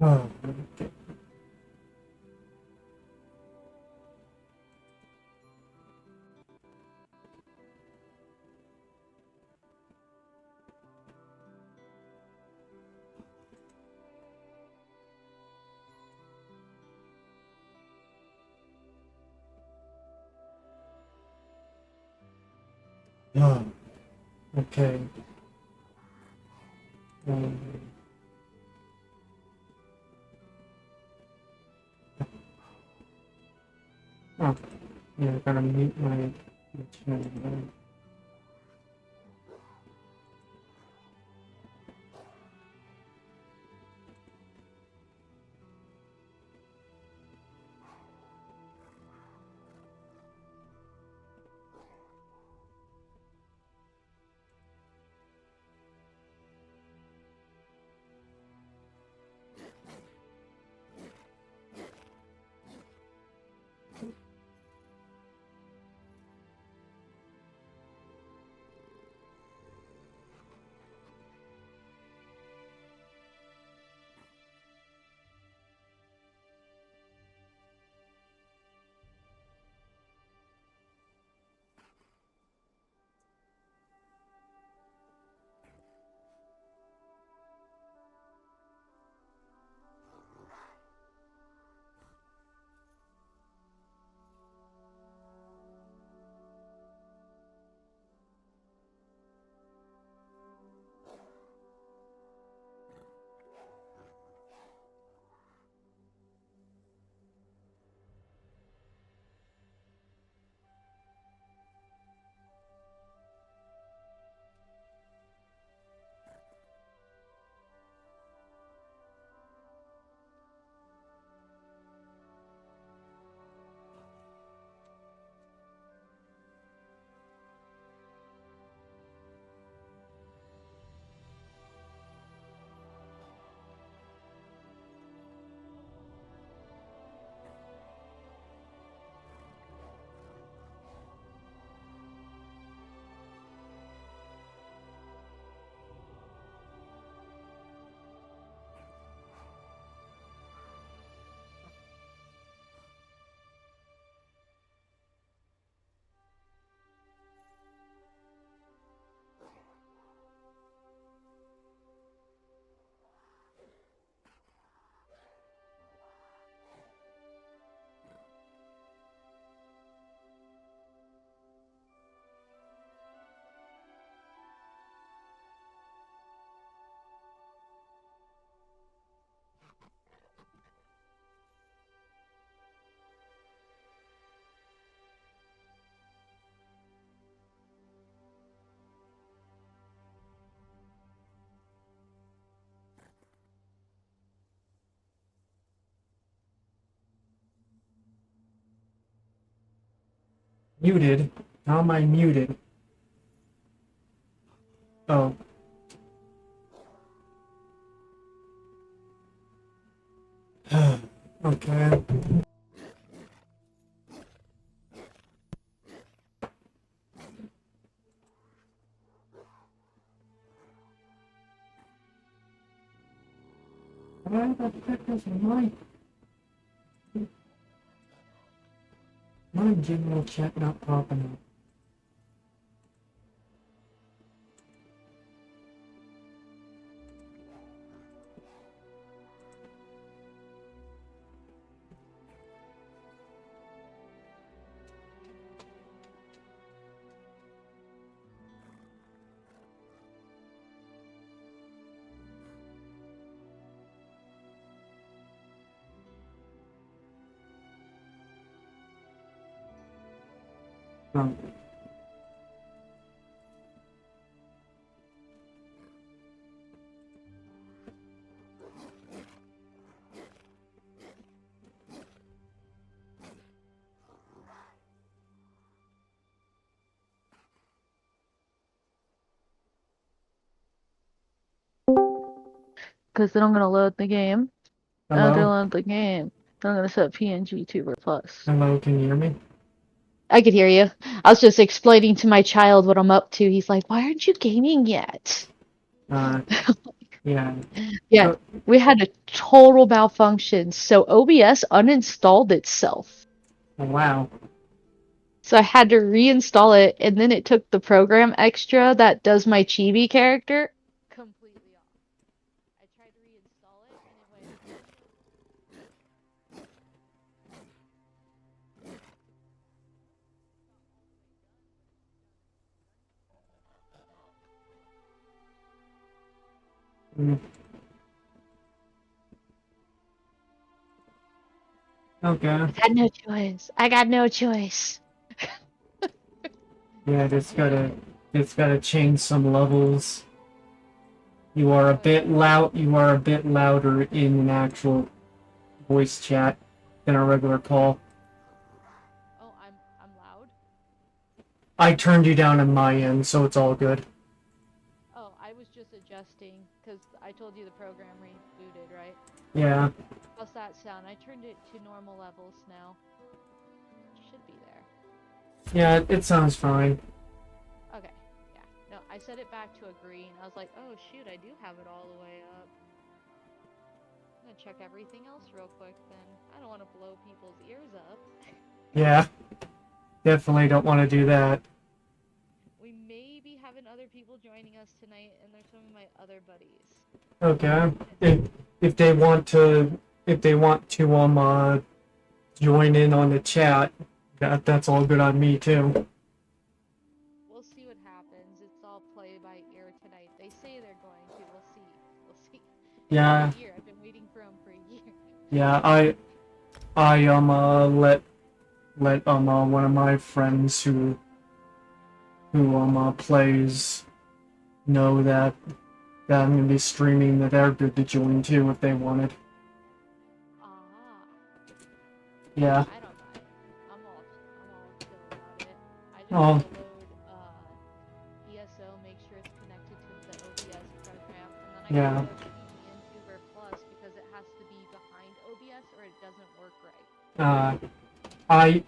Oh, oh, okay. Um, oh, yeah, I gotta mute my channel. Muted? How am I muted? Oh. Okay. Why the heck is my general chat not popping up? Oh. Because then I'm going to load the game. Hello? After I load the game, then I'm going to set PNG Tuber Plus. Hello, can you hear me? I could hear you. I was just explaining to my child what I'm up to. He's like, why aren't you gaming yet? Yeah. Yeah, So, we had a total malfunction, so OBS uninstalled itself. oh, wow. So I had to reinstall it, and then it took the program extra that does my chibi character completely off. I tried to reinstall it, and it went. Mm. Okay. I got no choice. I got no choice. Yeah, it's gotta change some levels. You are a bit loud. You are a bit louder in an actual voice chat than a regular call. Oh, I'm loud. I turned you down on my end, so it's all good. Oh, I was just adjusting because I told you the program rebooted, right? Yeah. How's that sound? I turned it to normal levels now. Should be there. Yeah, it sounds fine. Okay. Yeah. No, I set it back to a green. I was like, oh shoot, I do have it all the way up. I'm gonna check everything else real quick then. I don't want to blow people's ears up. Yeah. Definitely don't want to do that. We may be having other people joining us tonight, and they're some of my other buddies. Okay. If they want to join in on the chat, that's all good on me too. We'll see what happens. It's all play by ear tonight. They say they're going to. We'll see. We'll see. It's Yeah. been a year. I've been waiting for them for a year. Yeah, I let one of my friends who plays know that I'm gonna be streaming, that they're good to join too if they wanted. Ah. Yeah. I don't mind. I'm all chill about it. I just Oh, gotta load ESO, make sure it's connected to the OBS program, and then I yeah. gotta load PGNtuber Plus because it has to be behind OBS or it doesn't work right.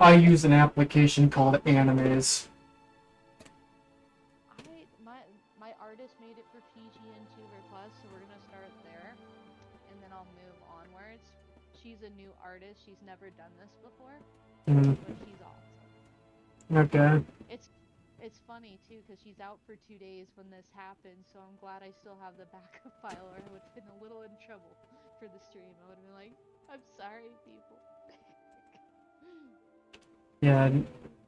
I use an application called Animes. My artist made it for PGNtuber Plus, so we're gonna start there, and then I'll move onwards. She's a new artist. She's never done this before, Mm, but she's awesome. okay. It's funny too because she's out for 2 days when this happened, so I'm glad I still have the backup file, or I would have been a little in trouble for the stream. I would have been like, I'm sorry, people. Yeah.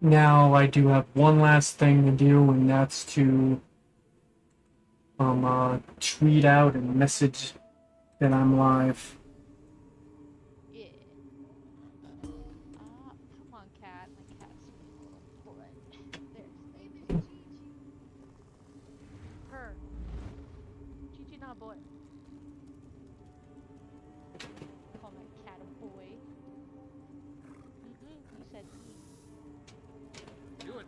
Now I do have one last thing to do, and that's to tweet out and message that I'm live. Yeah. Come on, cat. My cat's being a little butt. There, stay there, Chi-Chi. Her. Chi-Chi, not boy. Call my cat a boy. You said Do it.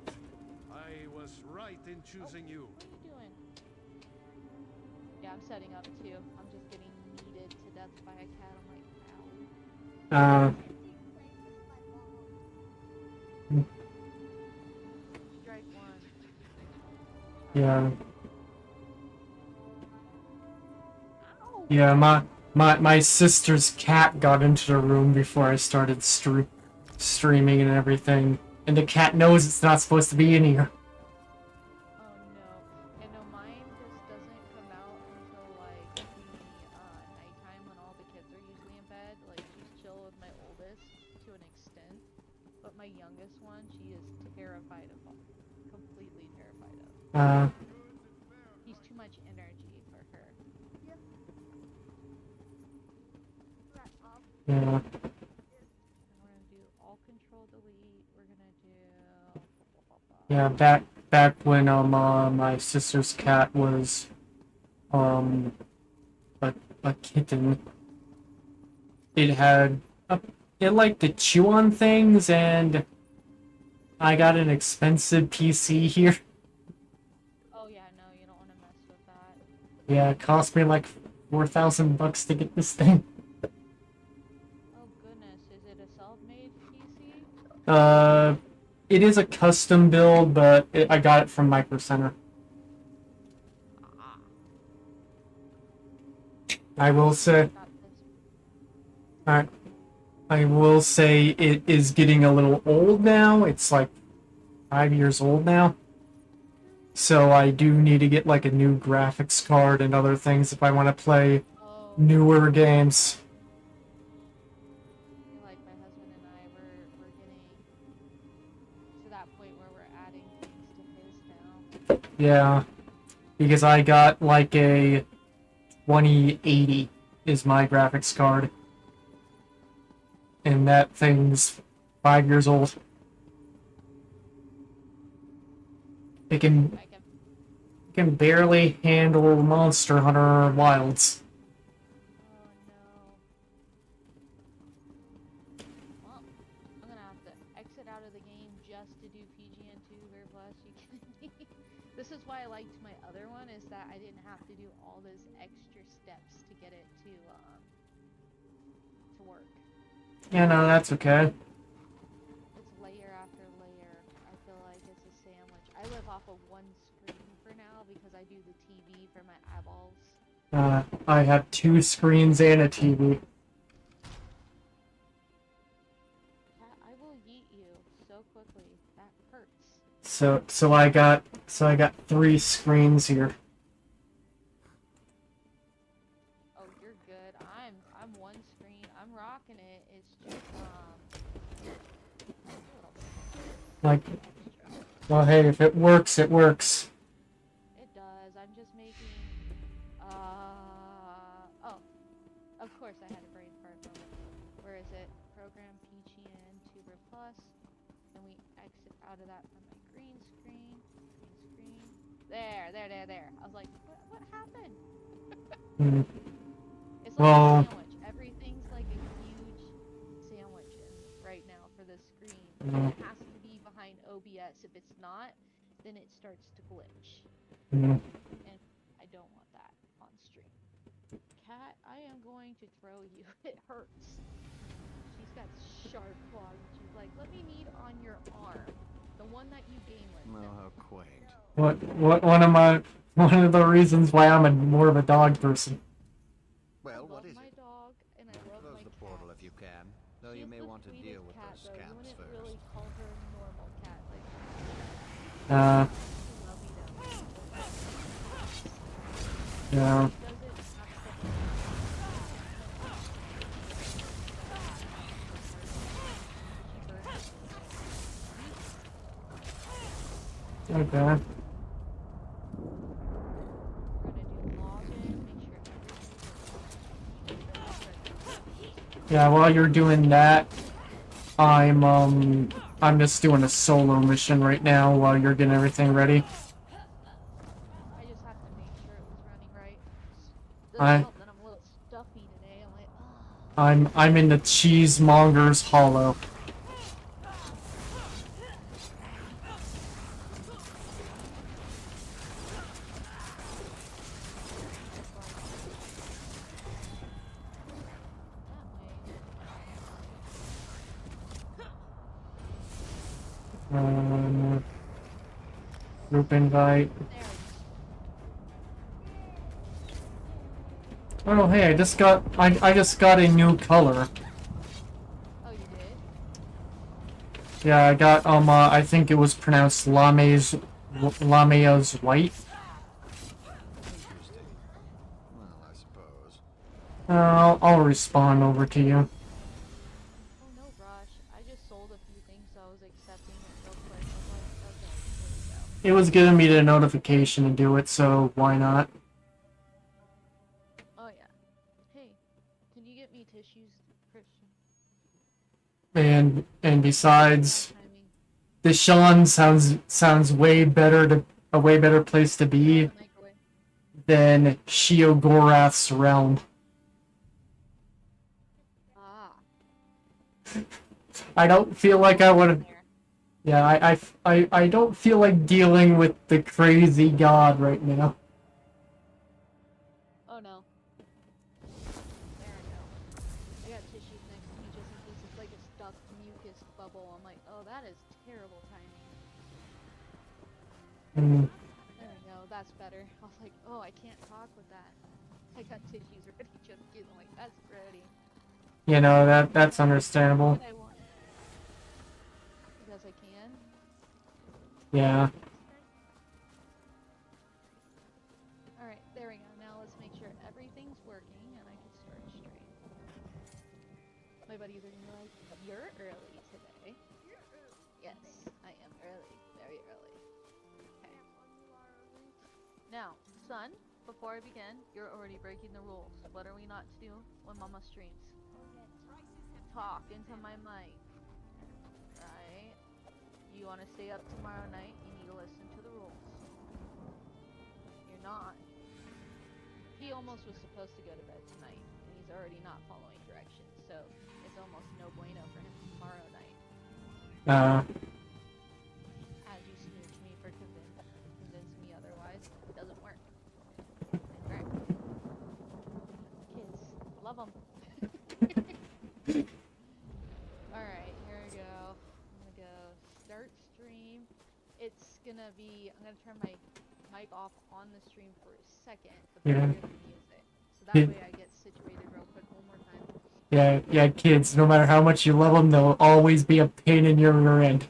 I was right in choosing you. What are you doing? Yeah, I'm setting up too. I'm just getting kneaded to death by a cat. I'm like, ow. Strike one. Yeah. Ow! Yeah, my sister's cat got into the room before I started streaming and everything, and the cat knows it's not supposed to be in here. Oh no. And no, mine just doesn't come out until like the nighttime when all the kids are usually in bed. Like she's chill with my oldest to an extent, but my youngest one, she is terrified of, completely terrified of. He's too much energy for her. Yeah. And we're gonna do all control delete. We're gonna do. Yeah, back when my sister's cat was a kitten, it liked to chew on things, and I got an expensive PC here. Oh yeah, no, you don't want to mess with that. Yeah, it cost me like $4,000 to get this thing. Oh goodness, is it a self-made PC? It is a custom build, but I got it from Micro Center. I will say, Got this. I, I will say it is getting a little old now. It's like 5 years old now. So I do need to get like a new graphics card and other things if I want to play Oh, newer games. I feel like my husband and I we're getting to that point where we're adding things to his now. Yeah, because I got like a 2080 is my graphics card, and that thing's 5 years old. It can I can. barely handle Monster Hunter Wilds. Oh no. Well, I'm gonna have to exit out of the game just to do PGN2 Rare Plus. You kidding me? This is why I liked my other one, is that I didn't have to do all those extra steps to get it to work. Yeah, no, that's okay. It's layer after layer. I feel like it's a sandwich. I live off of one screen for now because I do the TV for my eyeballs. I have 2 screens and a TV. Cat, I will yeet you so quickly. That hurts. So I got 3 screens here. Oh, you're good. I'm one screen. I'm rocking it. It's just a little bit Like, extra. well, hey, if it works, it works. It does. I'm just making oh, of course I had a brain fart moment. Where is it? Program PGN Tuber Plus. And we exit out of that from my green screen. There. I was like, what happened? Hmm. It's like Well, a sandwich. Everything's like a huge sandwich right now for the screen. Mm. It has to be behind OBS. If it's not, then it starts to glitch. hmm. And I don't want that on stream. Cat, I am going to throw you. It hurts. She's got sharp claws. She's like, let me knead on your arm. The one that you game with. Oh, how quaint. One of the reasons why I'm more of a dog person. I Well, love what is my it? dog and I love Close my the cat. portal if you can, though you She's may the want to deal sweetest with cat, those though. You scamps wouldn't first. really call her a normal cat. Like, Uh, yeah. Okay. Yeah, while you're doing that, I'm just doing a solo mission right now while you're getting everything ready. I just have to make sure it was running right. Doesn't I help that I'm a little stuffy today. I'm like, oh. I'm in the Cheesemonger's Hollow. Group invite. Oh hey, I just got a new color. Oh, you did? Yeah, I got I think it was pronounced Lame's white. Interesting. Well, I suppose. I'll respond over to you. Oh, no rush. I just sold a few things, so I was accepting it real quick. I was like, okay, here we go. It was giving me the notification to do it, so why not? Oh, yeah. Hey, can you get me tissues, Christian? And besides, Timing. Deshaun sounds way better a way better place to be Microwave. than Sheogorath's realm. Ah. I don't feel like I would. There. Yeah, I don't feel like dealing with the crazy god right now. Oh, no. There I go. I got tissues next to me just in case it's like a stuck mucus bubble. I'm like, oh, that is terrible timing. Mm. There we go. That's better. I was like, oh, I can't talk with that. I got tissues ready just in case. I'm like, that's pretty. You know, that's understandable. What I want. Because I can. Yeah. Alright, there we go. Now let's make sure everything's working and I can start stream. My buddies are gonna be like, you're early today. Yes, I am early. Very early. Okay. Now, son, before I begin, you're already breaking the rules. What are we not to do when Mama streams? Talk into my mic. Right? You want to stay up tomorrow night, you need to listen to the rules. You're not. He almost was supposed to go to bed tonight, and he's already not following directions, so it's almost no bueno for him tomorrow night. As you snooch me for convince me otherwise, it doesn't work. Right. Kids, love them. Alright, here we go. I'm gonna go start stream. It's gonna be, I'm gonna turn my mic off on the stream for a second, but then Yeah. hear the music. So that Yeah. way I get situated real quick one more time. Yeah, kids, no matter how much you love them, they'll always be a pain in your rear end.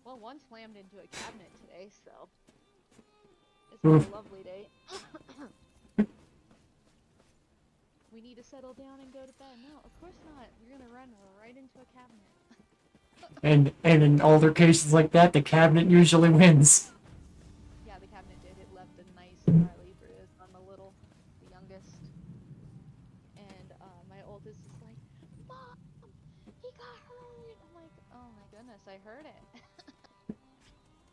Well, one slammed into a cabinet today, so it's been Oof. a lovely day. We need to settle down and go to bed. No, of course not. We're gonna run right into a cabinet. And in altercations like that, the cabinet usually wins. Yeah, the cabinet did. It left a nice gnarly bruise on the youngest. And my oldest is like, Mom, he got hurt. I'm like, oh my goodness, I heard it.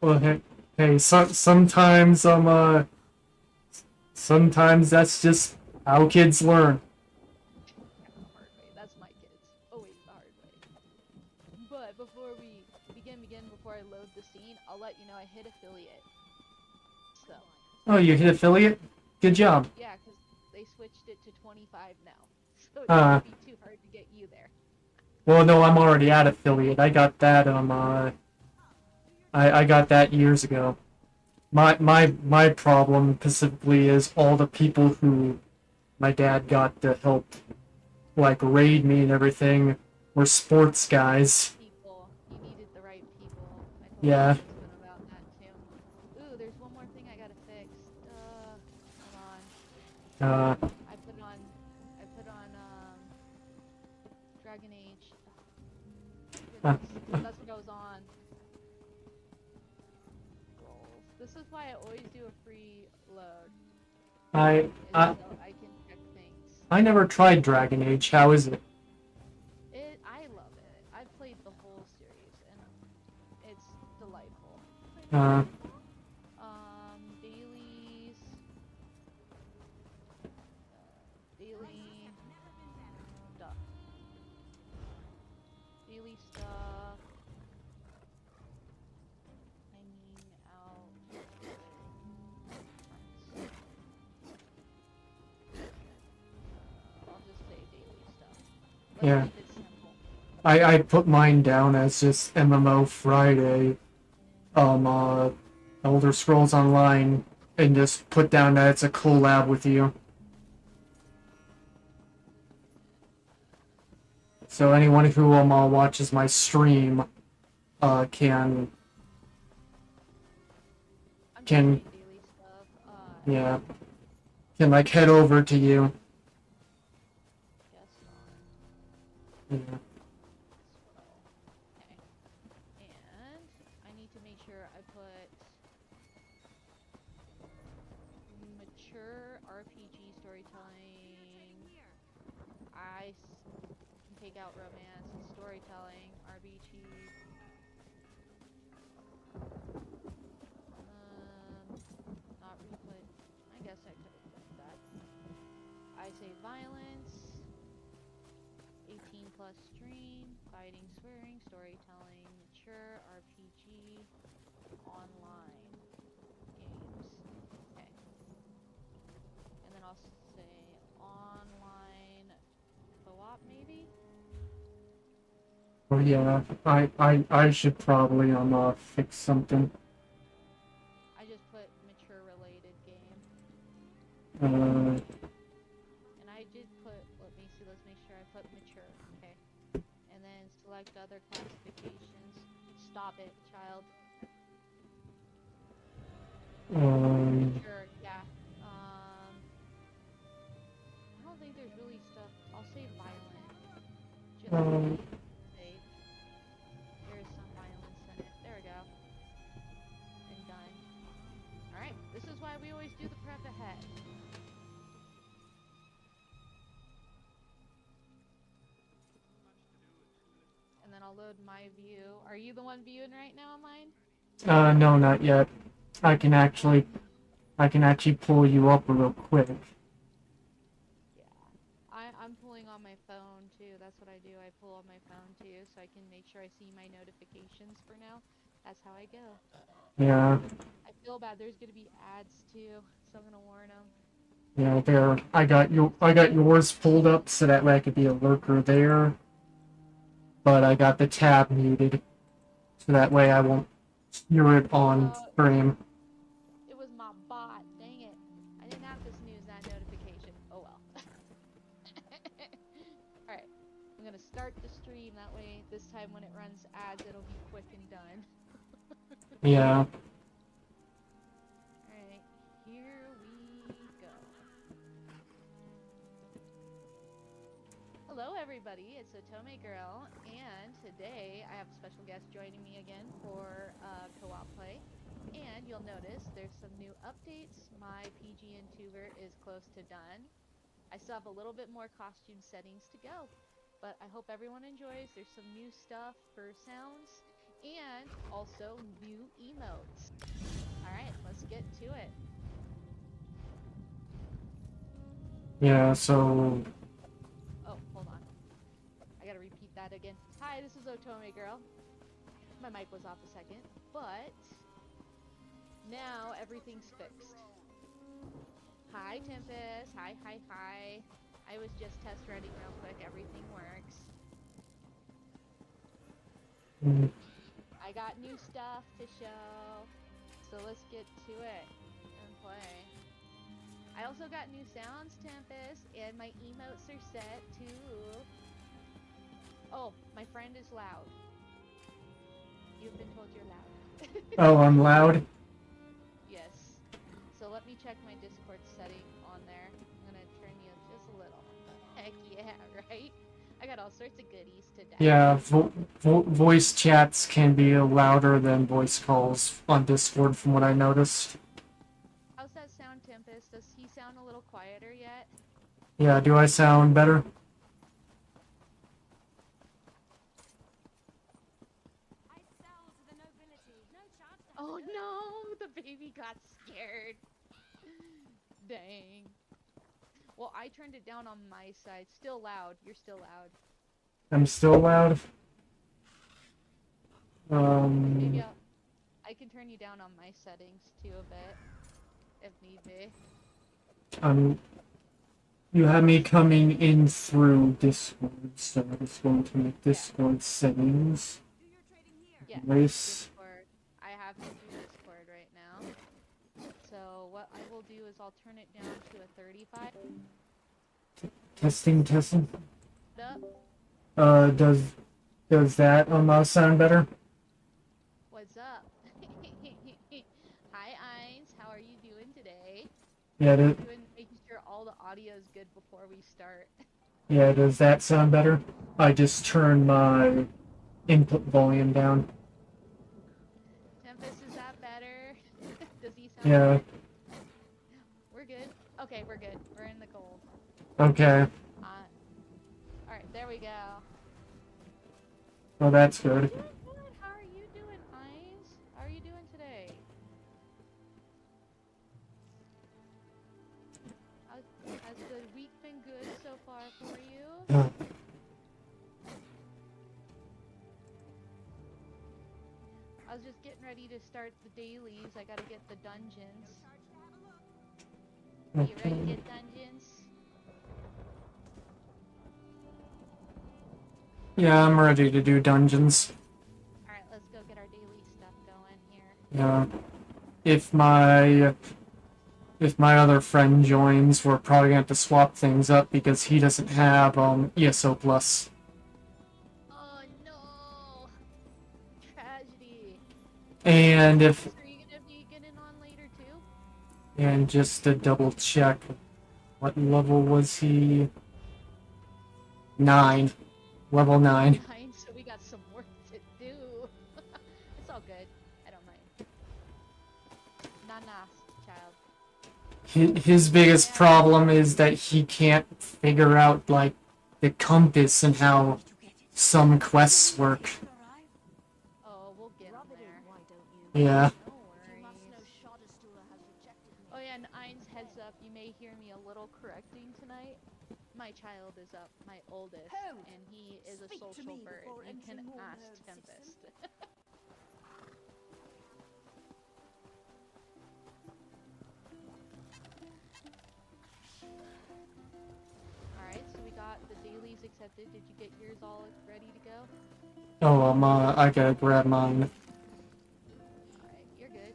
Well, hey, sometimes that's just how kids learn. Yeah, the hard way. That's my kids. Always the hard way. But before we begin, before I load the scene, I'll let you know I hit affiliate. So. Oh, you hit affiliate? Good job. Yeah, because they switched it to 25 now. So it won't be too hard to get you there. Well, no, I'm already at affiliate. I got that, I got that years ago. My problem specifically is all the people who my dad got to help, like, raid me and everything were sports guys. People. You needed the right people. I told Yeah. my husband about that too. Ooh, there's one more thing I gotta fix. Hold on. I put on Dragon Age. Goodness, that's what goes on. Rolls. This is why I always do a free load. I So I can check things. never tried Dragon Age. How is it? I love it. I've played the whole series and it's delightful. Dailies. Daily stuff. Daily stuff. Hanging out. I'll just say daily stuff. Let's Yeah. keep it simple. I put mine down as just MMO Friday, Elder Scrolls Online, and just put down that it's a collab with you. So anyone who watches my stream can I'm Can- just saying daily stuff. yeah can like head over to you. Guest on. Yeah. Scroll. Okay. And I need to make sure I put mature RPG storytelling. I can take out romance and storytelling. RPG. Not reput. I guess I could have put that. I say violence. 18 plus stream, fighting, swearing, storytelling, mature, RPG, online games. Okay. And then I'll say online co-op maybe? Oh yeah, I should probably fix something. I just put mature related game. And I did put, let me see, let's make sure I put mature, okay. And then select other classifications. Stop it, child. Mature, yeah. I don't think there's really stuff. I'll say violent. Just to be safe. There's some violence in it. There we go. And done. Alright, this is why we always do the prep ahead. And then I'll load my view. Are you the one viewing right now on mine? No, not yet. I can actually pull you up real quick. Yeah. I'm pulling on my phone too. That's what I do. I pull on my phone too so I can make sure I see my notifications for now. That's how I go. Yeah. I feel bad. There's gonna be ads too, so I'm gonna warn them. Yeah, there. I got yours pulled up so that way I could be a lurker there. But I got the tab muted, so that way I won't hear it on stream. It was my bot. Dang it. I didn't have to snooze that notification. Oh well. Alright. I'm gonna start the stream. That way, this time when it runs ads, it'll be quick and done. Yeah. Alright. Here we go. Hello everybody, it's Otomegirl, and today I have a special guest joining me again for co-op play. And you'll notice there's some new updates. My PG and tuber is close to done. I still have a little bit more costume settings to go, but I hope everyone enjoys. There's some new stuff for sounds and also new emotes. Alright, let's get to it. Yeah, so... Oh, hold on. I gotta repeat that again. Hi, this is Otomegirl. My mic was off a second, but now everything's fixed. Hi, Tempest. Hi, hi, hi. I was just test running real quick. Everything works. I got new stuff to show, so let's get to it and play. I also got new sounds, Tempest, and my emotes are set too. Oh, my friend is loud. You've been told you're loud. Oh, I'm loud? Yes. So let me check my Discord setting on there. I'm gonna turn you just a little. Heck yeah, right? I got all sorts of goodies today. Yeah, voice chats can be louder than voice calls on Discord from what I noticed. How's that sound, Tempest? Does he sound a little quieter yet? Yeah, do I sound better? Oh no, the baby got scared. Dang. Well, I turned it down on my side. Still loud. You're still loud. I'm still loud? Maybe I can turn you down on my settings too a bit, if need be. You have me coming in through Discord, so I'm just going to make Discord settings. Yeah, Voice. Discord. I have to do Discord right now. So what I will do is I'll turn it down to a 35. Testing. Up. Does that sound better? What's up? Hi, Eins. How are you doing today? Yeah, Making sure all the audio is good before we start. yeah, does that sound better? I just turned my input volume down. Tempest, is that better? Does he sound Yeah. better? We're good? Okay, we're good. We're in the gold. Okay. Alright, there we go. Well, that's good. Good. How are you doing, Eins? How are you doing today? Has the week been good so far for you? I was just getting ready to start the dailies. I gotta get the dungeons. Are you ready to get dungeons? Yeah, I'm ready to do dungeons. Alright, let's go get our daily stuff going here. Yeah. If my if my other friend joins, we're probably gonna have to swap things up because he doesn't have ESO plus. Oh no! Tragedy. And if Are you gonna be getting on later too? and just to double check, what level was he? 9. Level 9. 9, so we got some work to do. It's all good. I don't mind. Nah, child. His biggest problem is that he can't figure out, like, the compass and how some quests work. Oh, we'll get him there. Yeah. No worries. Oh yeah, and Ein's heads up, you may hear me a little correcting tonight. My child is up, my oldest, and he is a social bird. You can ask Tempest. Alright, so we got the dailies accepted. Did you get yours all ready to go? Oh, I gotta grab mine. Alright, you're good.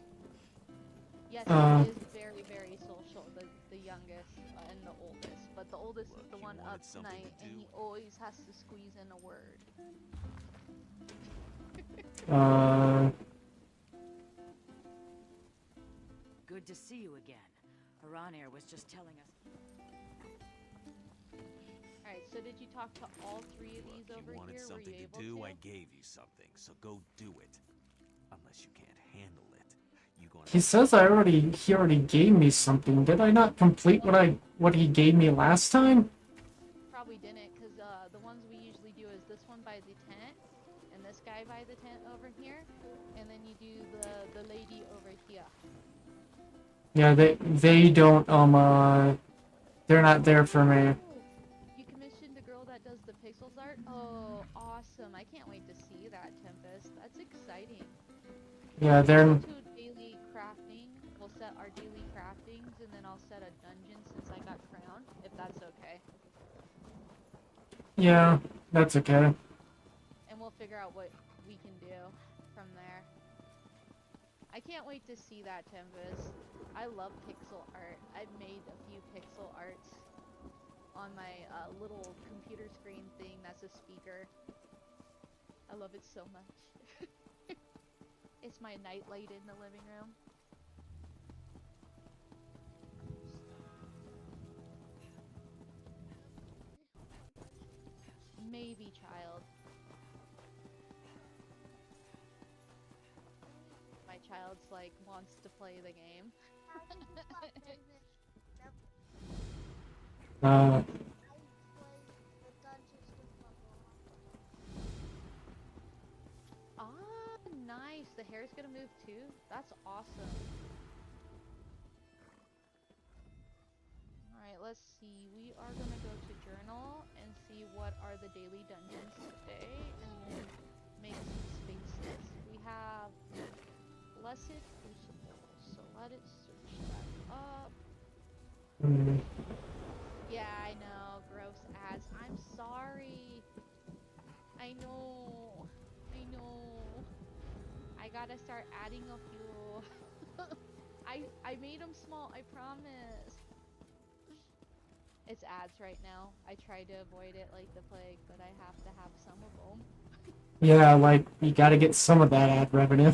Yes, Uh. he is very, very social, the youngest and the oldest. But the oldest is the one up tonight, and he always has to squeeze in a word. Good to see you again. Aranir was just telling us. Alright, so did you talk to all 3 of these over wanted here? Were something you able to do, to? I gave you something, so go do it. Unless you can't handle it. You gonna He says he already gave me something. Did I not complete what he gave me last time? Probably didn't, because the ones we usually do is this one by the tent, and this guy by the tent over here, and then you do the lady over here. Yeah, they don't they're not there for me. You commissioned the girl that does the pixels art? Oh, awesome. I can't wait to see that, Tempest. That's exciting. Yeah, they're We'll do daily crafting. We'll set our daily craftings, and then I'll set a dungeon since I got crown, if that's okay. yeah, that's okay. And we'll figure out what we can do from there. I can't wait to see that, Tempest. I love pixel art. I've made a few pixel arts on my little computer screen thing that's a speaker. I love it so much. It's my nightlight in the living room. Maybe, child. My child's like wants to play the game. Ah, nice. The hair's gonna move too. That's awesome. Alright, let's see. We are gonna go to journal and see what are the daily dungeons today, and then make some spaces. We have Blessed Crucible, so let it search that up. Yeah, I know. Gross ads. I'm sorry. I know. I gotta start adding a few. I made them small, I promise. It's ads right now. I try to avoid it like the plague, but I have to have some of them. Yeah, like you gotta get some of that ad revenue.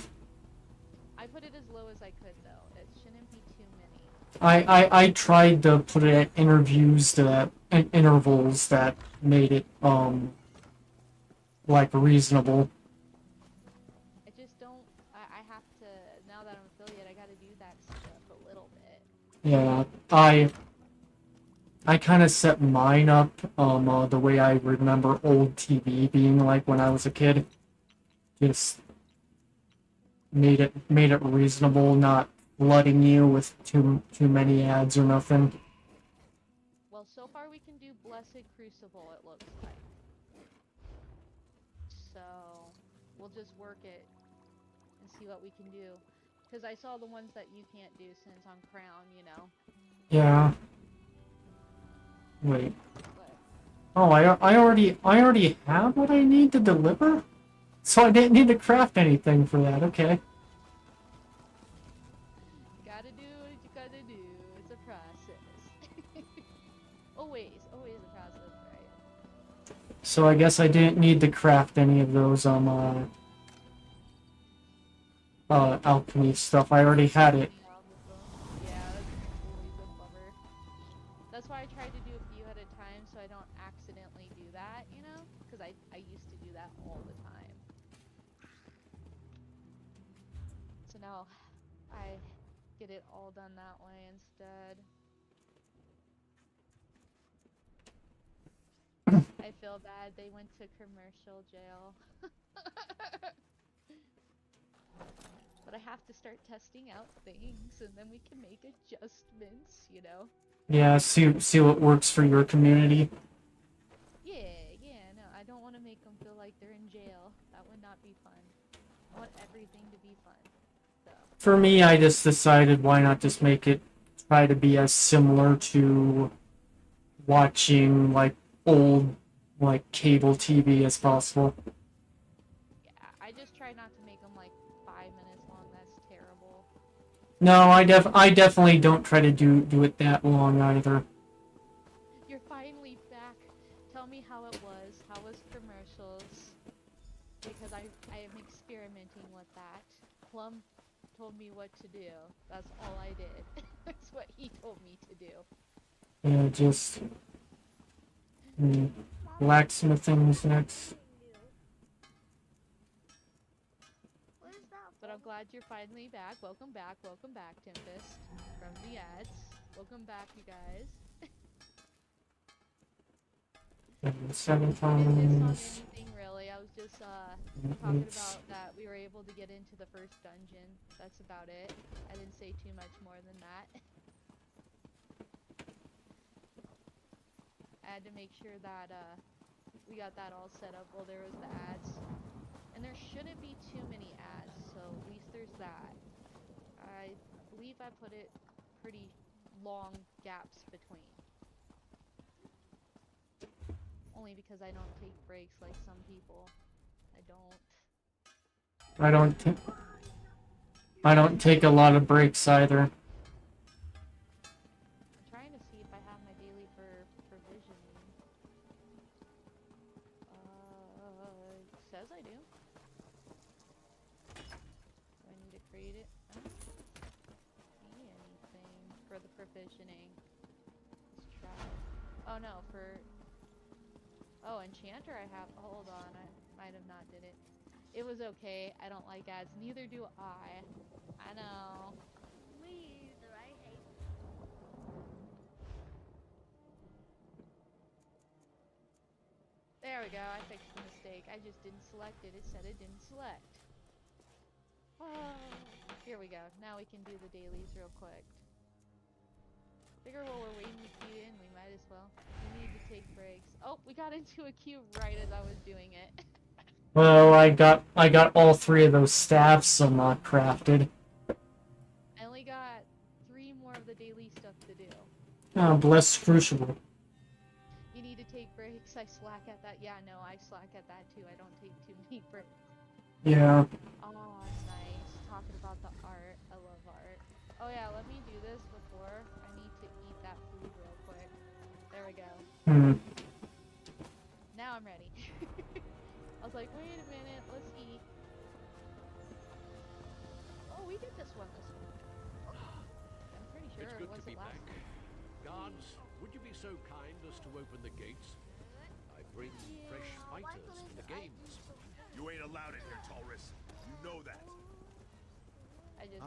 I put it as low as I could though. It shouldn't be too many. I tried to put it at interviews that and intervals that made it like reasonable. I just don't. I have to. Now that I'm affiliate, I gotta do that stuff a little bit. Yeah, I kind of set mine up the way I remember old TV being like when I was a kid. Just made it reasonable, not flooding you with too many ads or nothing. Well, so far we can do Blessed Crucible, it looks like. So, we'll just work it and see what we can do. Because I saw the ones that you can't do since I'm Crown, you know. Yeah. Wait. But, Oh, I already have what I need to deliver? So I didn't need to craft anything for that, okay. gotta do what you gotta do. It's a process. always a process, right? So I guess I didn't need to craft any of those alchemy stuff. I already had it. Yeah, that's always a bummer. That's why I tried to do a few at a time so I don't accidentally do that, you know? Because I used to do that all the time. So now I get it all done that way instead. I feel bad they went to commercial jail. But I have to start testing out things and then we can make adjustments, you know? Yeah, see what works for your community. Yeah, no, I don't want to make them feel like they're in jail. That would not be fun. I want everything to be fun. So. For me, I just decided why not just make it try to be as similar to watching like old like cable TV as possible. Yeah, I just try not to make them like 5 minutes long. That's terrible. No, I definitely don't try to do it that long either. You're finally back. Tell me how it was. How was commercials? Because I am experimenting with that. Plum told me what to do. That's all I did. That's what he told me to do. Yeah, just blacksmithing's next. But I'm glad you're finally back. Welcome back, Tempest. From the ads. Welcome back, you guys. 7 I didn't miss times. on anything really. I was just talking about that we were able to get into the first dungeon. That's about it. I didn't say too much more than that. I had to make sure that we got that all set up while there was the ads. And there shouldn't be too many ads, so at least there's that. I believe I put it pretty long gaps between. Only because I don't take breaks like some people. I don't take a lot of breaks either. I'm trying to see if I have my daily for provisioning. It says I do. Do I need to create it? I don't see anything for the provisioning. Let's try. Oh no, for... Oh, Enchanter I have... Hold on, I might have not did it. It was okay. I don't like ads. Neither do I. I know. Me either. I hate. There we go. I fixed the mistake. I just didn't select it. It said it didn't select. Oh, here we go. Now we can do the dailies real quick. Figure while we're waiting to queue in, we might as well. We need to take breaks. Oh, we got into a queue right as I was doing it. Well, I got all 3 of those staffs crafted. I only got 3 more of the daily stuff to do. Bless Crucible. You need to take breaks. I slack at that. Yeah, no, I slack at that too. I don't take too many breaks. Yeah. Oh, nice. Talking about the art. I love art. Oh yeah, let me do this before. I need to eat that food real quick. There we go. Now I'm ready. I was like, wait a minute, let's eat. Oh, we did this one. I'm pretty sure It's it good was to be the last back. Guards, would you be so kind as to open the gates? I bring fresh fighters to the games. You ain't allowed in here, Taurus. You know that. I just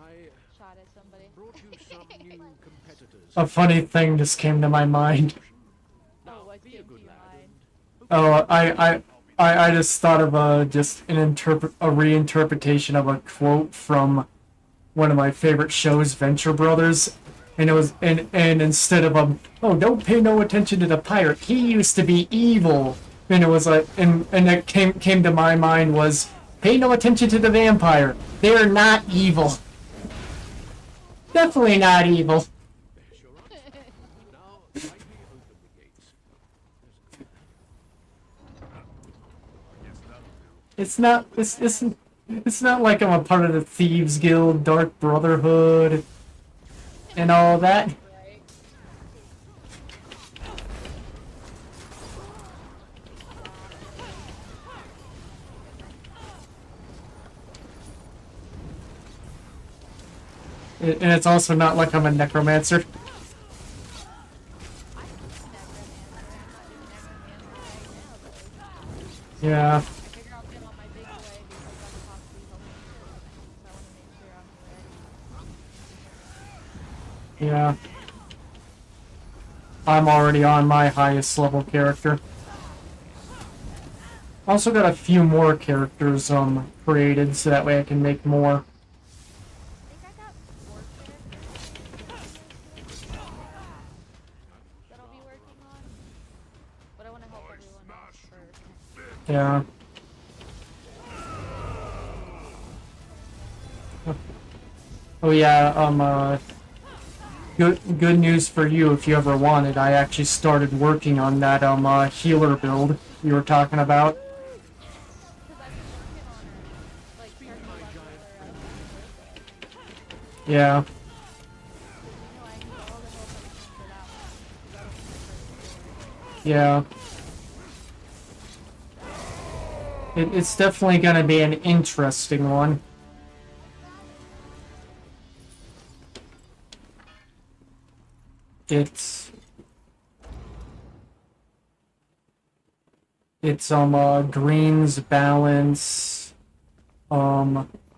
shot at somebody. Brought you some new competitors. A funny thing just came to my mind. Oh, what Be a came to good your lad. mind? Oh, I just thought of just a reinterpretation of a quote from one of my favorite shows, Venture Brothers, and it was and instead of oh, don't pay no attention to the pirate, he used to be evil, and it was like and that came to my mind was pay no attention to the vampire, they're not evil, definitely not evil. There's your answer. Now, lightly open the gates. It's not like I'm a part of the Thieves Guild, Dark Brotherhood. and all that. Right? And it's also not like I'm a necromancer. I'm necromancer. I'm not doing necromancer right now, though. Yeah. I figure I'll get on my big boy because I'm possibly helping you for the night, so I want to make sure I'm ready. Yeah. I'm already on my highest level character. Also got a few more characters created so that way I can make more. I think I got 4 characters that I'll be working on, but I want to help everyone else first. Yeah. Oh yeah, good news for you if you ever wanted. I actually started working on that healer build you were talking about. Because I've been working on her, like, character level or Yeah. because you know I need all the help I can for that one. That'll be my first Yeah. It's definitely gonna be an interesting one. It's greens balance,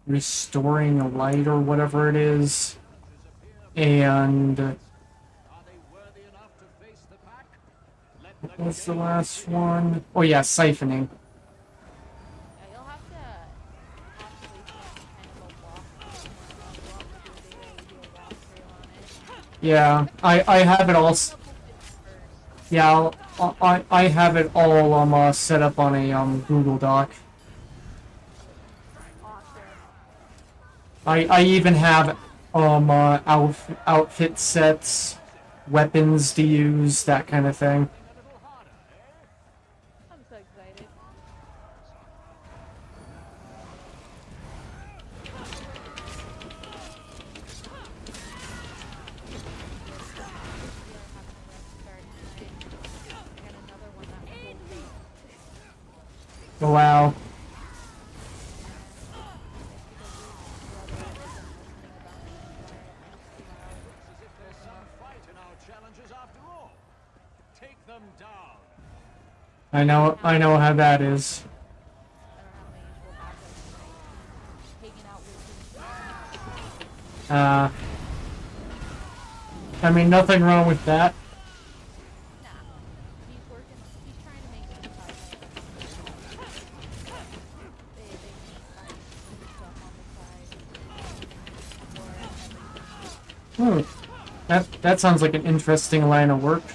restoring a light or whatever it is, and Are they worthy enough to face the pack? Let the what's the game last begin. one? Oh yeah, siphoning. Yeah, you'll have to possibly send me kind of a walkthrough when I walk through a video, we do a walkthrough on it. Yeah, I have it all. Couple bits first. Yeah, I have it all set up on a Google Doc. Awesome. I even have outfit sets, weapons to use, that kind of thing. I'm so excited. Wow. As if there's some fight in our challenges after all. Take them down. I know how that is. I don't have my usual backup tonight. Hanging out with I mean, nothing wrong with that. Nah. He's working. He's trying to make some side hustles. They need like stuff on the side. Or That sounds like an interesting line of work. yeah,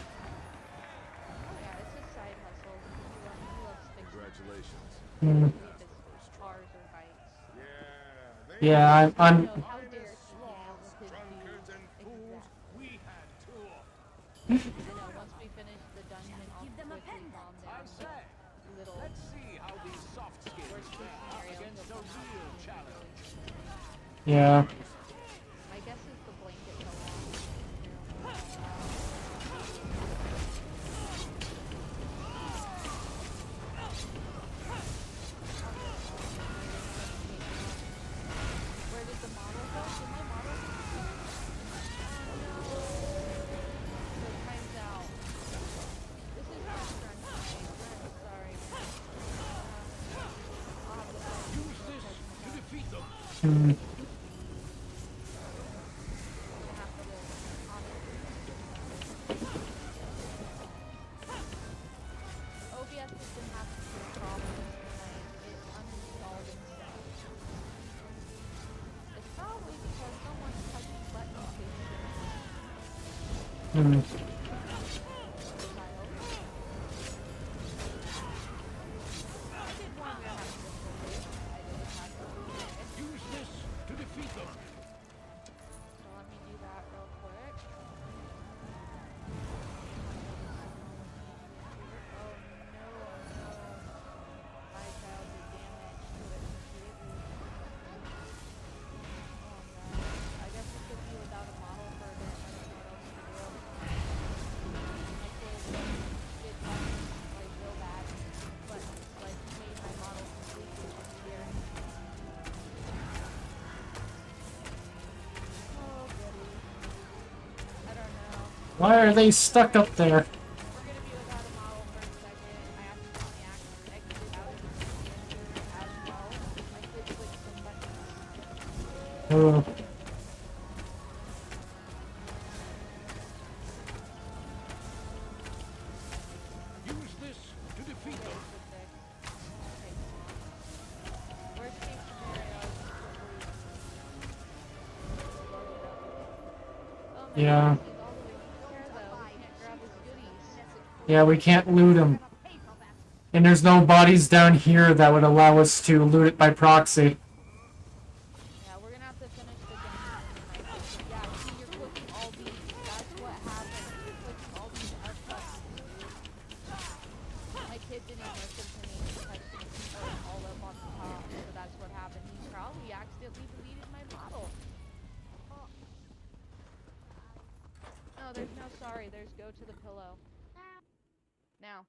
it's just side hustles. He loves fixing Congratulations. Hmm. his cars or bikes. Yeah, I'm No, how dare he nail his drunkards and fools. exact. We had tour. I know, once we finish the dungeon, I'll Give them a quickly pen, calm I down say, little let's see how these soft skills worst case fare up scenario. against He'll a come out real and challenge. yeah. my guess is the blanket fell off. Where did the model go? Did my model so time's out. This is my turn tonight. I'm sorry. I'll have to fight Use this to defeat them. Hmm. OBS has been having some problems tonight. It uninstalled and stuff. It's probably because someone's touching buttons they shouldn't. Hmm. I did warn we were having difficulties. I did have to do it. Use this to defeat them. So let me do that real quick. Oh no, my child did damage to it completely. Oh no. I guess it could be without a model for a bit. Why are they stuck up there? We're gonna be without a model for a second. I accidentally exited out of the game as well. I clicked some buttons. Oh, Use this to defeat them. Worst case scenario, oh my Yeah. goodness, he's all the way here though. We can't grab his goodies. yeah, we can't loot them. And there's no bodies down here that would allow us to loot it by proxy. Yeah, we're gonna have to finish the dungeon tonight. Yeah, see, you're clicking all these. That's what happened. You're clicking all these F buttons. My kid didn't listen to me and touched me all up on the top, so that's what happened. He probably accidentally deleted my model. No, there's no sorry. There's go to the pillow. Now.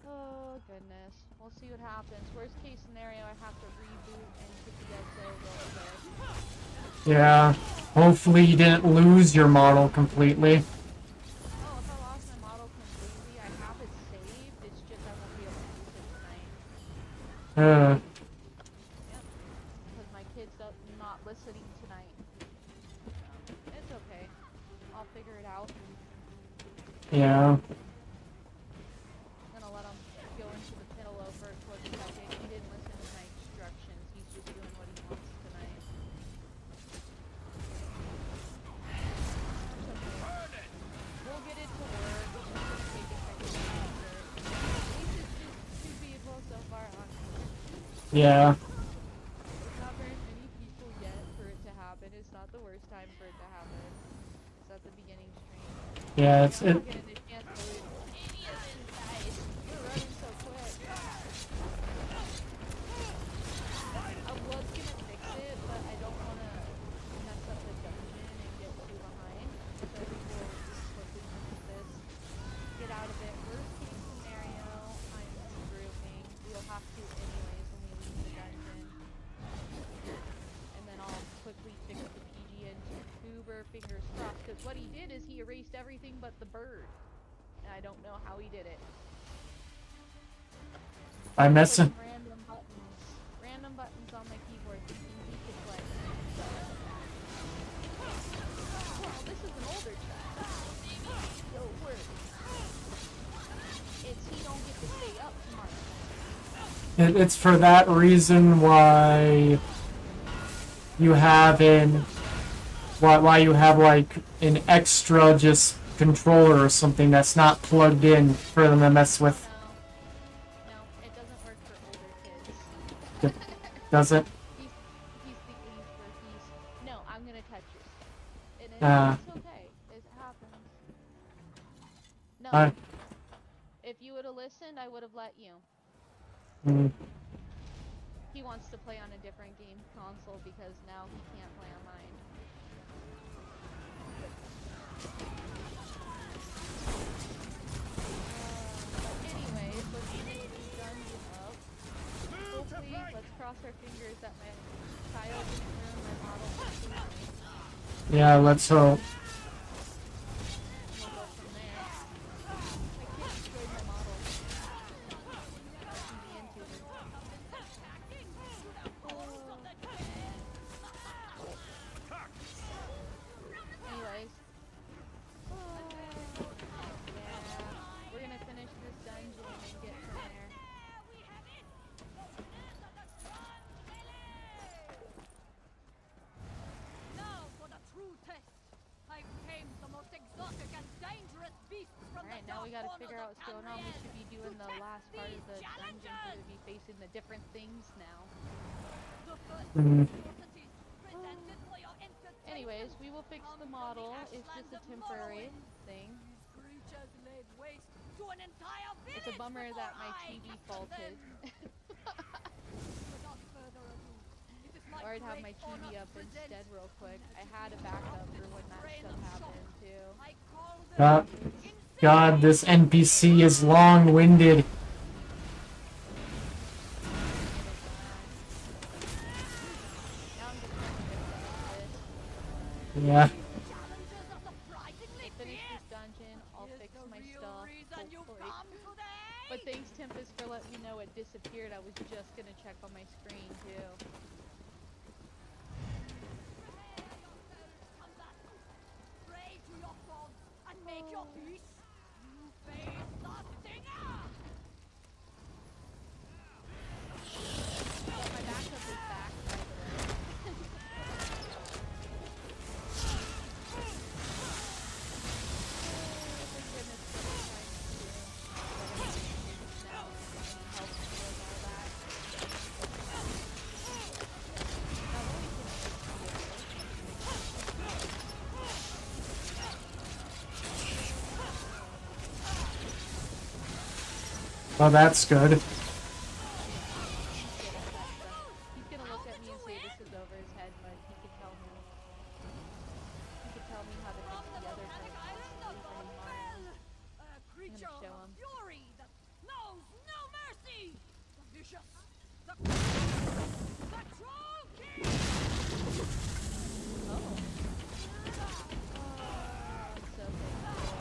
Oh, goodness. We'll see what happens. Worst case scenario, I have to reboot and kick you guys over real quick. Yeah. Hopefully you didn't lose your model completely. Oh, if I lost my model completely, I have it saved. It's just I won't be able to use it tonight. Yep. Because my kid's not listening tonight. It's okay. I'll figure it out. Yeah. I'm gonna let him go into the pillow for a quick second. He didn't listen to my instructions. He's just doing what he wants tonight. It's okay. We'll get it to work. It's just gonna take a second to fix it. At least it's just 2 people so far on here. Yeah. There's not very many people yet for it to happen. It's not the worst time for it to happen. It's at the beginning stream. Yeah, it's I'm it. not getting a chance to lose any of these guys. You're running so quick. I was gonna fix it, but I don't wanna mess up the dungeon and get too behind. So we will just quickly finish this. Get out of it. Worst case scenario, I'm regrouping. We'll have to anyways when we leave the dungeon. And then I'll quickly fix the PG into Uber, fingers crossed. Because what he did is he erased everything but the bird. And I don't know how he did it. By messing. Random buttons on my keyboard thinking he could play. Well, this is an older child. So it works. It's he don't get to stay up tomorrow. It's for that reason why you have why you have like an extra just controller or something that's not plugged in for them to mess with. No, it doesn't work for older kids. Does it? He's thinking he's no, I'm gonna touch your stuff. And it's okay. It happens. No. If you would have listened, I would have let you. He wants to play on a different game console because now he can't play on mine. But anyways, let's finish this dungeon up. Hopefully, let's cross our fingers that my child didn't ruin my model completely. Yeah, let's hope. We'll go from there. My kid destroyed my model. That's in the end to it. Anyways. Yeah, we're gonna finish this dungeon and get from there. Now for the true test. I've tamed the most exotic and dangerous beasts from Alright, now we gotta figure out what's going on. We should be doing the last part of the dungeon, so we'll be facing the different things now. Anyways, we will fix the model. It's just a temporary thing. It's a bummer that my TV faulted. Or I'd have my TV up instead real quick. I had a backup for when that stuff happened too. God, this NPC is long-winded. Now I'm just trying to fix this. Yeah. Challenges are surprisingly Finish fierce. this dungeon, I'll Here's fix the my real stuff, reason you hopefully. come today. But thanks, Tempest, for letting me know it disappeared. I was just gonna check on my screen, too. Prepare yourselves, combatants. Pray to your gods and make your peace. You face the stinger. But my backup is back, by the way. Oh, thank goodness for the time, too. Now, help with all that. Not only can I Well, that's good. He's gonna look at me and say this is over his head, but he could tell me. He could tell me how to fix the other part possibly for tomorrow. A creature show of him. fury that knows no mercy. The vicious, the troll king. Oh. I'm so thankful.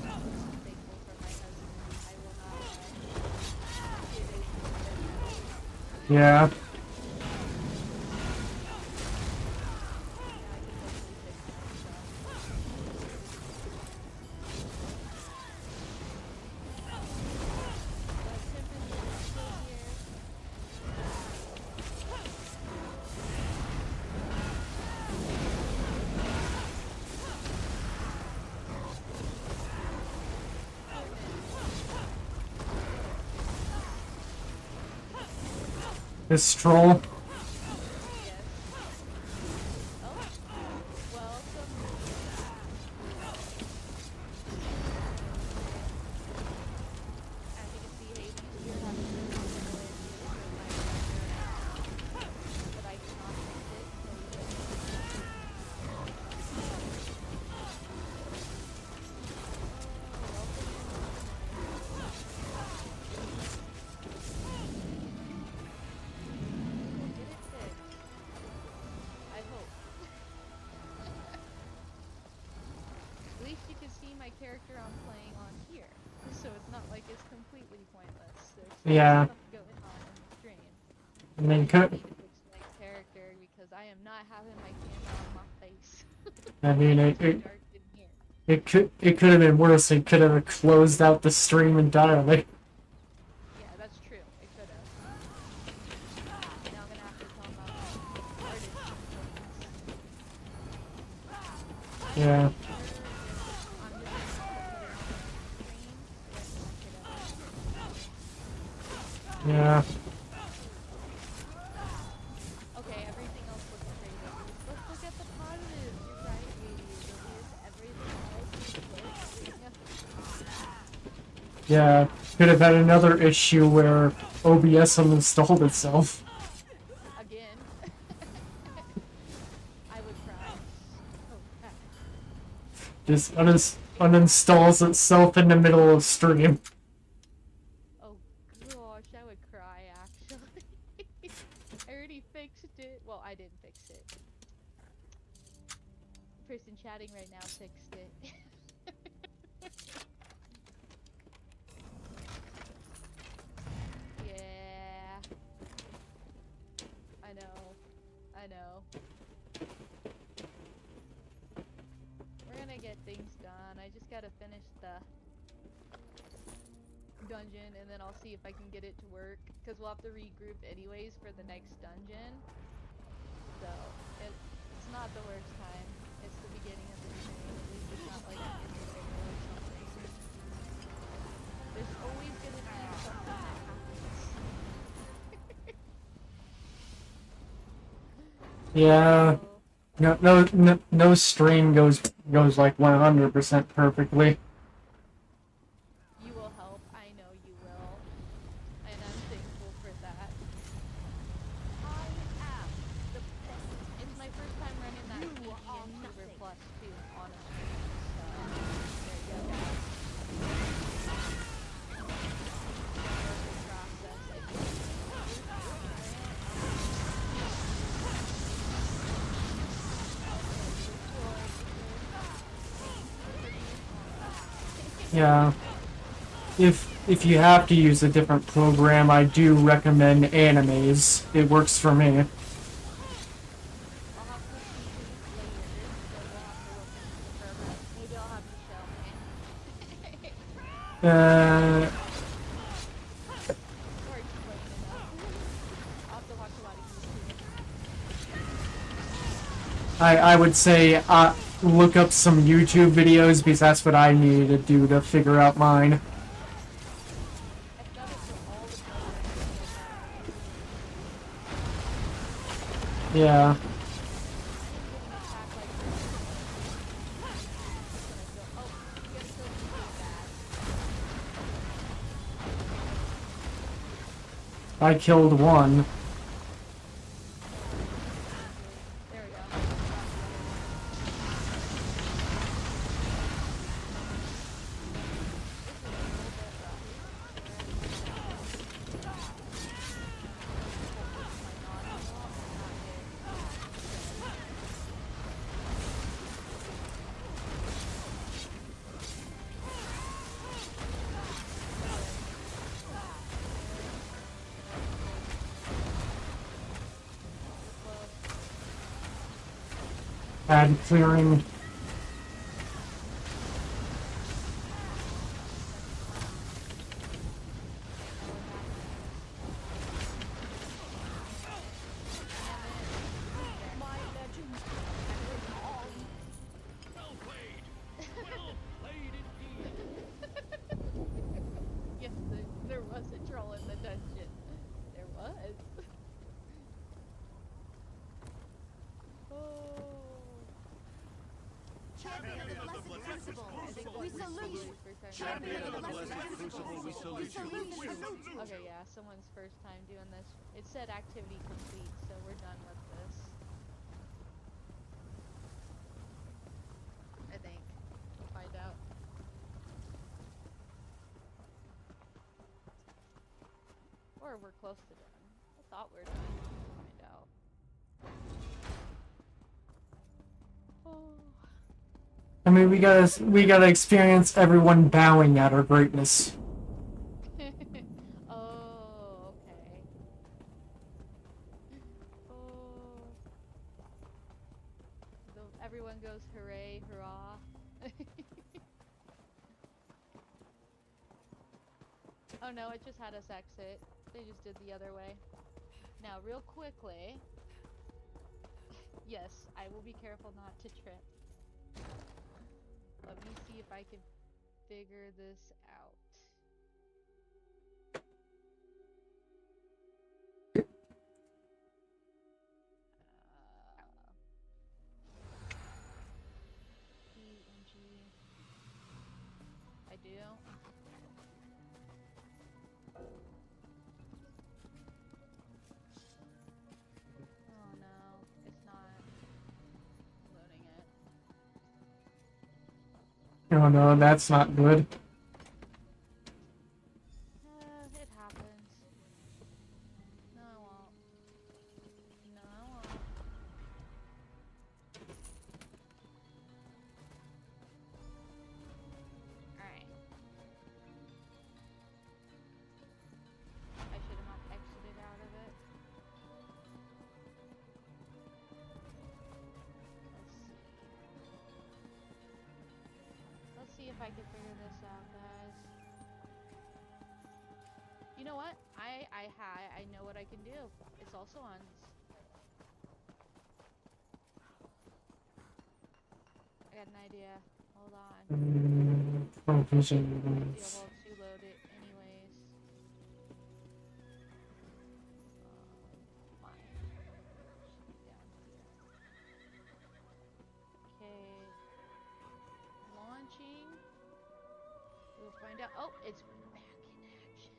I'm so thankful for my husband. I will not lie. It is worth it. Yeah. Yeah, I can hopefully fix my stuff. But Tempest is still here. This troll. Yes. Oh. Welcome. As you can see, Hades here having some technical issues with my computer. But I cannot fix it, so we just we'll get it fixed. I hope. At least you can see my character I'm playing on here. So it's not like it's completely pointless. There's still Yeah. stuff going on in the stream. And then I cut. need to fix my character because I am not having my camera on my face. I mean, It's too it dark in here. it could have been worse. It could have closed out the stream entirely. Yeah, that's true. It could have. Now I'm gonna have to tell my artist. Yeah. I'm just gonna have to put it on the screen so I can check it out. Yeah. Okay, everything else looks great. Let's look at the positives. You're right, ladies. Everything else is working. Yeah. Could have had another issue where OBS uninstalled itself. Again. I would cry. Oh, crap. Just uninstalls itself in the middle of stream. Oh gosh, I would cry actually. I already fixed it. Well, I didn't fix it. The person chatting right now fixed it. Yeah. I know. I know. We're gonna get things done. I just gotta finish the dungeon and then I'll see if I can get it to work because we'll have to regroup anyways for the next dungeon. So it's not the worst time. It's the beginning of the stream. At least it's not like in the middle or something. There's always gonna be something that happens. Yeah. So, No stream goes like 100% perfectly. you will help. I know you will. And I'm thankful for that. I am the best. It's my first time running that You PG are and Tuber nothing. Plus too on a stream. So there you go. Process. I think. Yeah. If you have to use a different program, I do recommend Animes. It works for me. I'll have to see these later, so we'll have to look into the program. Maybe I'll have you show me. Or explain enough. I'll have to watch a lot of YouTube. I would say look up some YouTube videos because that's what I needed to do to figure out mine. I've done it for all the programs. Yeah. I killed one. There we go. Bad clearing. My legend lives on. Well played. Well played indeed. Yes, there was a troll in the dungeon. There was. Oh. Champion of the Blessed Crucible. I think We that's salute you. someone's first time Champion doing of the this. Blessed Crucible. We salute you. Okay, yeah, someone's first time doing this. It said activity complete, so we're done with this. I think. We'll find out. Or we're close to done. I thought we were done. We'll find out. Oh. I mean, we gotta experience everyone bowing at our greatness. Oh, okay. Oh. Everyone goes hooray, hurrah. Oh no, it just had us exit. They just did the other way. Now, real quickly. Yes, I will be careful not to trip. Let me see if I can figure this out. PNG. I do. Oh no, it's not loading it. Oh no, that's not good. It happens. No, I won't. No, I won't. Alright. I should have not exited out of it. Let's see if I can figure this out, guys. You know what? I know what I can do. It's also on. I got an idea. Hold on. Provisions. Be able to load it anyways. Mine. Down here. Okay. Launching. We'll find out. Oh, it's back in action.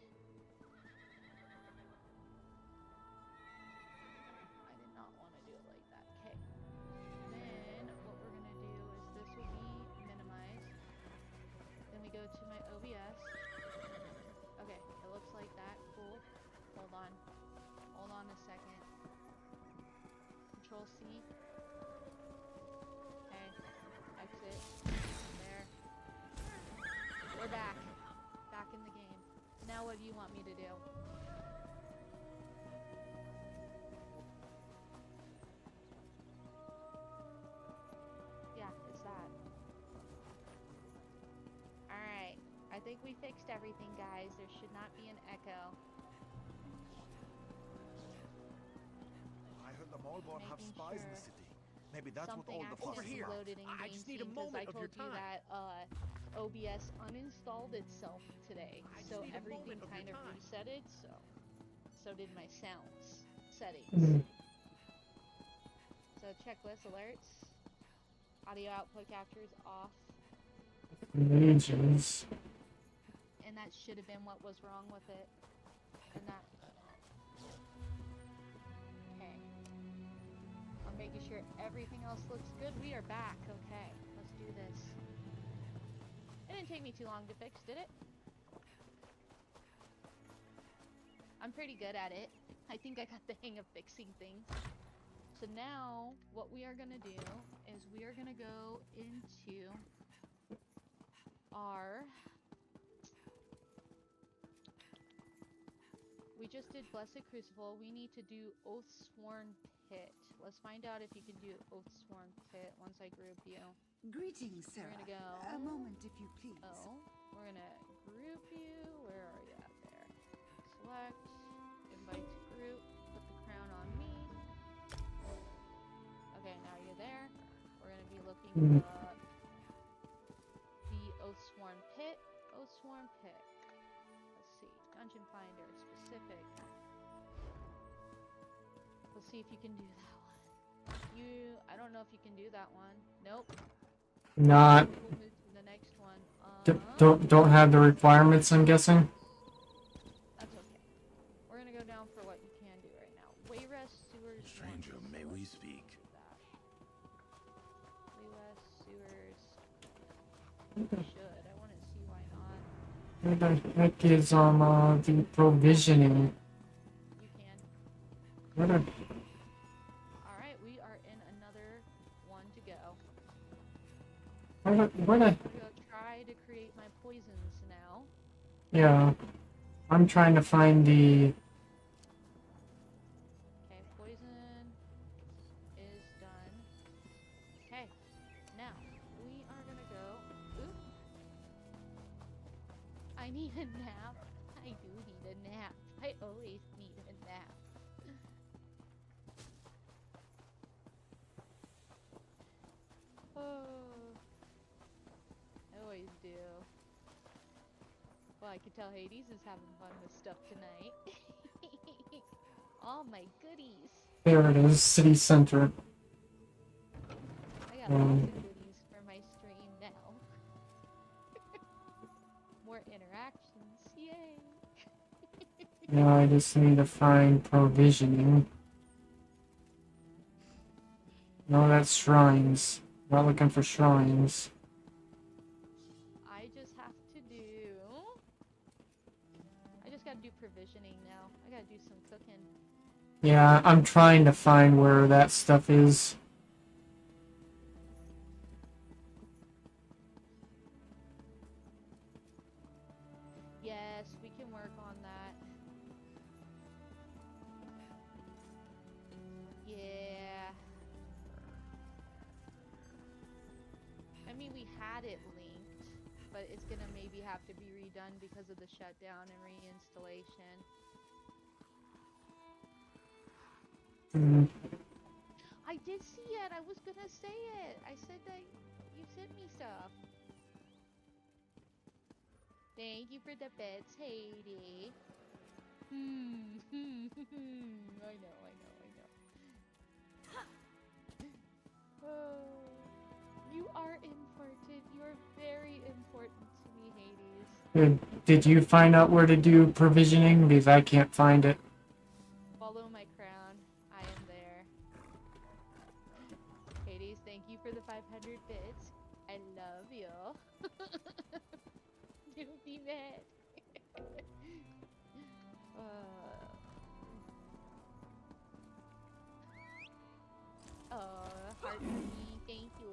I did not want to do it like that. Okay. Then what we're gonna do is this will be minimized. Then we go to my OBS. Okay, it looks like that. Cool. Hold on. Hold on a second. Control C. Okay. Exit. There. We're what do you want me to do? Yeah, it's that. Alright. I think we fixed everything, guys. There should not be an echo. I heard the Mallborn have Making spies in the sure city. Maybe that's what Something all the fuss accidentally is about. loaded in I game just need a scene because I moment of your told you time. that OBS uninstalled itself today, I just so need a everything moment of kind your of time. resetted. So did my sounds settings. Mm. So checklist alerts, audio output captures off, Ages. and that should have been what was wrong with it. And that. Okay. I'm making sure everything else looks good. We are back. Okay, let's do this. It didn't take me too long to fix, did it? I'm pretty good at it. I think I got the hang of fixing things. So now, what we are gonna do is we are gonna go into our... We just did Blessed Crucible. We need to do Oathsworn Pit. Let's find out if you can do Oathsworn Pit once I group you. Greetings, We're Sarah. gonna go... A moment, if you please. Oh, we're gonna group you. Where are you at there? Select, invite to group, put the crown on me. Okay, now you're there. We're gonna be looking up the Oathsworn Pit. Oathsworn Pit. Let's see. Dungeon Finder, specific. Let's see if you can do that one. I don't know if you can do that one. Nope. Not. We'll move to the next one. Don't have the requirements, I'm guessing. That's okay. We're gonna go down for what you can do right now. Wayrest Sewers. Stranger, may we speak? Wayrest Sewers. We should. I want to see why not. Where the heck is the provisioning? You can. Where the Alright, we are in another one to go. where the We're gonna try to create my poisons now. yeah. I'm trying to find the Okay, poison is done. Okay, now we are gonna go. Oop. I need a nap. I do need a nap. I always need a nap. Oh, I always do. Well, I can tell Hades is having fun with stuff tonight. All my goodies. there it is, city center. I got lots of goodies for my stream now. More interactions, yay! Now I just need to find provisioning. No, that's shrines. Not looking for shrines. I just have to do... I just gotta do provisioning now. I gotta do some cooking. Yeah, I'm trying to find where that stuff is. Yes, we can work on that. Yeah. I mean, we had it linked, but it's gonna maybe have to be redone because of the shutdown and reinstallation. I did see it. I was gonna say it. I said that you sent me stuff. Thank you for the bits, Heidi. I know. Oh, you are important. You are very important to me, Hades. Did you find out where to do provisioning? Because I can't find it. Follow my crown. I am there. Hades, thank you for the 500 bits. I love you. Don't be mad. Heart for me. Thank you.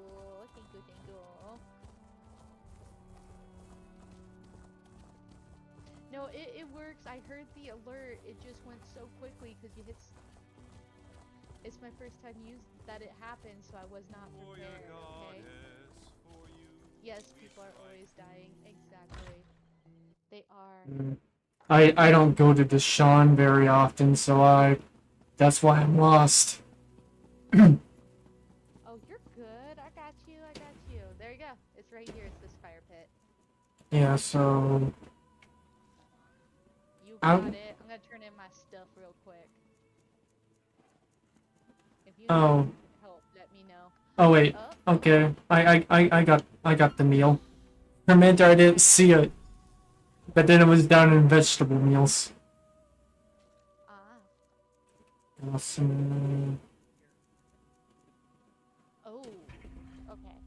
No, it works. I heard the alert. It just went so quickly because you hit. It's my first time that it happened, so I was not prepared. Okay. Yes, people are always dying. Exactly. They are. I don't go to the Sean very often, so that's why I'm lost. Oh, you're good. I got you. I got you. There you go. It's right here. It's this fire pit. Yeah, so You got it. I'm gonna turn in my stuff real quick. If you need help, let me know. oh wait, okay. I got the meal. For a minute I didn't see it, but then it was down in vegetable meals. Awesome. Oh, okay.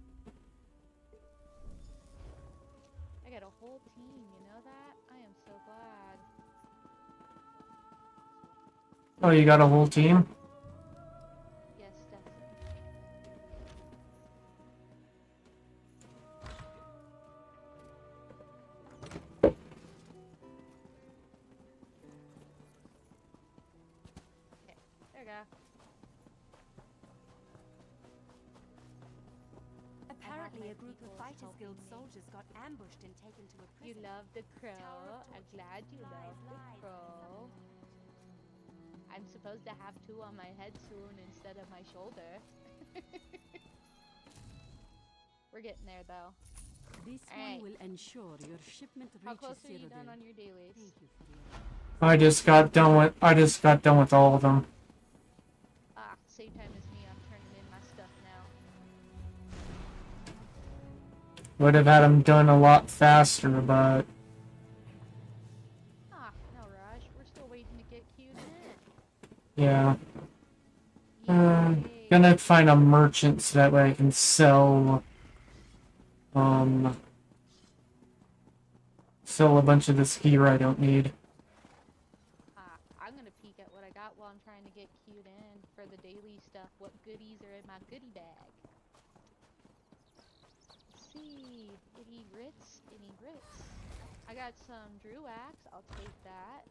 I got a whole team, you know that? I am so glad. Oh, you got a whole team? Yes, definitely. Okay, there we go. Apparently, a group of Fighters Guild soldiers got ambushed and taken to a You prison. love the crow. I'm glad you love the crow. I'm supposed to have two on my head soon instead of my shoulder. We're getting there though. This one will ensure your shipment reaches How close are you Cyrodiil. done on your dailies? Thank you for your... I just got done with all of them. Ah, same time as me. I'm turning in my stuff now. Would have had them done a lot faster, but Ah, no rush. We're still waiting to get queued in. yeah. Gonna find a merchant so that way I can sell sell a bunch of this gear I don't need. I'm gonna peek at what I got while I'm trying to get queued in for the daily stuff. What goodies are in my goodie bag? Let's see. Any grits? Any grits? I got some Drew axe. I'll take that.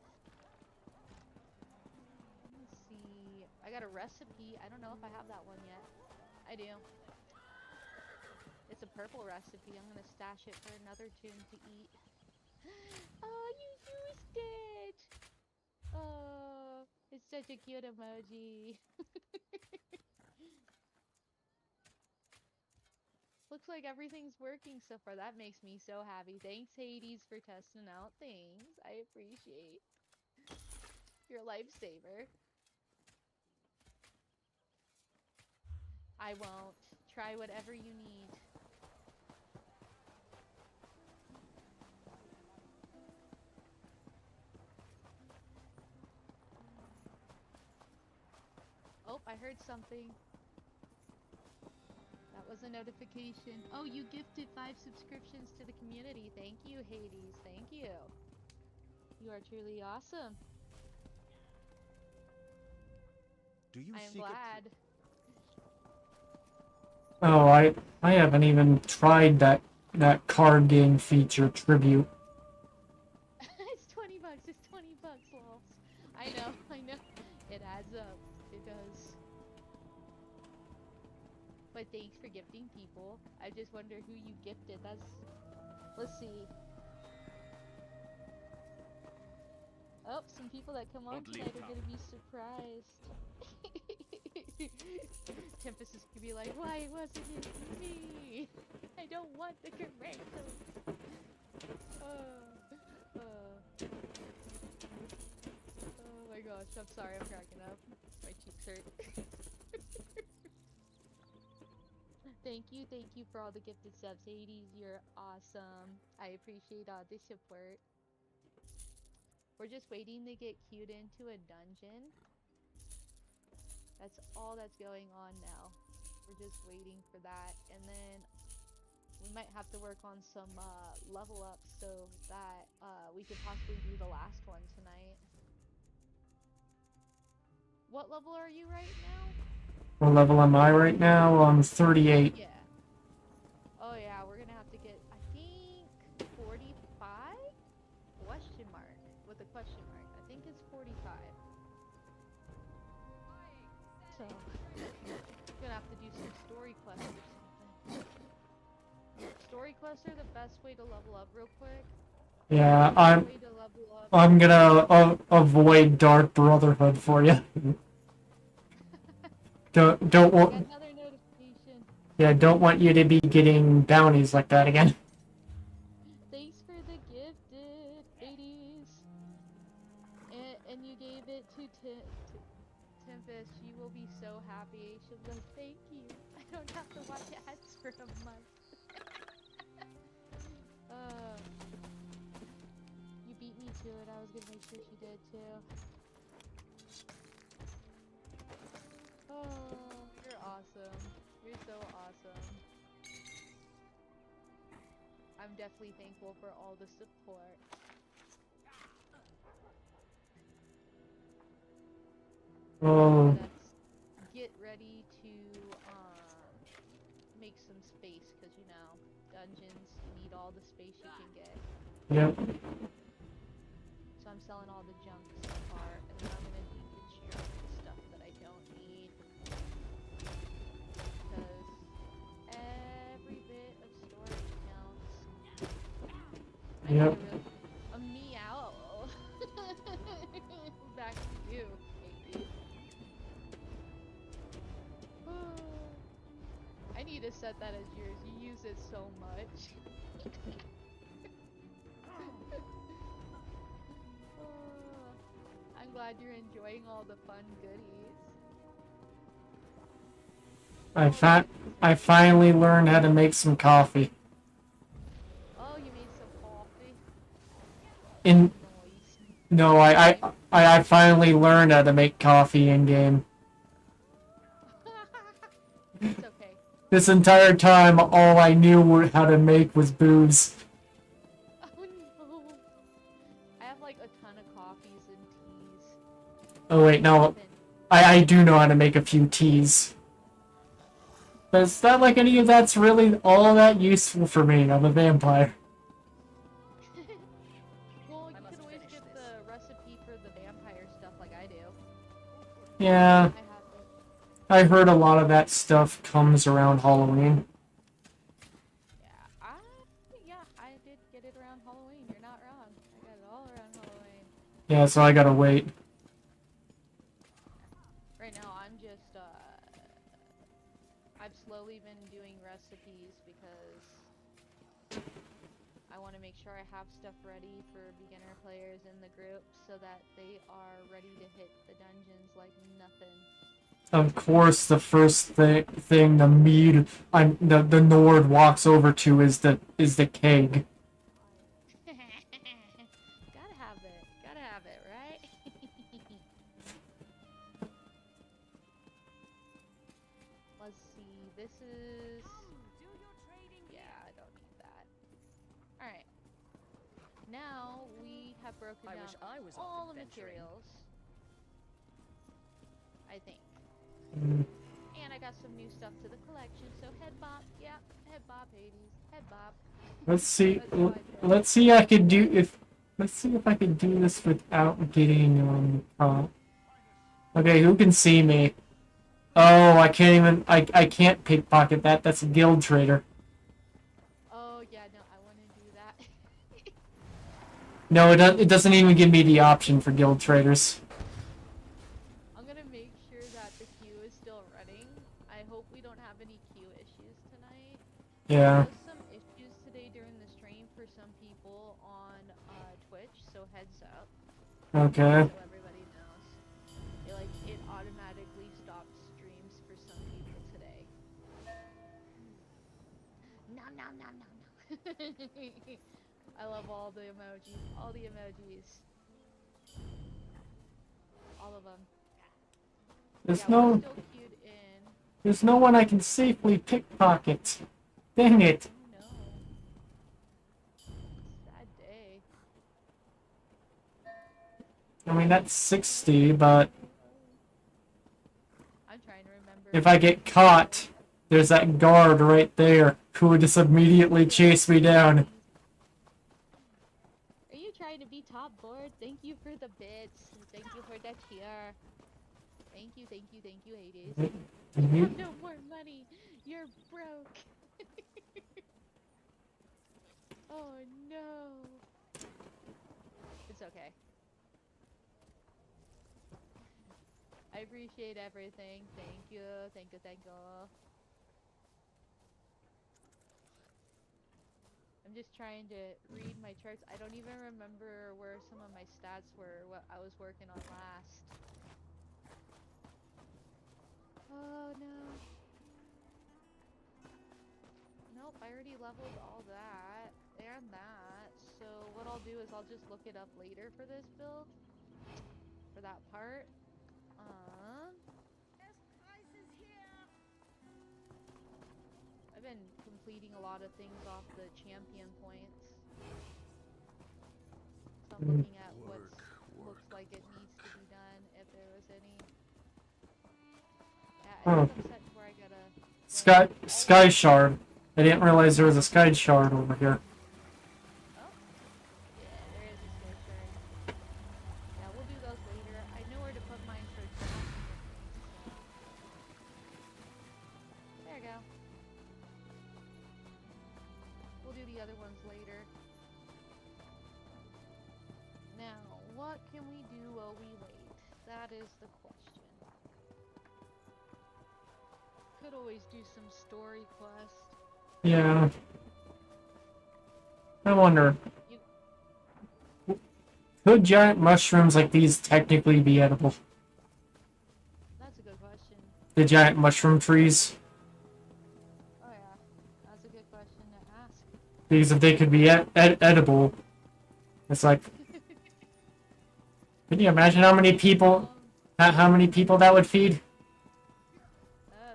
Let's see. I got a recipe. I don't know if I have that one yet. I do. It's a purple recipe. I'm gonna stash it for another tune to eat. Oh, you used it! Oh, it's such a cute emoji. Looks like everything's working so far. That makes me so happy. Thanks, Hades, for testing out things. I appreciate. You're a lifesaver. I won't. Try whatever you need. Oh, I heard something. That was a notification. Oh, you gifted 5 subscriptions to the community. Thank you, Hades. Thank you. You are truly awesome. Do you I am seek glad. Oh, I haven't even tried that card game feature tribute. It's 20 bucks. It's 20 bucks, lols. I know. It adds up. It does. But thanks for gifting people. I just wonder who you gifted. Let's see. Oh, some people that come on tonight are gonna be surprised. Tempest is gonna be like, why wasn't it me? I don't want the commercials. Oh my gosh, I'm sorry, I'm cracking up. My cheeks hurt. Thank you for all the gifted subs, Hades. You're awesome. I appreciate all the support. We're just waiting to get queued into a dungeon. That's all that's going on now. We're just waiting for that, and then we might have to work on some level ups so that we could possibly do the last one tonight. What level are you right now? What level am I right now? I'm 38. Yeah. Oh yeah, we're gonna have to get, I think, 45? Question mark. to do some story quests or something. Story quests are the best way to level up real quick. Yeah, Way to level up. I'm gonna avoid Dark Brotherhood for you. don't want. Got another notification. Yeah, don't want you to be getting bounties like that again. Thanks for the gifted, ladies. And you gave it to Tempest. She will be so happy. She'll be like, thank you. I don't have to watch ads for a month. You beat me to it. I was gonna make sure she did too. Oh, you're awesome. You're so awesome. I'm definitely thankful for all the support. Oh. Let's get ready to make some space, because you know, dungeons need all the space you can get. Yep. So I'm selling all the junk so far, and then I'm gonna deconstruct the stuff that I don't need. Because every bit of storage counts. I Yep. need a meow. Back to you, Katie. I need to set that as yours. You use it so much. I'm glad you're enjoying all the fun goodies. I finally learned how to make some coffee. Oh, you made some coffee? No, I finally learned how to make coffee in game. It's okay. This entire time, all I knew how to make was booze. Oh no. I have like a ton of coffees and teas. Oh wait, no. I do know how to make a few teas. But it's not like any of that's really all that useful for me. I'm a vampire. Well, you could always get the recipe for the vampire stuff like I do. Yeah. I have it. I heard a lot of that stuff comes around Halloween. Yeah, I did get it around Halloween. You're not wrong. I got it all around Halloween. Yeah, so I gotta wait. Right now, I'm just, I've slowly been doing recipes because I want to make sure I have stuff ready for beginner players in the group so that they are ready to hit the dungeons like nothing. Of course, the first thing the Nord walks over to is the keg. Gotta have it, right? Let's see, this is... Yeah, I don't need that. Alright. Now, we have broken down all the materials. I think. And I got some new stuff to the collection, so head bop, yeah, head bop, Hades, head bop. Let's see. Let's see. Let's see if I can do this without getting Okay, who can see me? Oh, I can't even. I can't pickpocket that. That's a guild trader. Oh yeah, no, I want to do that. No, it doesn't even give me the option for guild traders. I'm gonna make sure that the queue is still running. I hope we don't have any queue issues tonight. Yeah. There was some issues today during the stream for some people on Twitch, so heads up. Okay. So everybody knows. It automatically stopped streams for some people today. No. I love all the emojis. All the emojis. All of them. There's Yeah, we're no. still queued in. There's no one I can safely pickpocket. Dang it. Oh no. Sad day. I mean, that's 60, but I'm trying to remember. if I get caught, there's that guard right there who would just immediately chase me down. Are you trying to be top board? Thank you for the bits. Thank you for the cheer. Thank you, Hades. Mhm. You have no more money. You're broke. Oh no. It's okay. I appreciate everything. Thank you. I'm just trying to read my charts. I don't even remember where some of my stats were, what I was working on last. Oh no. Nope, I already leveled all that and that. So what I'll do is I'll just look it up later for this build. For that part. I've been completing a lot of things off the champion points. So I'm looking at what looks like it needs to be done, if there was any. Yeah, I think I'm set to where I gotta... Sky Shard. I didn't realize there was a Sky Shard over here. Oh? Yeah, there is a Sky Shard. Yeah, we'll do those later. I know where to put mine for crafting and things, so... There you go. We'll do the other ones later. Now, what can we do while we wait? That is the question. Could always do some story quest. Yeah. I wonder. Could giant mushrooms like these technically be edible? That's a good question. The giant mushroom trees? Oh yeah, that's a good question to ask. Because if they could be edible, it's like... Can you imagine how many people... How many people that would feed?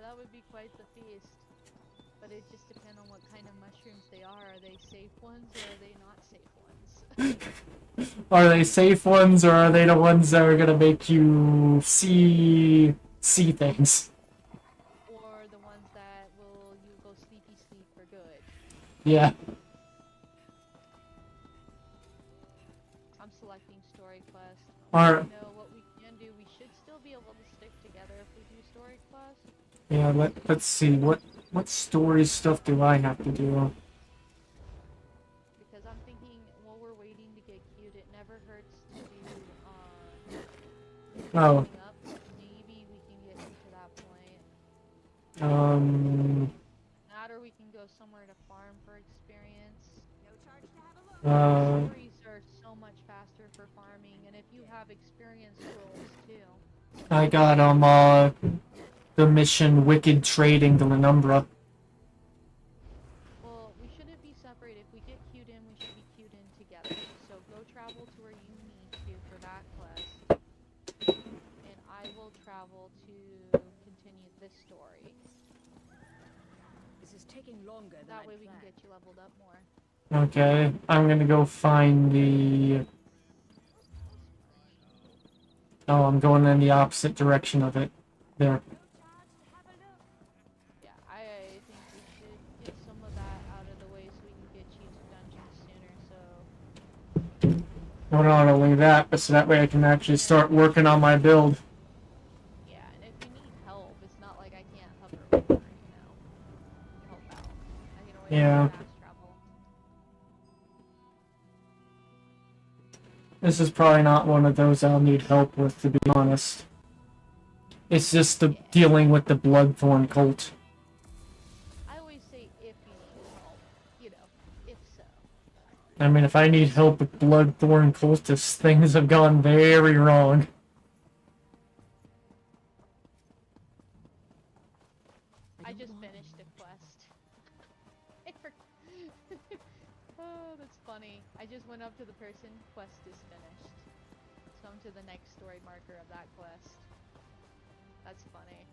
That would be quite the feast. But it just depends on what kind of mushrooms they are. Are they safe ones or are they not safe ones? Are they safe ones or are they the ones that are gonna make you see things? Or the ones that will you go sleepy sleep for good? Yeah. I'm selecting story quest. Or... You know what we can do? We should still be able to stick together if we do story quest. Yeah, let's see, what story stuff do I have to do? Because I'm thinking while we're waiting to get cute, it never hurts to do Oh. up. Maybe we can get to that point. That or we can go somewhere to farm for experience. Stories are so much faster for farming, and if you have experience scrolls too. I got the mission Wicked Trading the Lenumbra. Well, we shouldn't be separated. If we get queued in, we should be queued in together. So go travel to where you need to for that quest. And I will travel to continue this story. This is taking longer than That way I'd we can planned. get you leveled up more. Okay, I'm gonna go find the... Oh, I'm going in the opposite direction of it. There. Yeah, I think we should get some of that out of the way so we can get you to dungeons sooner, so... Well, not only that, but so that way I can actually start working on my build. Yeah, and if you need help, it's not like I can't hover over, you know, help out. I can always Yeah. fast travel. This is probably not one of those I'll need help with, to be honest. It's just the dealing with the Bloodthorn cult. I always say if you need help, you know, if so. I mean, if I need help with Bloodthorn cultists, things have gone very wrong. I just finished a quest. Oh, that's funny. I just went up to the person, quest is finished. So I'm to the next story marker of that quest. That's funny.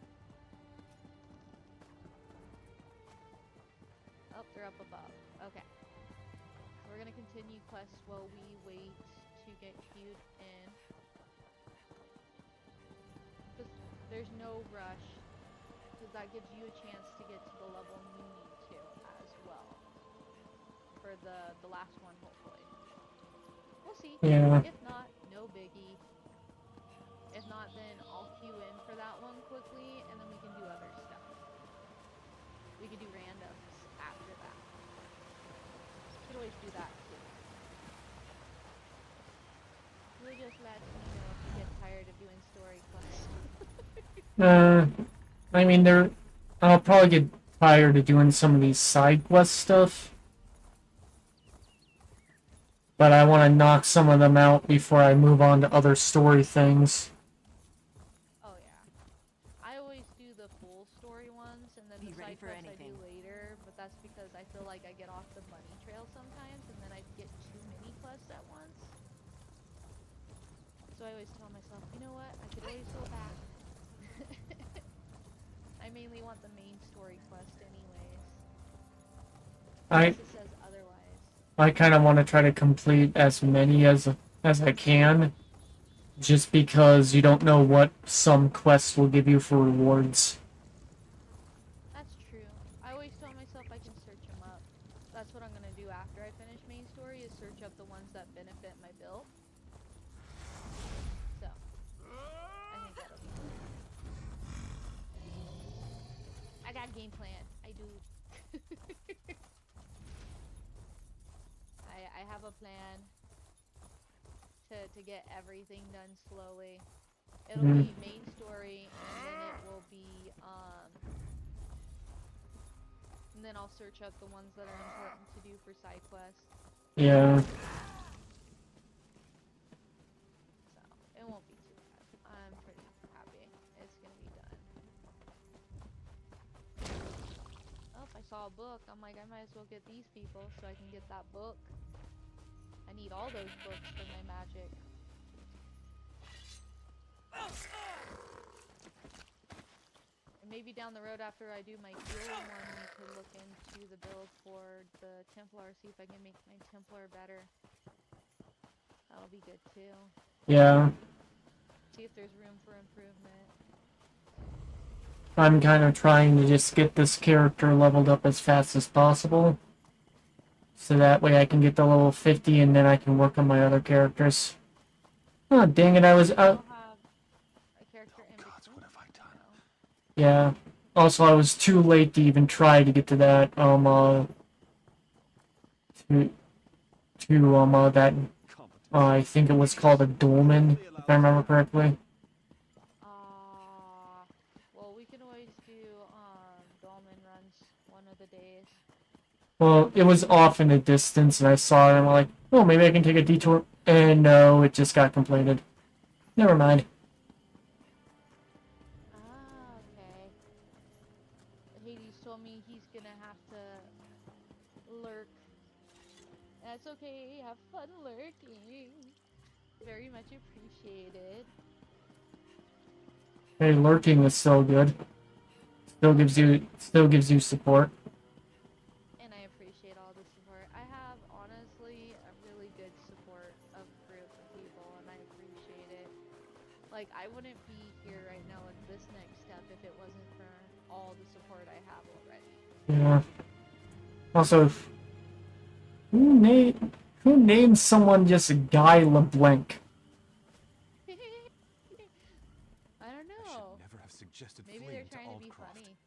Oh, they're up above. Okay. We're gonna continue quests while we wait to get queued in. Because there's no rush. Because that gives you a chance to get to the level you need to as well. For the last one, hopefully. We'll see. Yeah. If not, no biggie. If not, then I'll queue in for that one quickly, and then we can do other stuff. We could do randoms after that. We could always do that too. You'll just let me know if you get tired of doing story quests. I mean, I'll probably get tired of doing some of these side quest stuff. But I want to knock some of them out before I move on to other story things. Oh yeah. I always do the full story ones, and then the side quests I do later, but that's because I feel like I get off the money trail sometimes, and then I get too many quests at once. So I always tell myself, you know what, I could always go back. I mainly want the main story quest anyways. Unless it says otherwise. I kind of want to try to complete as many as I can, just because you don't know what some quests will give you for rewards. That's true. I always tell myself I can search them up. That's what I'm going to do after I finish main story, is search up the ones that benefit my build. So, I think that'll be good. I got a game plan. I do. I have a plan to get everything done slowly. It'll be main story, and then it will be, and then I'll search up the ones that are important to do for side quests. Yeah. So, it won't be too bad. I'm pretty happy. It's gonna be done. Oh, I saw a book. I'm like, I might as well get these people so I can get that book. I need all those books for my magic. And maybe down the road after I do my healing one, we could look into the build for the Templar, see if I can make my Templar better. That'll be good too. Yeah. See if there's room for improvement. I'm kind of trying to just get this character leveled up as fast as possible. So that way I can get to level 50 and then I can work on my other characters. Oh, dang it, I was out. Yeah. Also, I was too late to even try to get to that, I think it was called a dolmen, if I remember correctly. Well, we can always do, dolmen runs one of the days. Well, it was off in the distance, and I saw it, and I'm like, oh, maybe I can take a detour. And no, it just got completed. Never mind. Okay. Hades told me he's gonna have to lurk. That's okay, have fun lurking. Very much appreciated. Hey, lurking is so good. Still gives you support. And I appreciate all the support. I have, honestly, a really good support of group of people, and I appreciate it. Like, I wouldn't be here right now with this next step if it wasn't for all the support I have already. Yeah. Also, who named someone just Guy LeBlanc? I don't know. Never have suggested Maybe they're trying to be funny.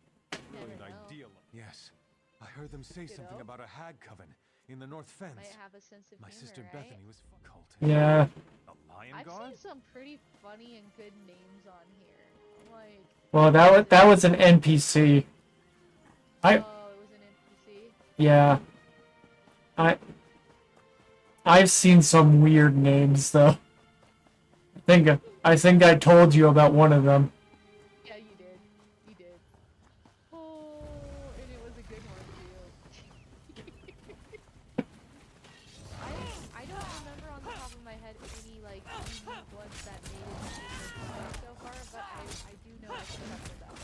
Brilliant idea. Yes. I heard them say something about a hag coven in the North Fence. Might have a sense of My humor, sister right? Bethany was cult. Yeah. A lion I've guard? seen some pretty funny and good names on here. I'm like, Well, that was an NPC. oh, it was an NPC? Yeah. I've seen some weird names though. I think I told you about one of them. Yeah, you did. You did. Oh, and it was a good one too. I don't remember on the top of my head any like unique ones that made it so far, but I do know I can check it out.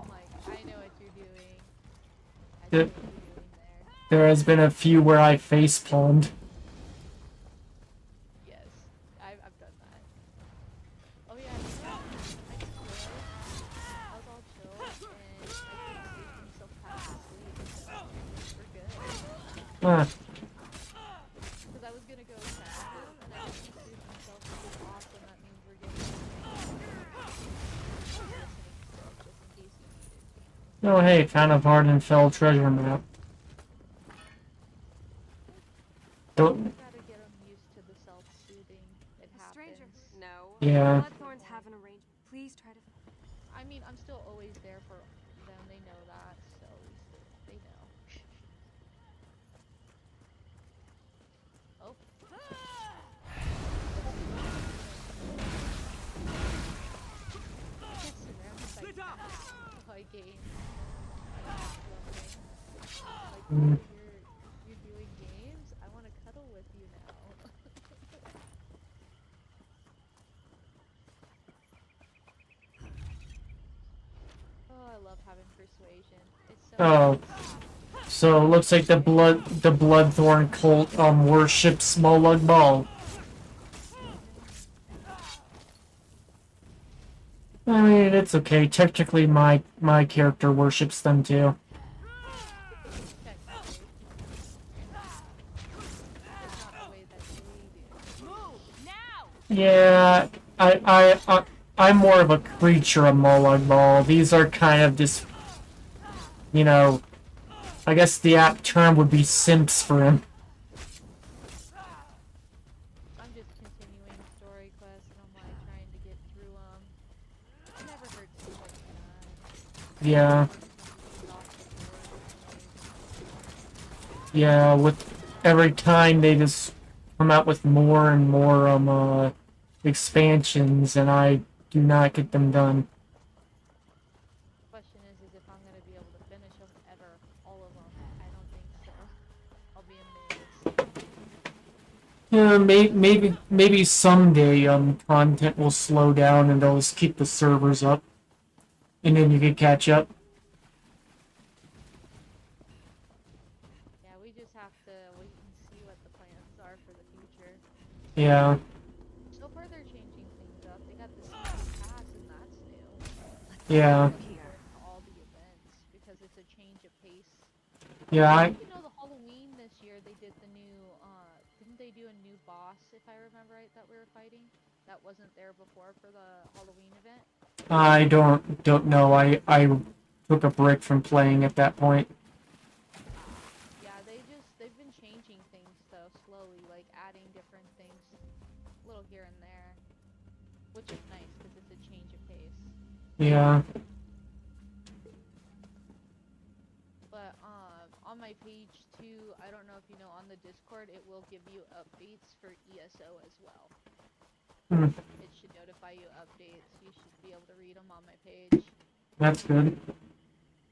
I'm like, I know what you're doing. I know what you're doing there. There has been a few where I face palmed. Yes, I've done that. Oh yeah, I just I was all chill and I couldn't sleep until past sleep, so we're good. Ah. Because I was gonna go check him and I couldn't sleep until he was awesome. That means we're getting Oh hey, found a Vardenfell treasure map. Don't. Gotta get them used to the self-soothing. It Stranger. happens. No. Yeah. Bloodthorns have an arrangement. Please try to. I mean, I'm still always there for them. They know that, so at least they know. Oh. Get surrounded by toy games. Like, you're doing games? I want to cuddle with you now. Oh, I love having persuasion. It's so Oh. So it looks like the Bloodthorn cult worships Molag Bal. I mean, it's okay. Technically, my character worships them too. Yeah, I'm more of a creature of Molag Bal. These are kind of just, you know, I guess the apt term would be simps for him. I'm just continuing story quests and I'm like trying to get through them. It never hurts to like that. Yeah. Yeah, with every time they just come out with more and more expansions, and I do not get them done. Question is if I'm gonna be able to finish them ever, all of them. I don't think so. I'll be amazed. Yeah, maybe someday content will slow down and they'll just keep the servers up, and then you can catch up. Yeah, we just have to wait and see what the plans are for the future. Yeah. So far they're changing things up. They got the season pass and that's new. Yeah. All the events because it's a change of pace. Yeah, You know, the Halloween this year they did the new didn't they do a new boss, if I remember right, that we were fighting? That wasn't there before for the Halloween event? I don't know. I took a break from playing at that point. Yeah, they've been changing things though slowly, like adding different things, a little here and there, which is nice because it's a change of pace. Yeah. But on my page too, I don't know if you know, on the Discord, it will give you updates for ESO as well. It should notify you updates. You should be able to read them on my page. That's good.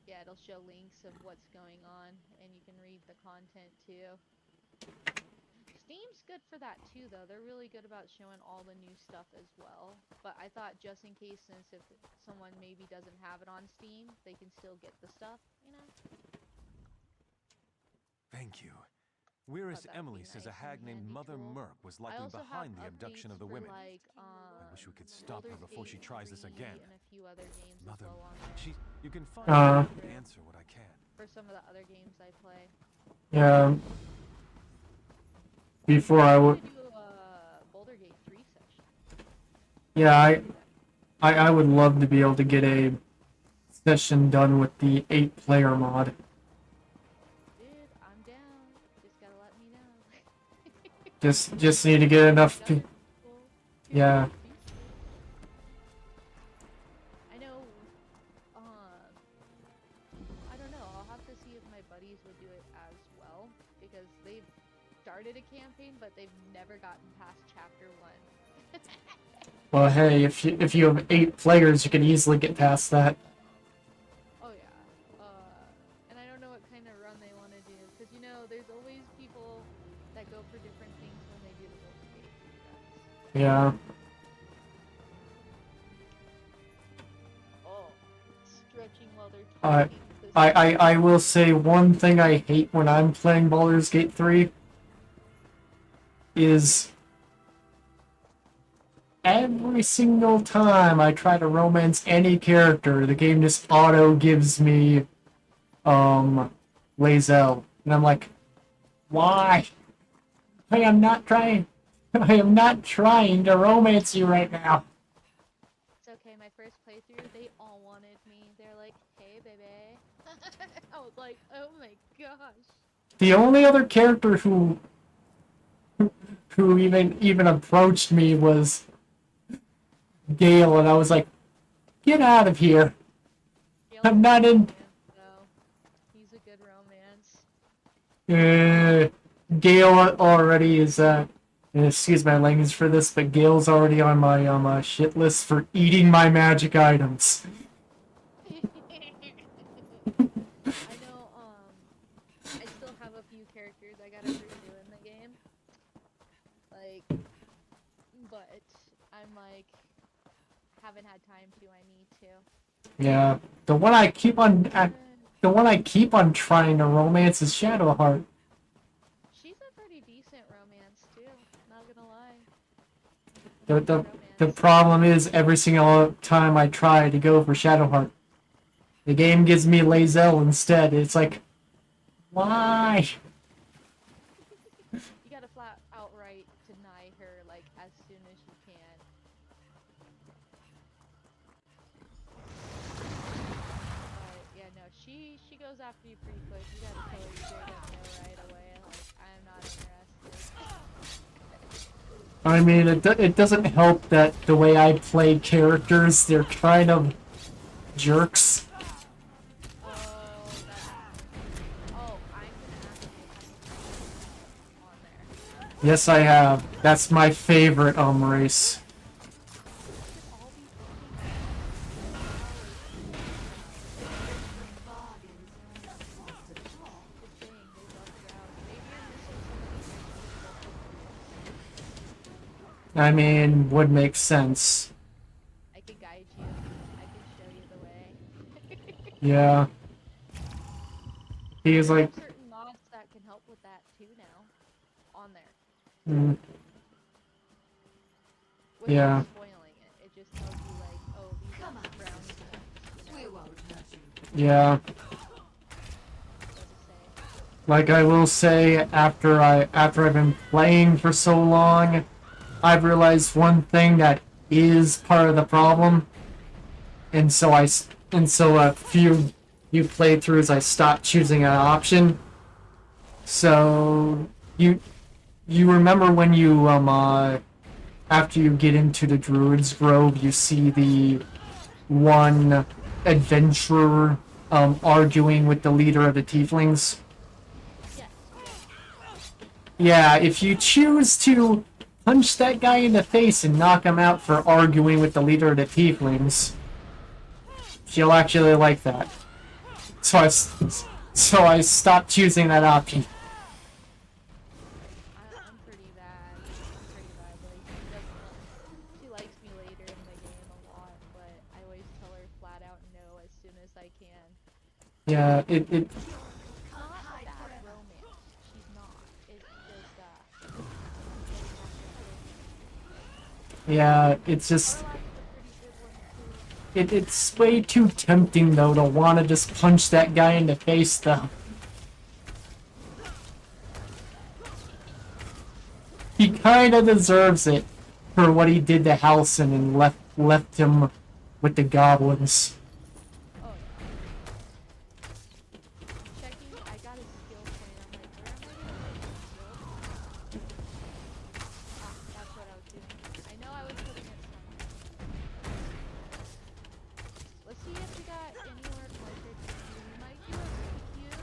Yeah, it'll show links of what's going on, and you can read the content too. Steam's good for that too, though. They're really good about showing all the new stuff as well. But I thought just in case, since if someone maybe doesn't have it on Steam, they can still get the stuff, you know? Thank you. Whereas Emily says a hag named Mother Merc was likely behind the abduction of the women. Like, I wish we could stop her before she tries this again. And a few other games Mother, as well on there. you can find answer what I can. For some of the other games I play. Yeah. Before I would. Boulder Gate 3 session. Yeah, I would love to be able to get a session done with the 8-player mod. Dude, I'm down. Just gotta let me know. just need to get enough. Yeah. I know. I don't know. I'll have to see if my buddies would do it as well because they've started a campaign, but they've never gotten past chapter 1. Well, hey, if you have 8 players, you can easily get past that. Oh yeah. And I don't know what kind of run they want to do because you know there's always people that go for different things when they do the Boulder Gate 3 runs. Yeah. Oh, stretching while they're talking. I will say one thing I hate when I'm playing Baldur's Gate 3 is every single time I try to romance any character, the game just auto gives me Lae'zel. And I'm like, why? I am not trying to romance you right now. It's okay, my first playthrough, they all wanted me. They're like, hey baby, Like, oh my gosh. The only other character who even approached me was Gale, and I was like, get out of here. I'm not in. He's a good romance. Gale already is, excuse my language for this, but Gale's already on my shit list for eating my magic items. I know, I still have a few characters I gotta redo in the game. Like, but I'm like, haven't had time to, I need to. Yeah, the one I keep on trying to romance is Shadowheart. She's a pretty decent romance too, not gonna lie. The problem is every single time I try to go for Shadowheart, the game gives me Lae'zel instead. It's like, why? You gotta flat outright deny her, like, as soon as you can. But, yeah, no, she goes after you pretty quick. You gotta tell her straight up no right away. Like, I'm not interested. I mean, it doesn't help that the way I play characters, they're kind of jerks. Yes, I have. That's my favorite race. I mean, would make sense. I could guide you. I could show you the way. Yeah. He is like. There are certain mods that can help with that too now, on there. Mm. Without Yeah. spoiling it, it just tells you like, oh, these are brown stones. We won't hurt you. Yeah. Like I will say, after I've been playing for so long, I've realized one thing that is part of the problem, and so a few playthroughs I stopped choosing an option. So you remember when you after you get into the Druid's Grove, you see the one adventurer arguing with the leader of the Tieflings? Yeah, if you choose to punch that guy in the face and knock him out for arguing with the leader of the Tieflings, she'll actually like that. So I stopped choosing that option. I'm pretty bad. Like, she likes me later in the game a lot, but I always tell her flat out no as soon as I can. Yeah, it Not a bad romance. She's not. It's just yeah, it's just it's way too tempting though to want to just punch that guy in the face though. He kind of deserves it for what he did to Halcyon and left him with the goblins. checking. I got a skill point. I'm like, where am I gonna put this skill? That's what I was doing. I know I was putting it somewhere. Let's see if we got anywhere closer to you. We might do a queue to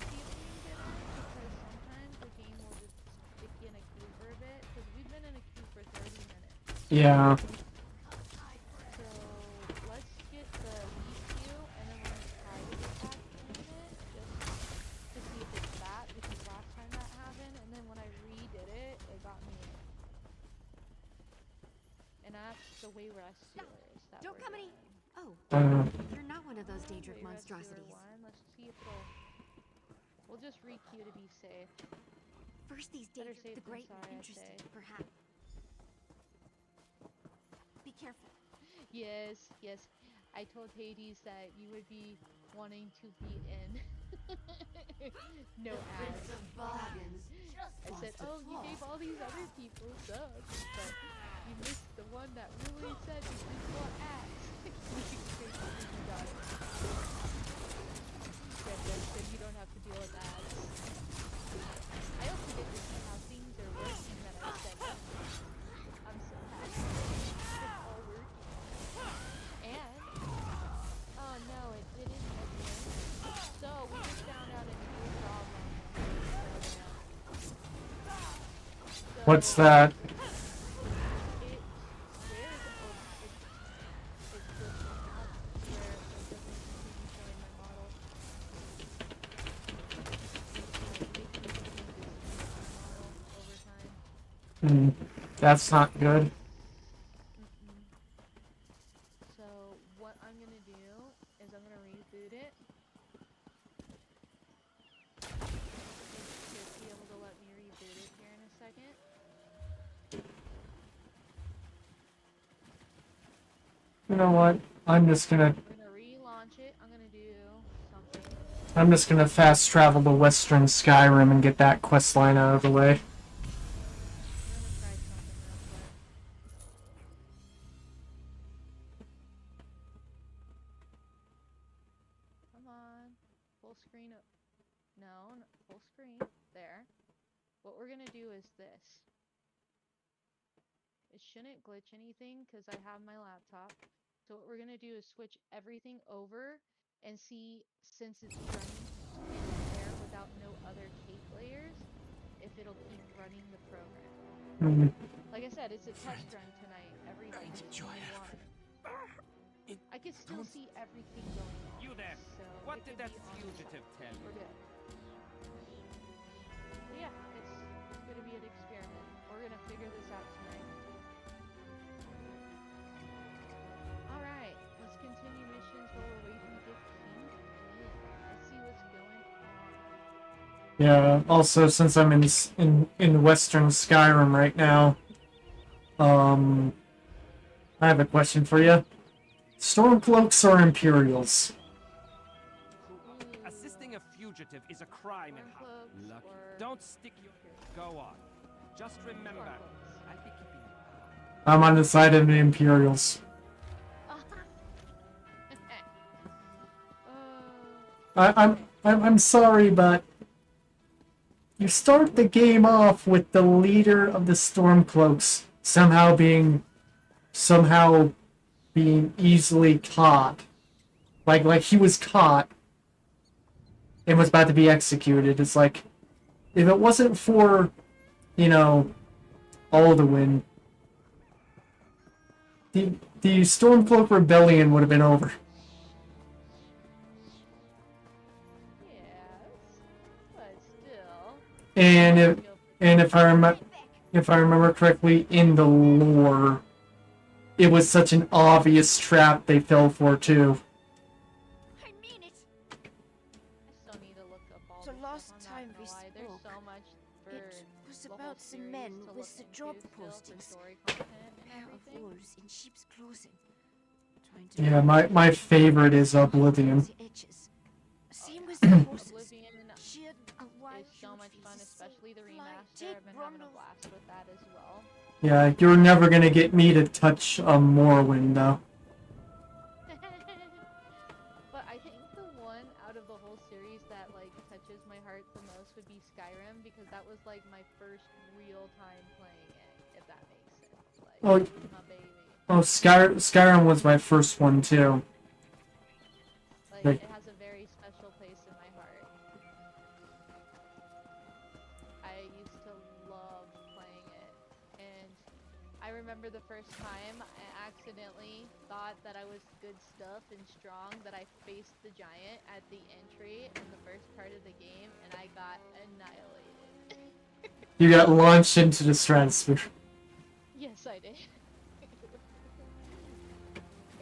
see if we can get in, because sometimes the game will just stick you in a queue for a bit, because we've been in a queue for 30 minutes. Yeah. So let's get the lead queue, and then we're gonna try to get back in it, just to see if it's that, because last time that happened, and then when I redid it, it got me in. And that's the way Rest Stealers that Don't we're come any. doing. Oh, you're not one of those Daedric Wait, Rest Stealer monstrosities. 1, let's see if it'll. We'll just re-queue to be safe. First, these Better Daedric safe the than Great sorry, I interested, say. perhaps. Be careful. Yes, yes. I told Hades that you would be wanting to be in. No ads. I said, oh, you gave all these other people subs, but you missed the one that really said you didn't want ads. You got it. Said What's that? It swears it's glitching out where it doesn't continue showing my model. Like, it keeps getting distinct my model over time. That's not good. So what I'm gonna do is I'm gonna reboot it. It should be able to let me reboot it here in a second. You know what? I'm just gonna We're gonna relaunch it. I'm gonna do something. I'm just gonna fast travel to Western Skyrim and get that quest line out of the way. I'm gonna try something real quick. Come on. Full screen up. No, full screen. There. What we're gonna do is this. It shouldn't glitch anything because I have my laptop. So what we're gonna do is switch everything over and see, since it's running in there without no other cape layers, if it'll keep running the program. Like I said, it's a test run tonight. Everything is only water. I can still see everything going on. You there? So What did that fugitive tell you? We're good. But yeah, it's gonna be an experiment. We're gonna figure this out tonight. Alright, let's continue missions while we're waiting to get King in. Let's see what's going on. Yeah. Also, since I'm in Western Skyrim right now, I have a question for you. Stormcloaks or Imperials? Assisting a fugitive is a crime in Stormcloaks Lucky. or Don't stick your... Go on. Just remember, Stormcloaks. I'll be keeping you. I'm on the side of the Imperials. I'm sorry, but you start the game off with the leader of the Stormcloaks somehow being easily caught. Like he was caught and was about to be executed. It's like, if it wasn't for, Alduin, the Stormcloak Rebellion would have been over. And if I remember correctly, in the lore, it was such an obvious trap they fell for too. I mean it. I still need to look up all The this last stuff, I'm time not we gonna lie. There's spoke, so much for it was the whole about some series men to with look the into job still for postings. story content and Pair of everything. wolves in sheep's clothing. Trying to Yeah, my favorite is Oblivion. the edges. Same with the horses. Oblivion Sheared a wild is so much fun, especially the remaster. I've been having a blast with that as well. Yeah, you're never gonna get me to touch a Morrowind though. But I think the one out of the whole series that touches my heart the most would be Skyrim, because that was my first real time playing it, if that makes sense. Oh, it was my baby. Oh, Skyrim was my first one too. It has a very special place in my heart. I used to love playing it, and I remember the first time I accidentally thought that I was good stuff and strong, that I faced the giant at the entry in the first part of the game, and I got annihilated. You got launched into the stratosphere. Yes, I did.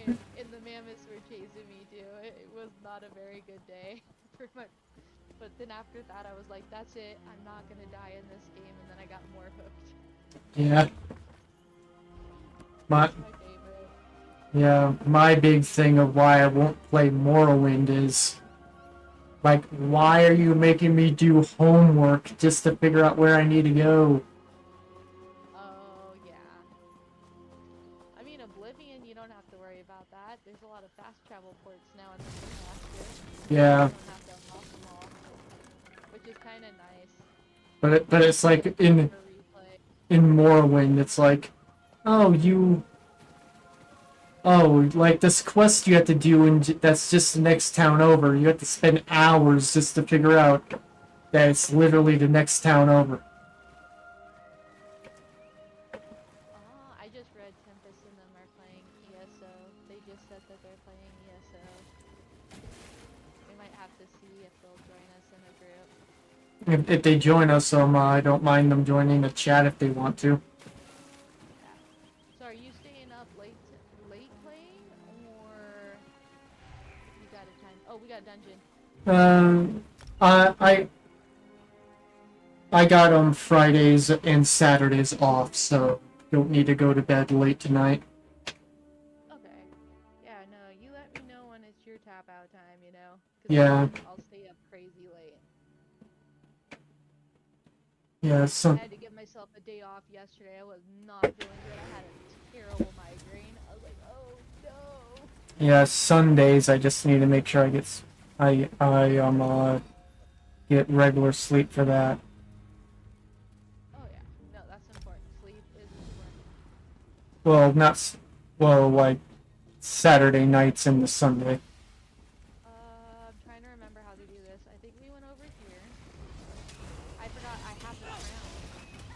and the mammoths were chasing me too. It was not a very good day for my. But then after that, I was like, "That's it. I'm not gonna die in this game." And then I got more hooked. Yeah. That's my favorite. Yeah, my big thing of why I won't play Morrowind is, why are you making me do homework just to figure out where I need to go? Oh yeah. I mean, Oblivion, you don't have to worry about that. There's a lot of fast travel ports now in the remaster. Yeah. You don't have to unlock them all, which is kind of nice. But it's like in Morrowind, it's like, this quest you have to do, and that's just the next town over. You have to spend hours just to figure out that it's literally the next town over. If they join us, I don't mind them joining the chat if they want to. So are you staying up late playing, or you got a time? Oh, we got dungeon. I got Fridays and Saturdays off, so don't need to go to bed late tonight. Okay. Yeah, no, you let me know when it's your tap out time, you know? 'Cause Yeah. I'll stay up crazy late. Yeah, I had to give myself a day off yesterday. I was not feeling good. I had a terrible migraine. I was like, oh no. Yeah, Sundays I just need to make sure I get regular sleep for that. Oh yeah, no, that's important. Sleep is important. Well, like Saturday nights and the Sunday. I'm trying to remember how to do this. I think we went over here. I forgot I have the crown. So,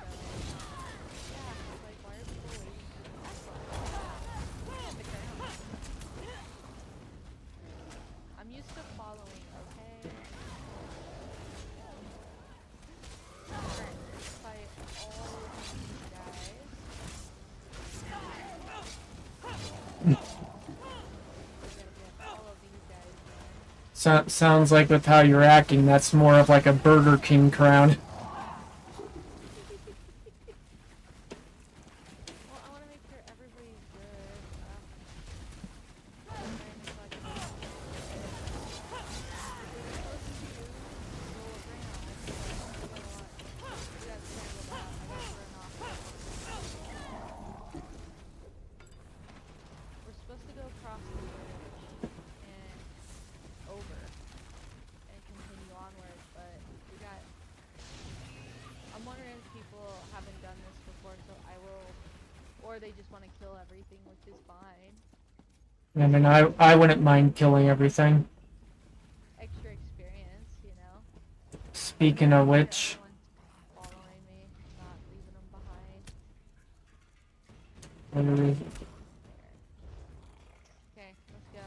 yeah, like, why are people waiting for the crown? I'm used to following, okay? Alright, let's fight all of these guys. Sounds like with how you're acting, that's more of like a Burger King crown. Well, I want to make sure everybody's good. We're supposed to go across the bridge and over and continue onwards, but we got... I'm wondering if people haven't done this before, so I will... Or they just want to kill everything, which is fine. I mean, I wouldn't mind killing everything. Extra experience, you know? Speaking of which... Following me, not leaving them behind. Okay, let's go.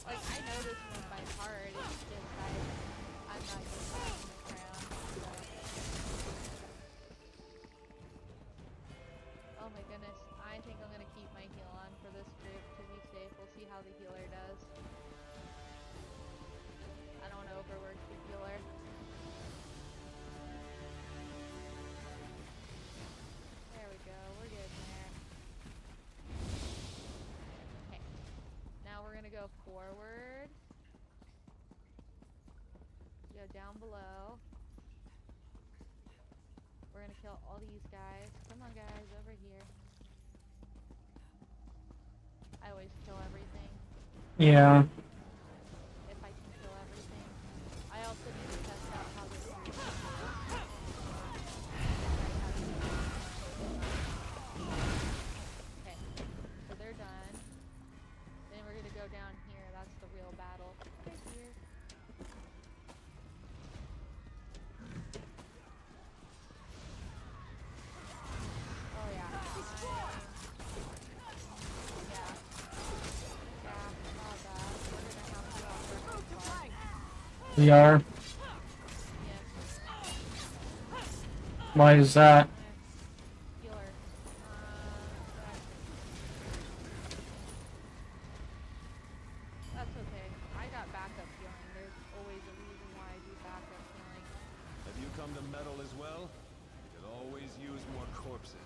Like, I know this one by heart, it's just I'm not getting on the ground, so. Oh my goodness, I think I'm gonna keep my heal on for this group to be safe. We'll see how the healer does. I don't want to overwork the healer. There we go, we're getting there. Okay, now we're gonna go forward. Go down below. We're gonna kill all these guys. Come on guys, over here. I always kill everything. Yeah. If I can kill everything. I also need to test out how this works. Okay, so they're done. Then we're gonna go down here. That's the real battle. Right here. Oh yeah. We are. Why is that? That's okay. I got backup healing. There's always a reason why I do backup healing. Have you come to meddle as well? Could always use more corpses.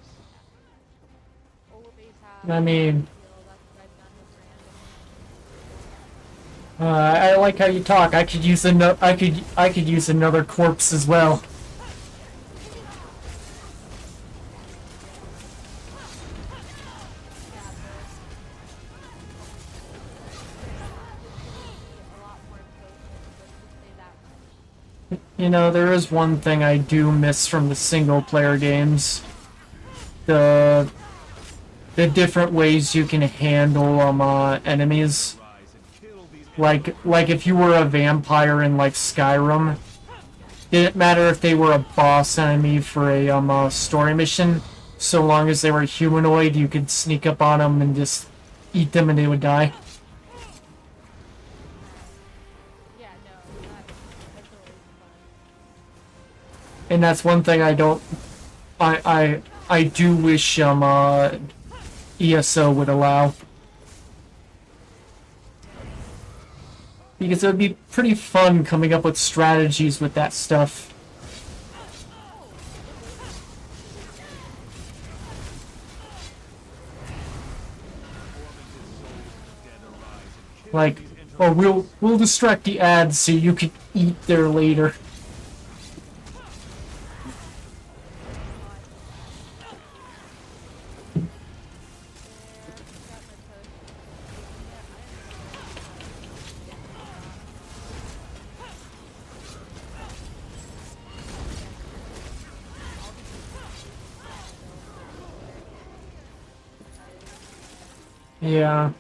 Always have I mean, heal. That's what I've done with random. I like how you talk. I could use I could use another corpse as well. You know, there is one thing I do miss from the single-player games. The different ways you can handle enemies. Like if you were a vampire in like Skyrim, didn't matter if they were a boss enemy for a story mission. So long as they were humanoid, you could sneak up on them and just eat them, and they would die. And that's one thing I don't. I do wish ESO would allow. Because it would be pretty fun coming up with strategies with that stuff. Like, oh, we'll distract the ads so you can eat there later. Yeah.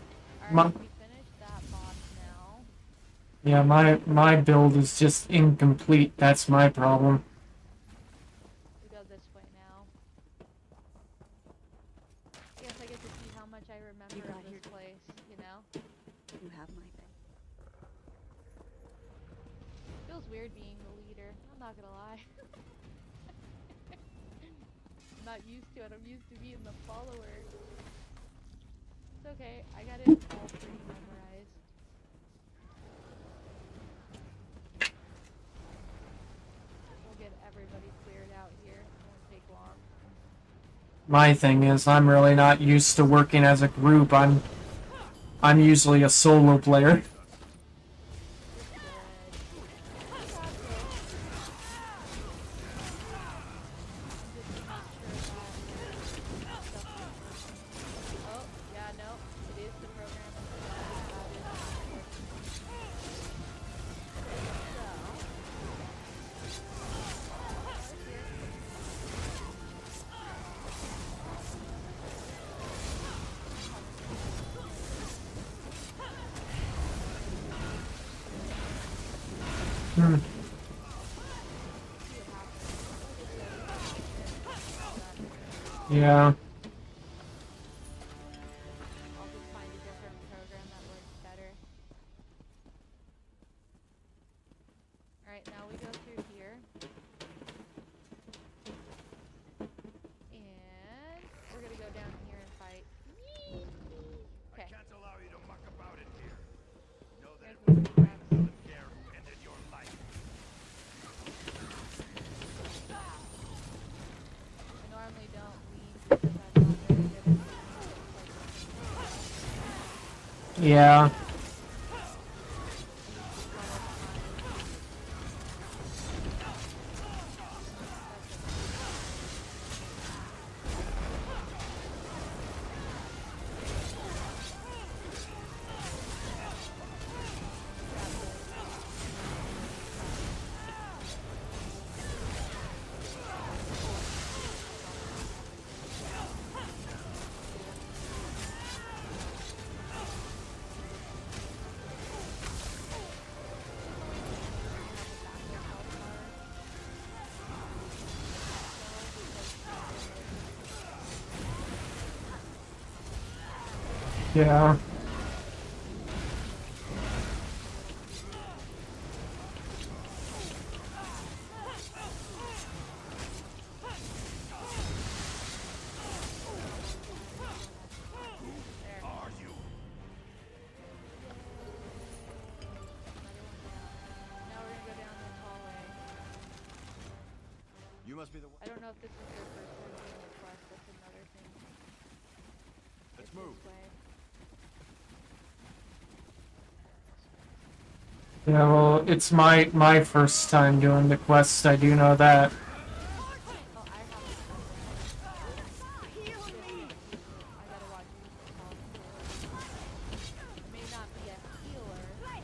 Yeah, my build is just incomplete. That's my problem. We go this way now. Guess I get to see how much I remember of this place, you know? You have my thing. Feels weird being the leader. I'm not gonna lie. I'm not used to it. I'm used to being the follower. It's okay. I got it all pretty memorized. We'll get everybody cleared out here. It won't take long. My thing is, I'm really not used to working as a group. I'm usually a solo player. Yeah. I'll just find a different program that works better. Alright, now we go through here. And we're gonna go down here and fight. Okay. I can't allow you to muck about in here. Know that it was the care who ended your life. I normally don't lead because I'm not very good at things. Yeah. Yeah. You must be the one. I don't know if this is your first time doing the quest, that's another thing. Let's It's move. this way. Yeah, well, it's my first time doing the quest, I do know that. Oh, I haven't done that. I gotta watch people talk. I may not be a healer. I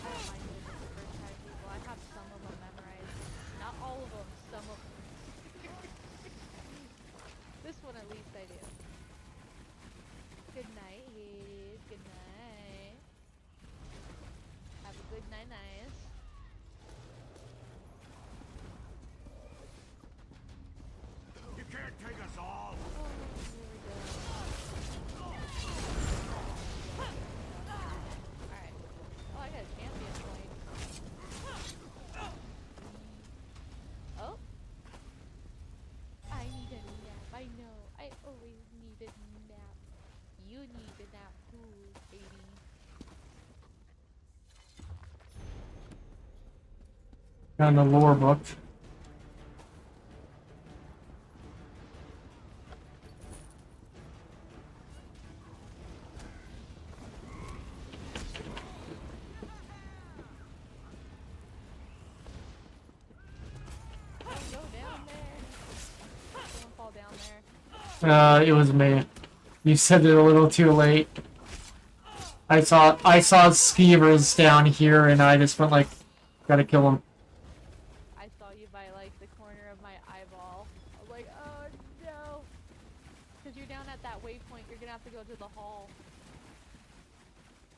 don't mind doing this the first time people. I have some of them memorized. Not all of them, some of them. This one at least I do. Good night, Hades. Good night. Have a good night, nice. You can't take us all. Oh, here we go. On the lore book. Don't go down there. Don't fall down there. It was me. You said it a little too late. I saw skeevers down here, and I just went like, gotta kill him. I saw you by like the corner of my eyeball. I was like, oh no. Because you're down at that waypoint, you're gonna have to go to the hall.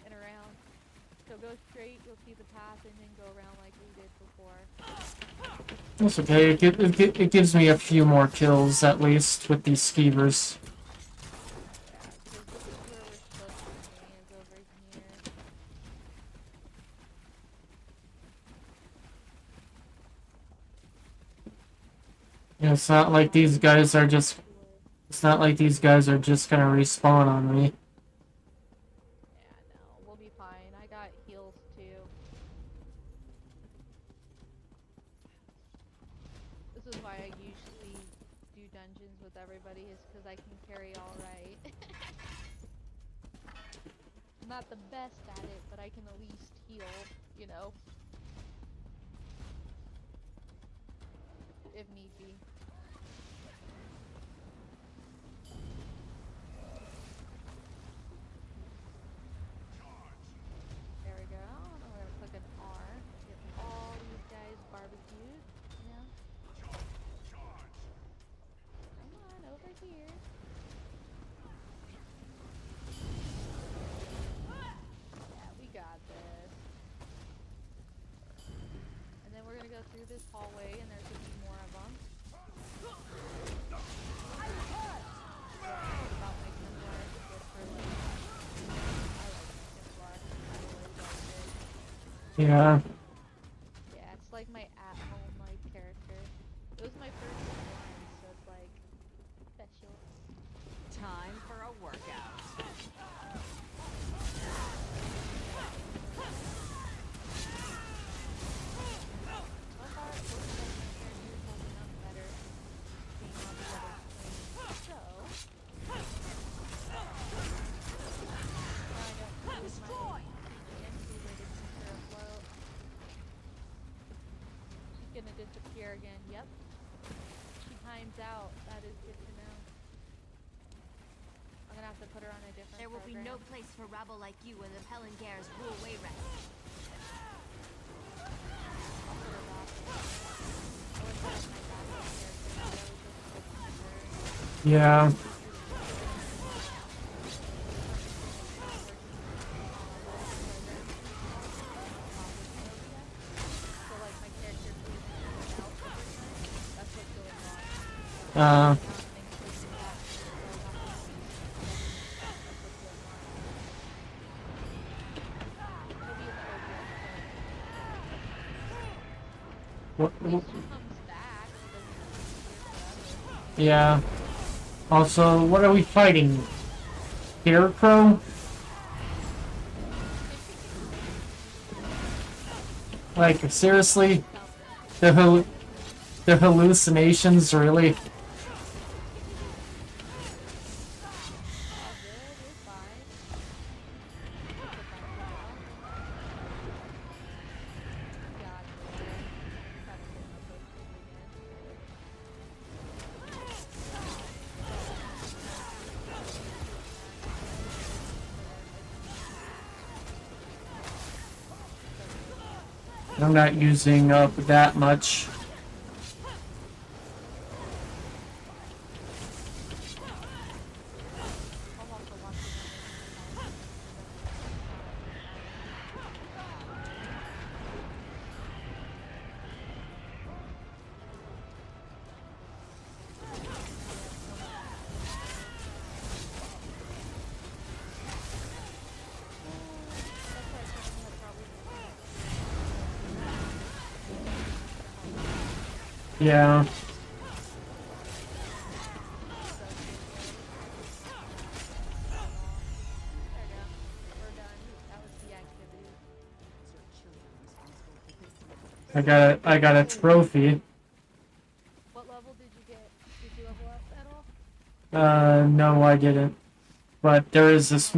And around. So go straight, you'll see the path, and then go around like we did before. That's okay. It gives me a few more kills at least with these skeevers. Yeah, it's not like these guys are just. It's not like these guys are just gonna respawn on me. Yeah, no, we'll be fine. I got heals too. This is why I usually do dungeons with everybody, is because I can carry all right. I'm not the best at it, but I can at least heal, you know? If need be. There we go. And we're gonna click an R. Get all these guys barbecued. You know? Come on, over here. Yeah, we got this. And then we're gonna go through this hallway, and there's gonna be more of them. About my Templar, good for like, I like my Templar. I really liked it. Yeah. Yeah, it's like my at-home like character. It was my first one, so it's like special. Time for a workout. So far, it looks like my character's holding up better, being on the other screen. So, I don't use my entry-rated sensor afloat. She's gonna disappear again. Yep. She times out. That is good to know. I'm gonna have to put her on a different There will be no place for rabble like you when the Pellingares rule Wayrest. Yeah. Yeah. Also, what are we fighting? Scarecrow? Like, seriously? The hallucinations, really? I'm not using up that much. Yeah. I got a trophy. What level did you get? Did you level up at all? No, I didn't. But there is this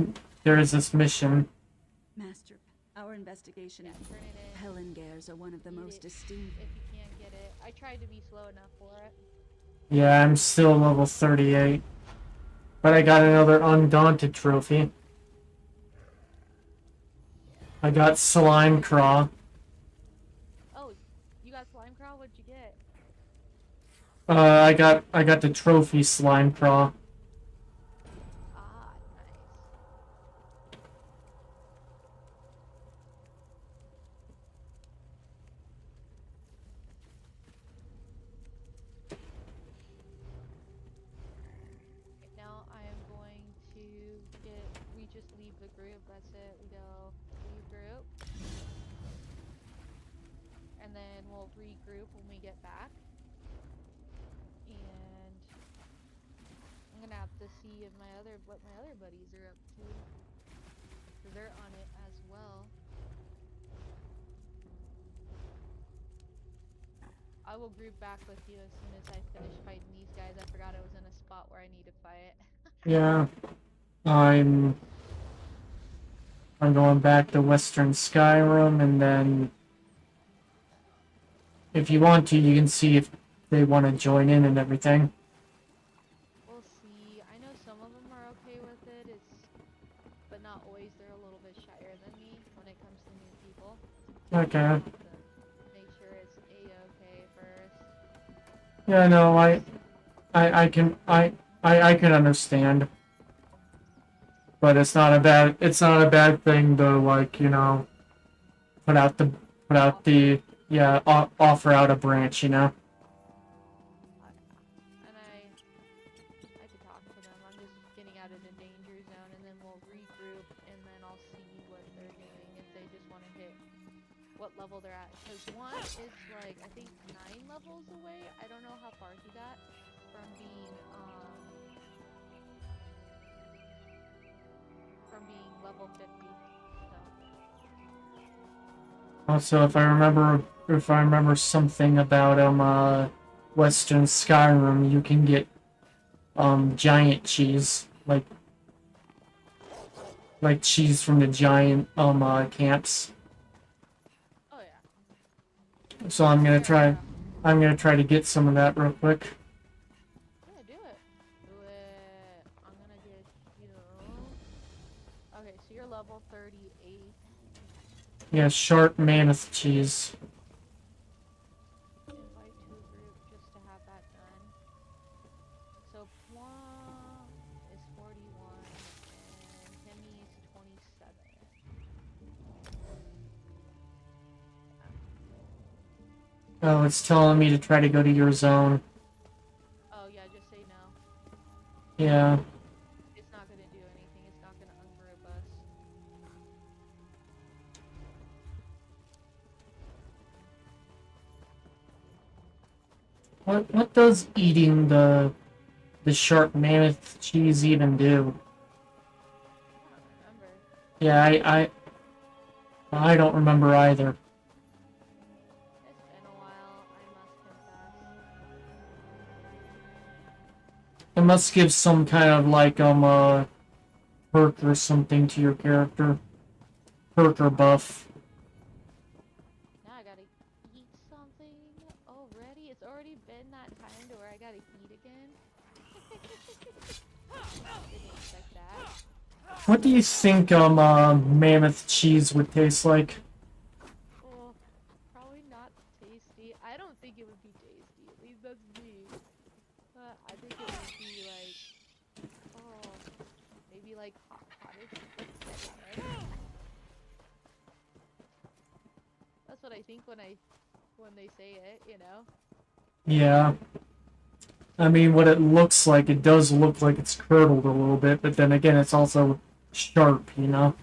mission. Master, our investigation Yeah, turn it in. Helengers are one of the Eat most it esteemed. if you can't get it. I tried to be slow enough for it. Yeah, I'm still level 38. But I got another Undaunted trophy. I got Slime Craw. Oh, you got slime crawl? What'd you get? I got the trophy Slime Craw. Ah, nice. Okay, now I am going to get. We just leave the group. That's it. We go leave group, and then we'll regroup when we get back. And I'm gonna have to see if what my other buddies are up to, because they're on it as well. I will group back with you as soon as I finish fighting these guys. I forgot I was in a spot where I need to fight. Yeah. I'm going back to Western Skyrim, and then if you want to, you can see if they want to join in and everything. We'll see. I know some of them are okay with it. But not always. They're a little bit shyer than me when it comes to new people. Okay. Have to make sure it's a-okay first. Yeah, no, I can understand. But it's not a bad thing to, like, you know, offer out a branch, you know. And I could talk to them. I'm just getting out of the danger zone, and then we'll regroup, and then I'll see what they're doing, if they just want to hit what level they're at. Because one is like, I think 9 levels away. I don't know how far he got from being level 50. So. Also, if I remember something about Western Skyrim, you can get giant cheese, like cheese from the giant camps. Oh yeah. So I'm gonna try to get some of that real quick. Yeah, do it. I'm gonna get you. Okay, so you're level 38. Yeah, sharp mammoth cheese. Invite to a group just to have that done. So Plum is 41 and Hemi is 27. Oh, it's telling me to try to go to your zone. Oh yeah, just say no. Yeah. It's not gonna do anything. It's not gonna ungroup us. What does eating the sharp mammoth cheese even do? I don't remember. Yeah, I don't remember either. It's been a while, I must confess. It must give some kind of like perk or something to your character. Perk or buff. Now I gotta eat something already? It's already been that time to where I gotta eat again? Didn't expect that. What do you think mammoth cheese would taste like? Oh, probably not tasty. I don't think it would be tasty. At least that's me. I think it would be like, oh, maybe like cottage. That's what I think when they say it, you know? Yeah. I mean, what it looks like, it does look like it's curdled a little bit, but then again, it's also sharp, you know?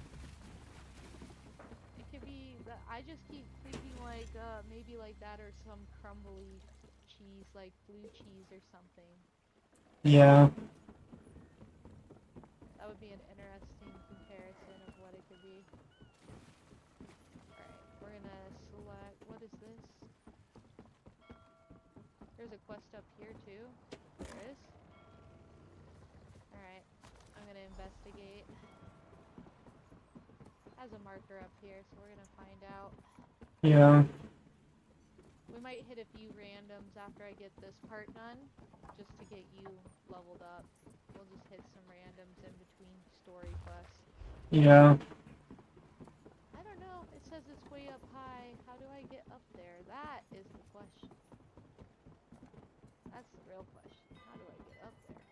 It could be, I just keep thinking like, maybe like that or some crumbly cheese, like blue cheese or something. Yeah. That would be an interesting comparison of what it could be. Alright, we're we're gonna select, what is this? There's a quest up here too. There is. Alright, I'm gonna investigate. Has a marker up here, so we're gonna find out. Yeah. We might hit a few randoms after I get this part done, just to get you leveled up. We'll just hit some randoms in between story quests. Yeah. I don't know, it says it's way up high. How do I get up there? That is the question. That's the real question. How do I get up there?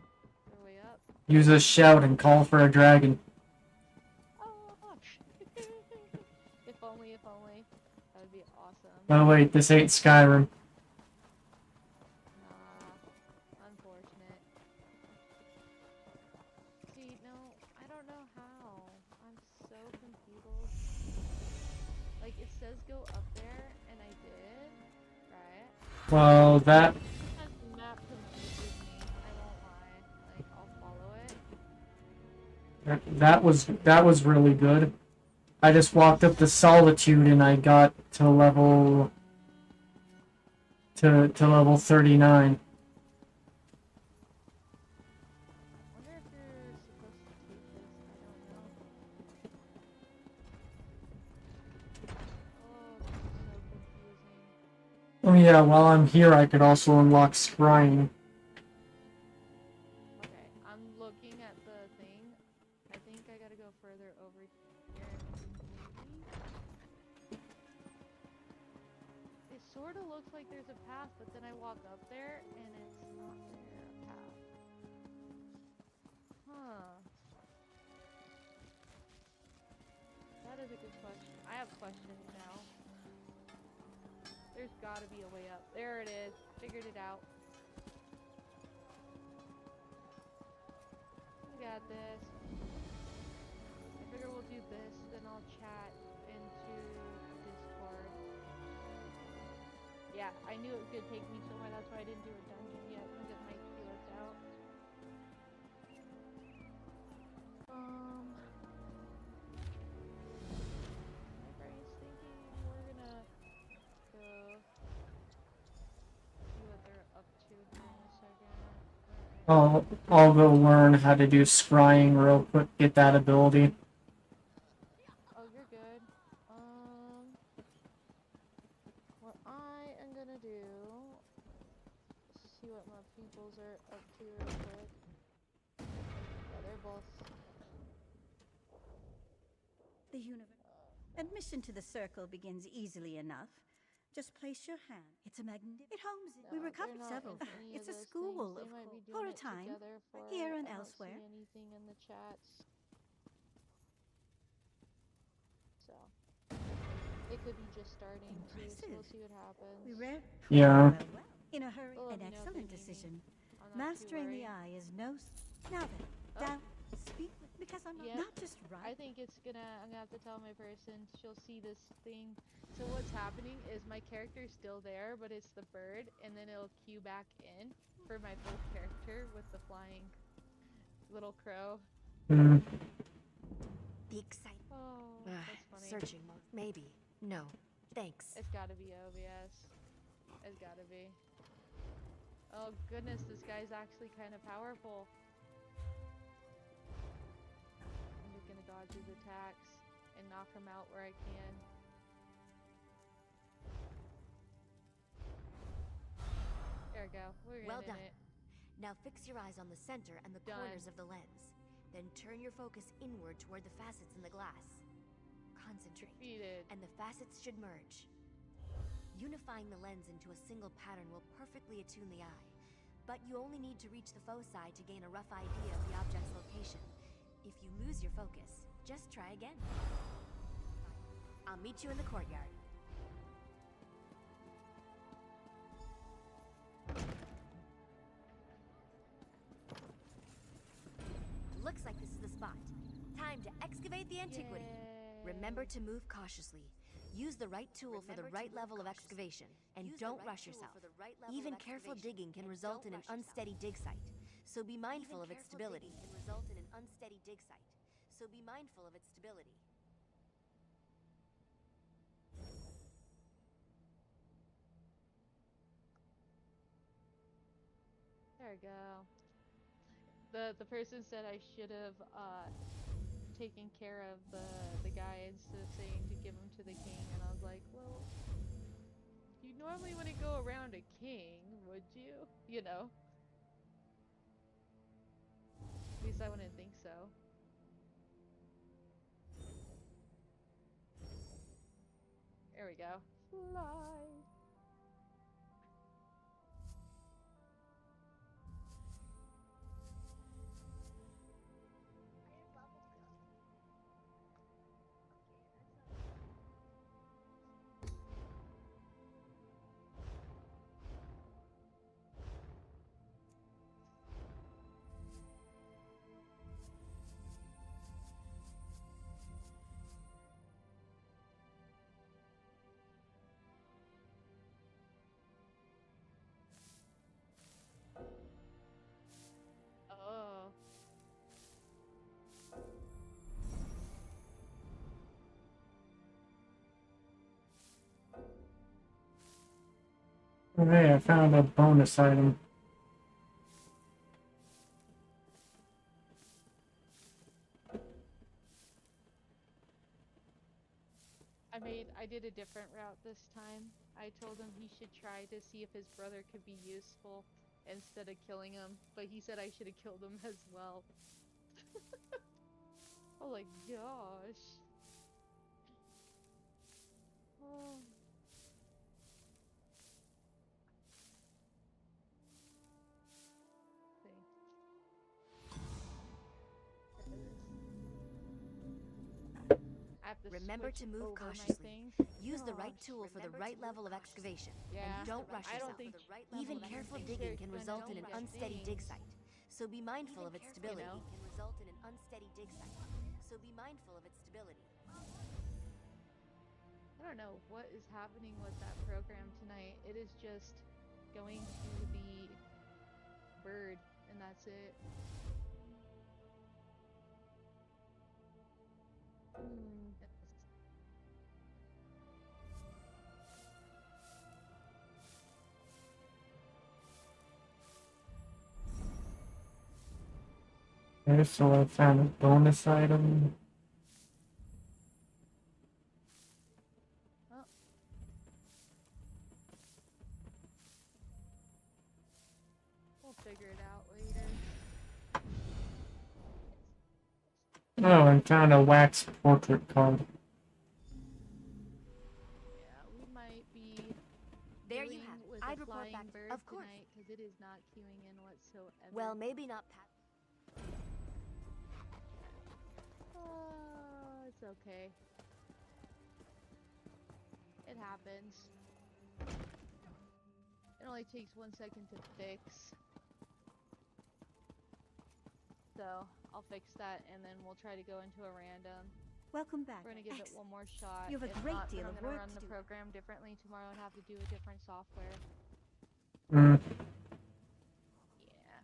Is there a way up? Use a shout and call for a dragon. Oh, if only, if only. That would be awesome. Oh wait, this ain't Skyrim. Nah, unfortunate. See, no, I don't know how. I'm so confused. Like, it says go up there, and I did, right? Well, that The map confuses me, I won't lie. Like, I'll follow it. that was really good. I just walked up to Solitude and I got to level to level 39. Wonder if you're supposed to take this, I don't know. Oh, this is so confusing. Oh yeah, while I'm here I could also unlock scrying. Okay, I'm looking at the thing. I think I gotta go further over here. Maybe? It sort of looks like there's a path, but then I walk up there and it's not there, a path. Huh. That is a good question. I have questions now. There's gotta be a way up. There it is. Figured it out. We got this. I figure we'll do this, then I'll chat into Discord. Yeah, I knew it was gonna take me somewhere, that's why I didn't do a dungeon yet, because it might queue us out. My brain's thinking we're gonna go see what they're up to here in a second. I'll go learn how to do scrying real quick, get that ability. Oh, you're good. What I am gonna do, see what my peoples are up to real quick. Yeah, they're both. The universe. Admission to the circle begins easily enough. Just place your hand. It's a magnificent. It homes it. We No, recovered they're not several. into any of It's a those school, things. They of might be course. doing For a it time, together for here it. and I don't elsewhere. see anything in the chats. So it could be just starting too, so we'll see what happens. We read. Yeah. Well. In a hurry. Well, An let me know if excellent they need me. decision. I'm not too Mastering the worried. eye is no. Now then, down. Speak because I'm Yeah. not just right. I think it's gonna, I'm gonna have to tell my person, she'll see this thing. So what's happening is my character's still there, but it's the bird, and then it'll queue back in for my full character with the flying little crow. Mm. The excitement. Oh, that's funny. Searching mode. Maybe. No. Thanks. It's gotta be OBS. It's gotta be. Oh goodness, this guy's actually kind of powerful. I'm just gonna dodge his attacks and knock him out where I can. There we go. We're Well getting done. it. Now fix your eyes on the center and the Done. corners of the lens. Then turn your focus inward toward the facets in the glass. Concentrate. Defeated. And the facets should merge. Unifying the lens into a single pattern will perfectly attune the eye. But you only need to reach the foci to gain a rough idea of the object's location. If you lose your focus, just try again. I'll meet you in the courtyard. Looks like this is the spot. Time to excavate the antiquity. Remember to move cautiously. Use the right tool for the right level of excavation, and don't rush yourself. Even careful digging can result in an unsteady dig site, so be mindful of its stability. There we go. The person said I should have taken care of the guy instead of saying to give him to the king, and I was like, well, you normally wouldn't go around a king, would you? You know? At least I wouldn't think so. There we go. Fly. Oh. Hey, I found a bonus item. I did a different route this time. I told him he should try to see if his brother could be useful instead of killing him, but he said I should have killed him as well. Oh my gosh. Oh. Remember to move cautiously. Use the right tool for the right level of excavation. Yeah. And don't rush yourself. Even careful digging can result in an unsteady dig site. So be mindful of its stability. Can result in an unsteady dig site. So be mindful of its stability. I don't know what is happening with that program tonight. It is just going to the bird, and that's it. Okay, so I found a bonus item. Oh. We'll figure it out later. Oh, I found a wax portrait card. Yeah, we might be there you have it. With I'd a report flying back bird of course. tonight because it is not queuing in whatsoever. Well, maybe not It's okay. It happens. It only takes 1 second to fix. So, I'll fix that and then we'll try to go into a random. Welcome back. We're gonna give it one more shot. You have a If great not, deal then of I'm gonna work run to the do. program differently tomorrow and have to do a different software. Mm. Yeah.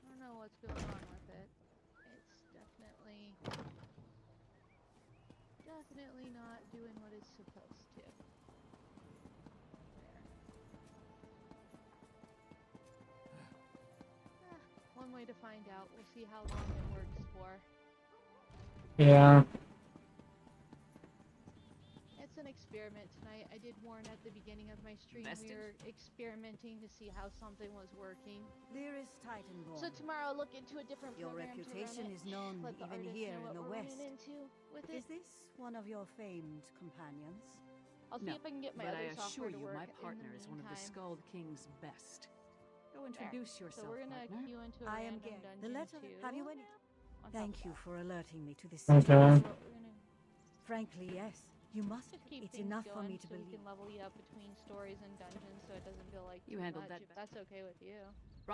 I don't know what's going on with it. It's definitely not doing what it's supposed to. There. One way to find out. We'll see how long it works for. Yeah. It's an experiment tonight. I did warn at the beginning of my stream we were experimenting to see how something was working. Dearest Titanborn. So tomorrow I'll look into a different Your program reputation to run it. is known Let the even artist here know in the what we're West. running into with Is it. this one of your famed companions? I'll see if I can get my but other I software assure to you, work my partner in the is one of the meantime. Skald King's best. Go There. introduce yourself, So we're gonna partner. queue into a I am random Gary. dungeon The letter. too. Have you any? On top Thank of you that. for alerting me to this. Okay. That's what we're gonna Frankly, yes. You must. just keep It's things enough going for me to so we believe. can level you up between stories and dungeons so it doesn't feel like You too handled much, that if that's okay with you.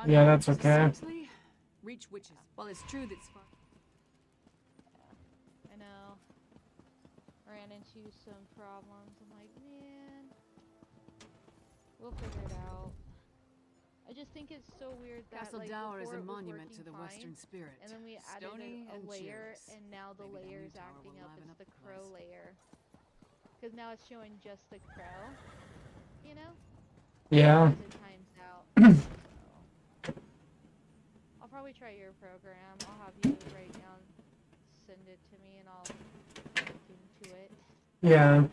Yeah, that's okay. Seriously? Reach witches. While it's true that I know. Ran into some problems. I'm like, man, we'll figure it out. I just think it's so weird that Castle like, Dower is before a it was monument to working the fine, Western spirit. and then we added Stony a and layer, cheerless. and now the Maybe that layer new is tower acting will up. liven It's up the the crow place. layer. Because now it's showing just the crow. you know? Yeah. As it times out. So. I'll probably try your program. I'll have you write down, send it to me, and I'll look into it. Yeah.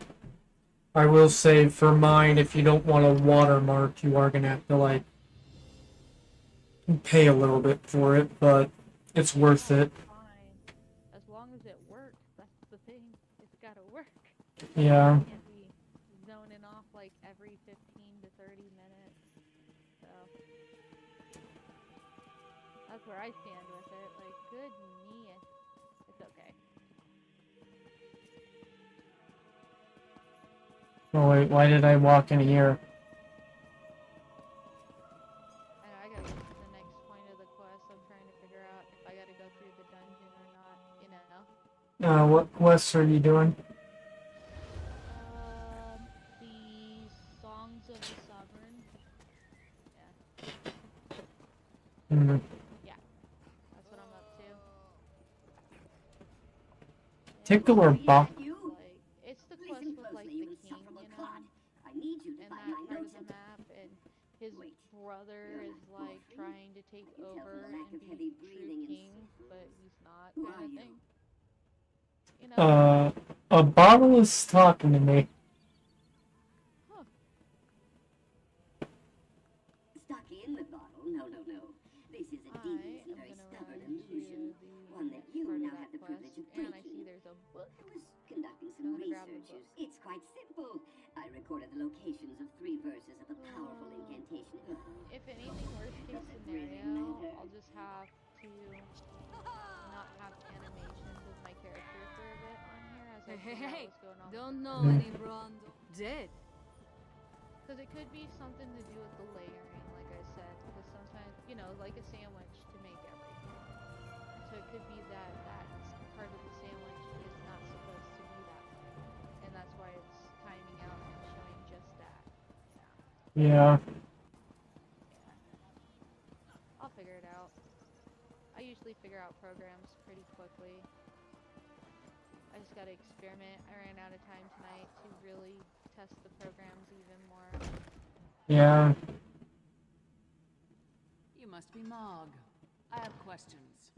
I will say for mine, if you don't want a watermark, you are gonna have to like pay a little bit for it, but it's worth it. Fine. As long as it works, that's the thing. It's gotta work. Yeah. You can't be zoning off like every 15 to 30 minutes. So that's where I stand with it. Like, good me, it's okay. Oh wait, why did I walk in here? I gotta get to the next point of the quest. I'm trying to figure out if I gotta go through the dungeon or not, you know? What quests are you doing? The Songs of the Sovereign. Yeah. Hmm. Yeah. That's what I'm up to. Tickle or bop? Like, it's the quest with like the king, you know? And that part of the map, and his brother is like trying to take over and be true king, but he's not, kind of thing. You know? A bottle is talking to me. Huh. Stuck in the bottle? No. This is a devious and very stubborn illusion. One that you now have the privilege of breaking. And I see there's a book. I was conducting some research. It's quite simple. I recorded the locations of 3 verses of a powerful incantation. If anything, worst case scenario, I'll just have to not have animations of my character for a bit on here as I figure out what's going on. Don't know any Brando. Dead. Because it could be something to do with the layering, like I said. Because sometimes, you know, like a sandwich to make everything. So it could be that that part of the sandwich is not supposed to be that way. And that's why it's timing out and showing just that. Yeah. I'll figure it out. I usually figure out programs pretty quickly. I just gotta experiment. I ran out of time tonight to really test the programs even more. Yeah. You must be Mog. I have questions.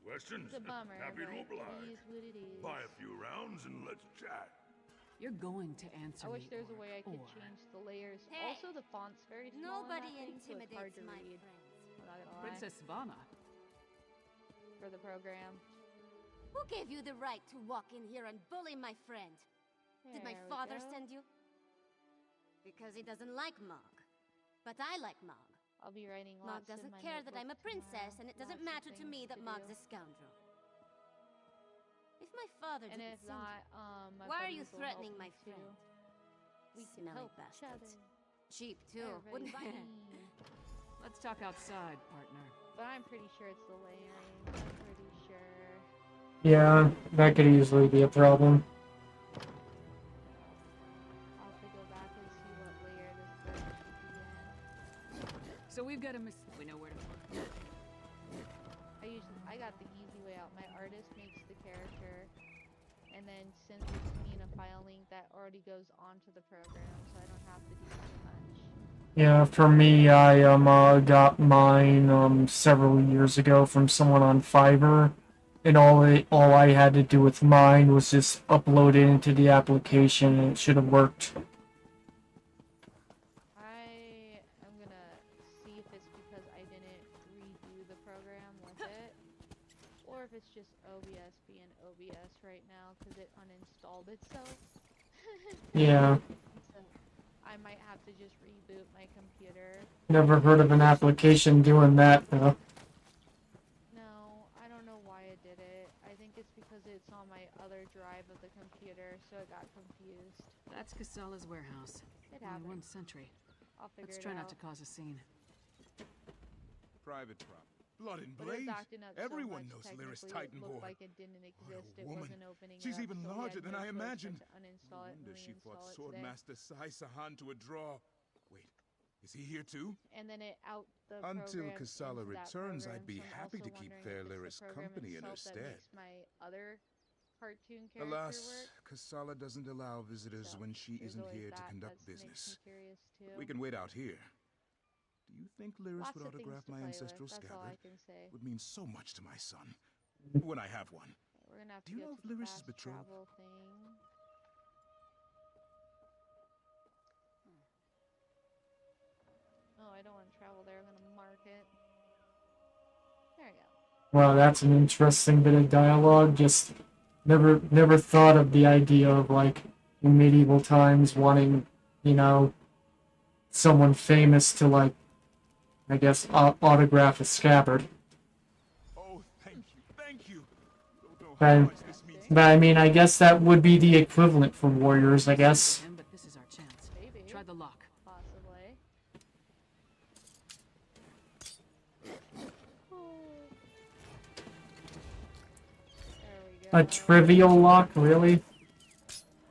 Questions? It's a bummer, Happy to but oblige. it is what it is. Buy a few rounds and let's chat. You're going to answer I wish me, there was a Orc, way I could or- change the layers. Hey! Also, the font's very small Nobody in that thing, so it's hard intimidates to my read. friends. I'm not gonna lie. Princess Svana. For the program. Who gave you the right to walk in here and bully my friend? Did my There we father go. send you? Because he doesn't like Mog. But I like Mog. I'll be writing Mog lots in doesn't my care that notebook I'm a princess, tomorrow. and it doesn't Lots of matter to me things that to Mog's do. a scoundrel. If my father And didn't if send not, you, my why are you buddies will threatening help my me too. friend? We can Smelly help each bastards. other. Cheap too, wouldn't Everybody. they? Let's talk outside, partner. But I'm pretty sure it's the layering. I'm pretty sure. Yeah, that could easily be a problem. I'll have to go back and see what layer this bird should be in. So we've got a miss. We know where to find. I got the easy way out. My artist makes the character and then sends it to me in a file link that already goes onto the program, so I don't have to do too much. Yeah, for me, I got mine several years ago from someone on Fiverr, and all I had to do with mine was just upload it into the application, and it should have worked. I am gonna see if it's because I didn't redo the program with it, or if it's just OBS being OBS right now because it uninstalled itself. Yeah. So I might have to just reboot my computer. Never heard of an application doing that, though. No, I don't know why it did it. I think it's because it's on my other drive of the computer, so it got confused. That's Casala's warehouse. It Only happened. 1 sentry. I'll figure Let's it try out. not to cause a scene. Private prop. Blood and But it's blaze. acting up Everyone so knows much, Lyris technically, it Titanborn. looked like it didn't exist. It woman. wasn't opening She's up, even so we larger had than no I choice but imagined. to uninstall it and Wonder she fought reinstall it today. Swordmaster Sai Sahan to a draw. Wait, is he here too? And then it out the Until program Kasala into that returns, program, I'd be so I'm happy also to keep wondering Fair if it's the Lyris program company in her itself that stead. makes my other cartoon character Alas, work. Kasala doesn't allow visitors So, when she there's isn't always here to that conduct that makes me business. curious too. We can wait out here. Do you think Lyris Lots would of things autograph to my play ancestral with, that's all I scabbard? can say. Would mean so much to my son. When I have one. We're gonna have to Do you go know to if the Lyris is fast betrothed? travel thing. No, I don't want to travel there. I'm gonna mark it. There we go. Wow, that's an interesting bit of dialogue. Just never thought of the idea of, like, in medieval times wanting, you know, someone famous to, like, I guess, autograph a scabbard. Oh, thank you, thank you. But I mean, I guess that would be the equivalent for warriors, I guess. But this is our chance. Maybe. Try the lock. Possibly. A trivial lock, really?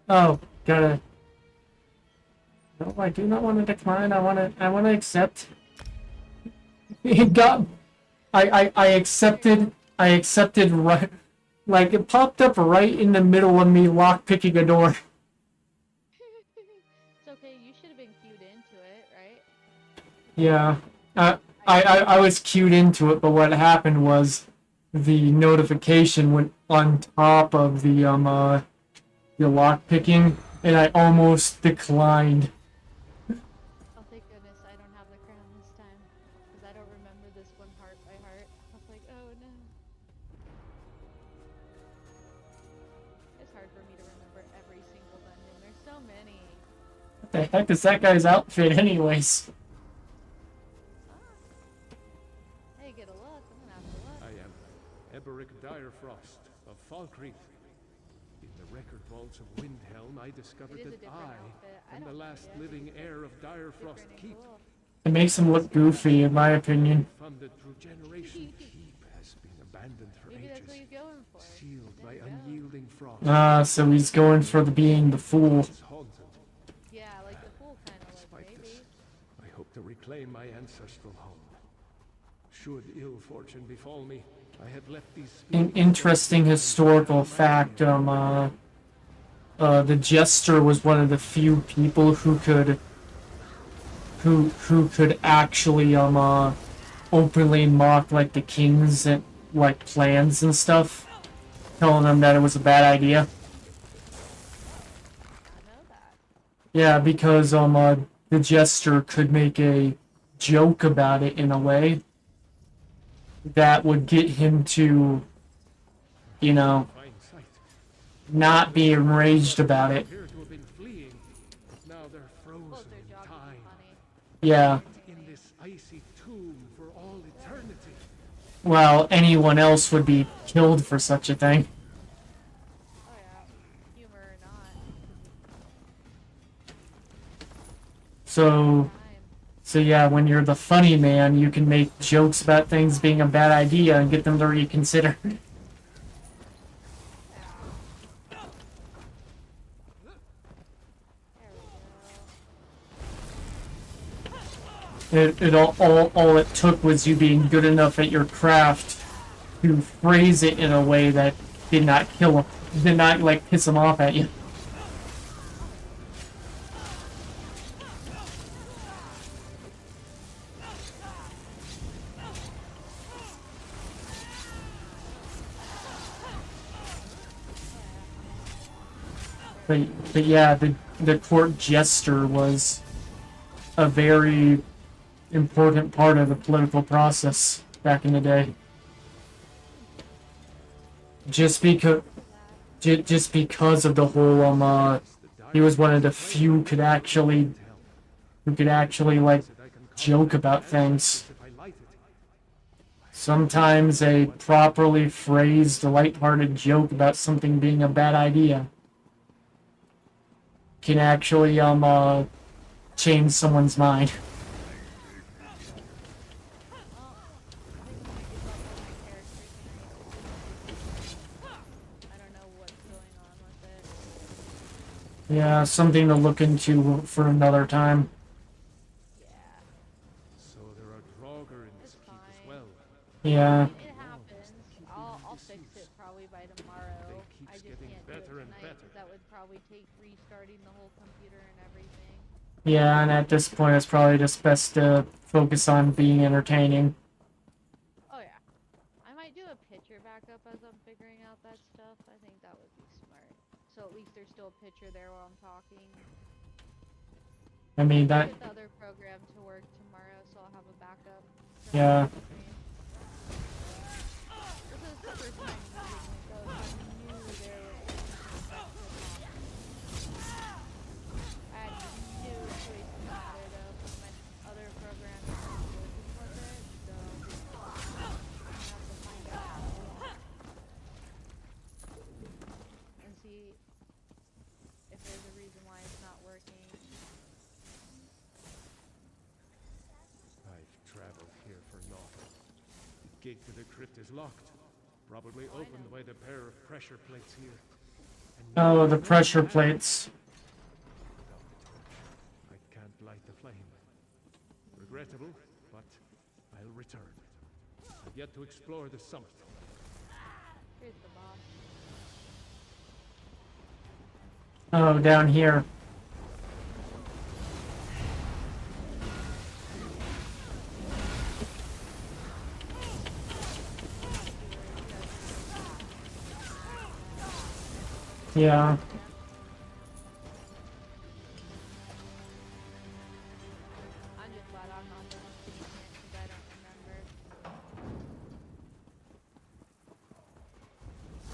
Oh, gotta. No, I do not want to decline. I want to accept. It got. I accepted. I accepted right. Like, it popped up right in the middle of me lock-picking a door. It's okay, you should have been cued into it, right? Yeah. I was cued into it, but what happened was the notification went on top of the lock-picking, and I almost declined. Oh, thank goodness I don't have the crown this time, because I don't remember this one heart by heart. I was like, oh no. It's hard for me to remember every single dungeon. There's so many. What the heck is that guy's outfit anyways? Hey, get a look. I'm gonna have to look. I am Eberic Direfrost of Falkreath. In the record vaults of Windhelm, I discovered It is a that different I outfit. I am the don't last mind it. living heir of Direfrost Keep. Cool. It makes him look goofy, in my opinion. Funded through generation, Keep has been abandoned for Maybe ages. that's what he's going for. Sealed by unyielding frost. Ah, so he's going for being the fool. It's haunted. Yeah, like the fool kind of like, Despite maybe. this, I hope to reclaim my ancestral home. Should ill fortune befall me, I have left these. An interesting historical fact, the Jester was one of the few people who could actually openly mock, like, the king's and, like, plans and stuff, telling them that it was a bad idea. Yeah, because the Jester could make a joke about it in a way that would get him to, you know, not be enraged about it. Appear to have been fleeing, but now they're frozen in time. Yeah. In this icy tomb for all eternity. Well, anyone else would be killed for such a thing. Oh yeah, humor or not. So yeah, when you're the funny man, you can make jokes about things being a bad idea and get them to reconsider. All it took was you being good enough at your craft to phrase it in a way that did not kill him, did not, like, piss him off at you. But yeah, the court jester was a very important part of the political process back in the day. Just because of the whole he was one of the few who could actually like joke about things. Sometimes a properly phrased, lighthearted joke about something being a bad idea can actually change someone's mind. Yeah, something to look into for another time. So there are Draugr in this keep as well. Yeah. It happens. I'll fix it probably by tomorrow. I just can't probably take restarting the whole computer and everything. Yeah, and at this point, it's probably just best to focus on being entertaining. Oh yeah. I might do a picture backup as I'm figuring out that stuff. I think that would be smart. So at least there's still a picture there while I'm talking. I mean, that... Get the other program to work tomorrow, so I'll have a backup. Yeah. This is the first time using it, though, so I knew there was I had no choice in the matter to put my other program working with it, so I have to find out and see if there's a reason why it's not working. I've traveled here for naught. The gate to the crypt is locked. Probably opened by the pair of pressure plates here. Oh, the pressure plates. I can't light the flame. Regrettable, but I'll return. I've yet to explore the summit. Here's the boss. Oh, down here. Yeah. I'm just glad I'm not the one seeing it because I don't remember.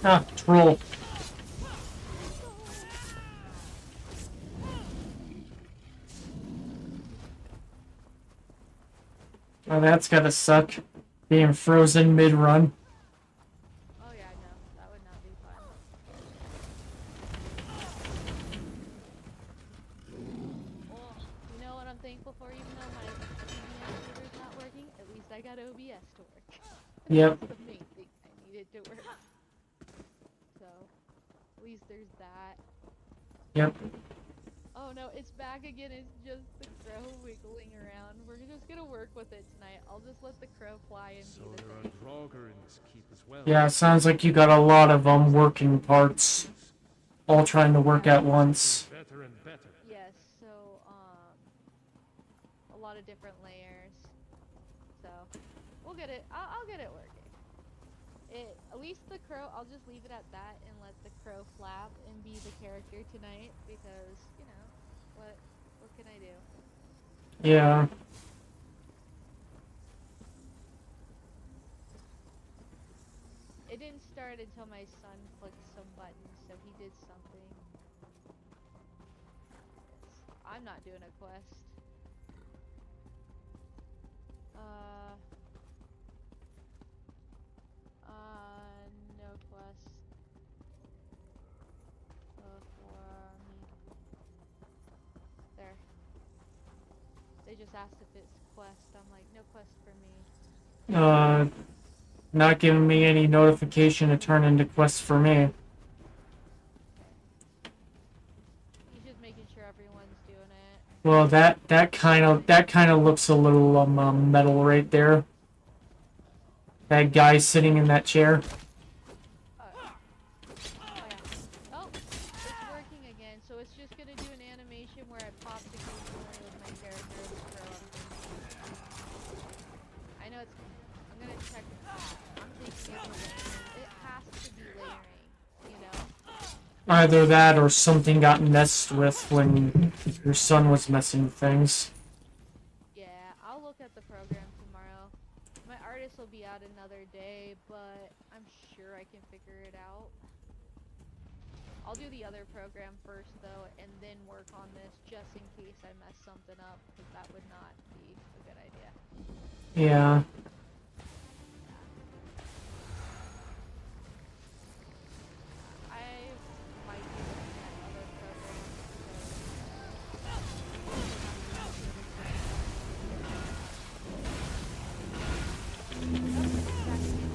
Ah, troll. Oh, that's gotta suck. Being frozen mid-run. Oh yeah, no, that would not be fun. Oh, you know what I'm thankful for? Even though my computer's not working, at least I got OBS to work. Yep. That's the main thing I needed to work. So, at least there's that. Yep. Oh no, it's back again. It's just the crow wiggling around. We're just gonna work with it tonight. I'll just let the crow fly and So do the there thing. are Draugr in this keep as well. Yeah, sounds like you got a lot of working parts. All trying to work at once. Better and better. Yes, so a lot of different layers. So we'll get it. I'll get it working. At least the crow. I'll just leave it at that and let the crow flap and be the character tonight because you know what can I do? Yeah. It didn't start until my son clicked some buttons, so he did something. I'm not doing a quest. No quest. For me. There. They just asked if it's quest. I'm like, no quest for me. Not giving me any notification to turn into quests for me. He's just making sure everyone's doing it. Well, that kind of looks a little metal right there. That guy sitting in that chair. Oh yeah. Oh, it's working again. So it's just gonna do an animation where I pop the game with my character and throw up. I know it's. I'm gonna check. I'm thinking it has to be layering. You know. Either that or something got messed with when your son was messing with things. Yeah, I'll look at the program tomorrow. My artist will be out another day, but I'm sure I can figure it out. I'll do the other program first, though, and then work on this just in case I mess something up, because that would not be a good idea. Yeah. I might be looking at other programs.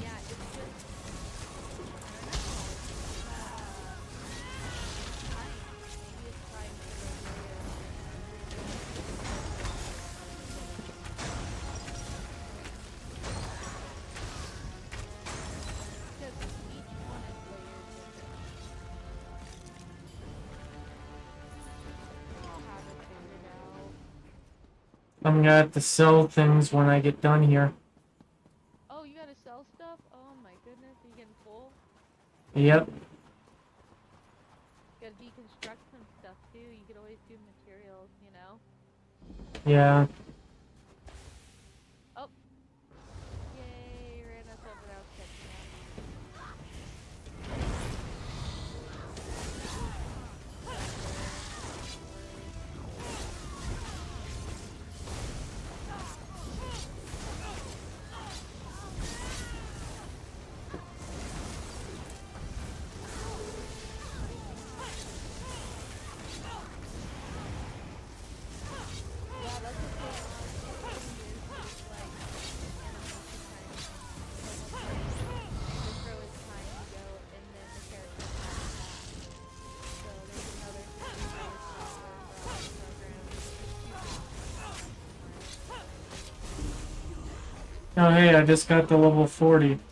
Yeah, it's just, maybe it's trying to I'm gonna have to sell things when I get done here. Oh, you gotta sell stuff? Oh my goodness, are you getting full? Yep. You gotta deconstruct some stuff too. You could always do materials, you know? Yeah. Oh. Yay, ran us over. That was catching Yeah, that's what's going on. It's like animation kind of thing. It's almost like the crow is time to go and then the character has to pass. So there's another thing with software for all the programs. Oh hey, I just got to level 40. Yay, 5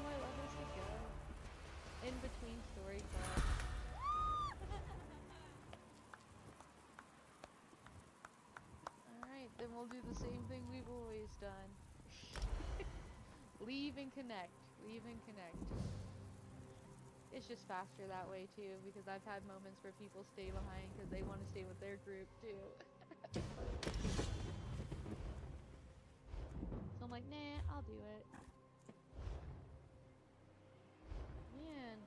more levels to go. In between story quests. Alright, then we'll do the same thing we've always done. Leave and connect. Leave and connect. It's just faster that way too, because I've had moments where people stay behind because they want to stay with their group too. So I'm like, nah, I'll do it. Man.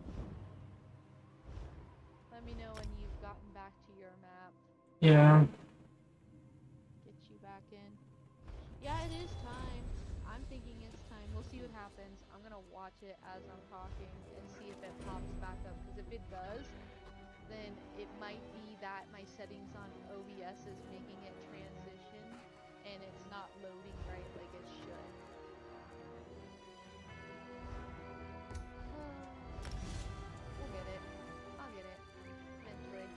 Let me know when you've gotten back to your map. Yeah. Get you back in. Yeah, it is time. I'm thinking it's time. We'll see what happens. I'm gonna watch it as I'm talking and see if it pops back up. Because if it does, then it might be that my settings on OBS is making it transition and it's not loading right like it should. We'll get it. I'll get it. Eventually.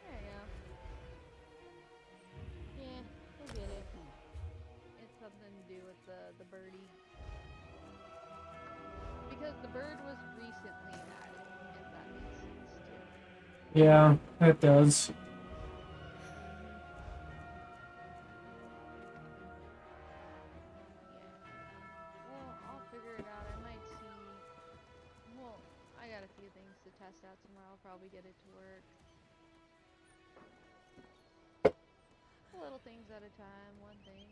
There you go. Yeah, we'll get it. It's something to do with the birdie. Because the bird was recently added, if that makes sense too. Yeah, it does. Well, I'll figure it out. I might see. Well, I got a few things to test out tomorrow. I'll probably get it to work. Little things at a time, one thing.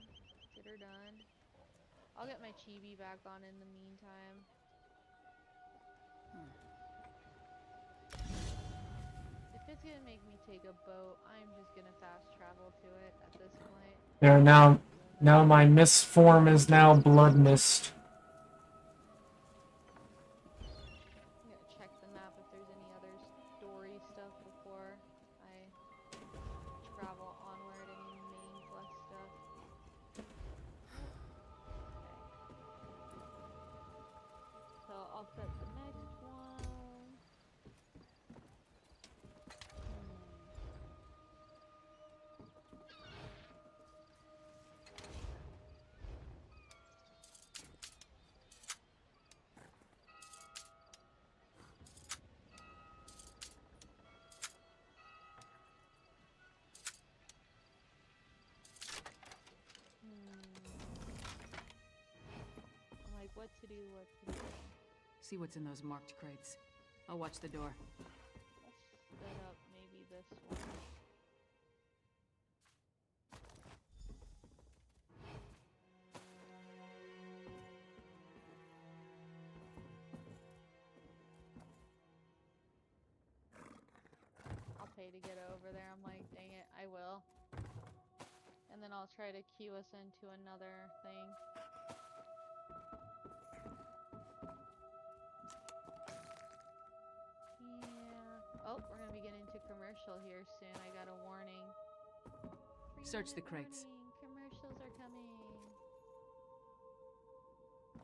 Get her done. I'll get my chibi back on in the meantime. If it's gonna make me take a boat, I'm just gonna fast travel to it at this point. There now my mist form is now blood mist. I'm gonna check the map if there's any other story stuff before I travel onward, any main quest stuff. Okay. So I'll set the next one. I'm like, what to do, what to do. See what's in those marked crates. I'll watch the door. Let's set up maybe this one. I'll pay to get over there. I'm like, dang it, I will. And then I'll try to queue us into another thing. Yeah. Oh, we're gonna be getting into commercial here soon. I got a warning. Search the crates. Commercials are coming.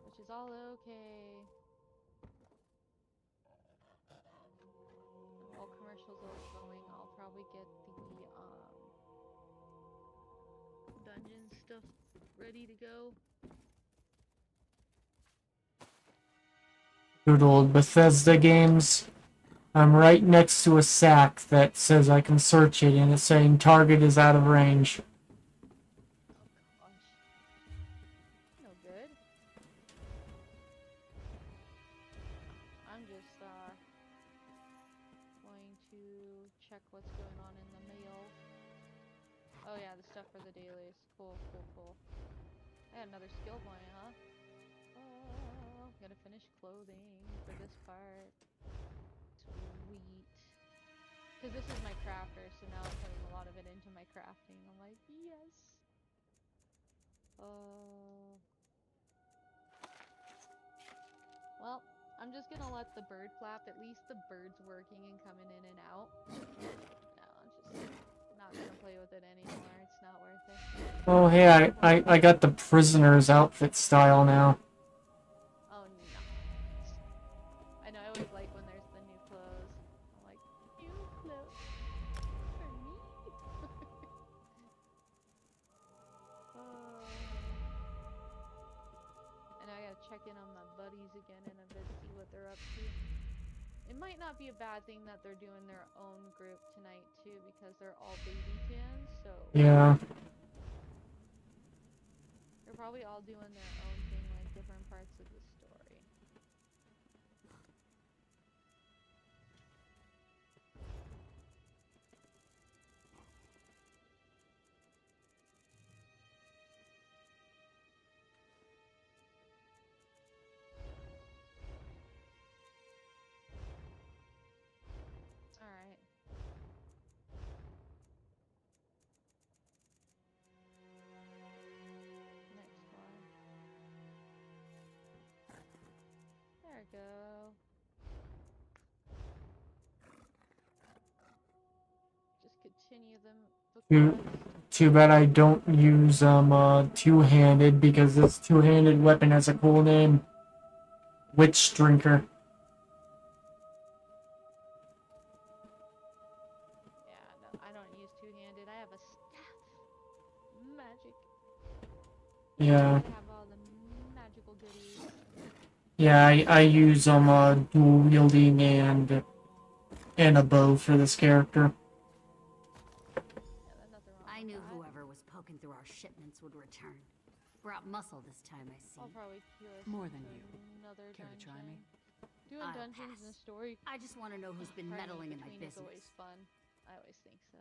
Which is all okay. While commercials are going, I'll probably get the dungeon stuff ready to go. Good old Bethesda games. I'm right next to a sack that says I can search it, and it's saying target is out of range. No good. I'm just going to check what's going on in the mail. Oh yeah, the stuff for the dailies. Cool, cool, cool. I got another skill point, huh? Oh, gotta finish clothing for this part. Sweet. Because this is my crafter, so now I'm putting a lot of it into my crafting. I'm like, yes. Well, I'm just gonna let the bird flap. At least the bird's working and coming in and out. No, I'm just not gonna play with it anymore. It's not worth it. Oh hey, I got the prisoner's outfit style now. Oh, nice. I know, I always like when there's the new clothes. I'm like, new clothes for me? And I gotta check in on my buddies again in a bit, see what they're up to. It might not be a bad thing that they're doing their own group tonight too, because they're all baby cans, so Yeah. they're probably all doing their own thing, like different parts of the story. Alright. Next one. There we go. Just continue them. Too bad I don't use two-handed, because this two-handed weapon has a cool name. Witch Drinker. Yeah, no, I don't use two-handed. I have a staff. Magic. Yeah. I have all the magical goodies. Yeah, I use dual wielding and a bow for this character. I knew whoever was poking through our shipments would return. Brought muscle this time, I see. I'll probably queue us More than you. another Care to try dungeon. me? Doing I'll dungeons pass. and story. I just want to know who's been meddling in my between is business. always fun. I always think so.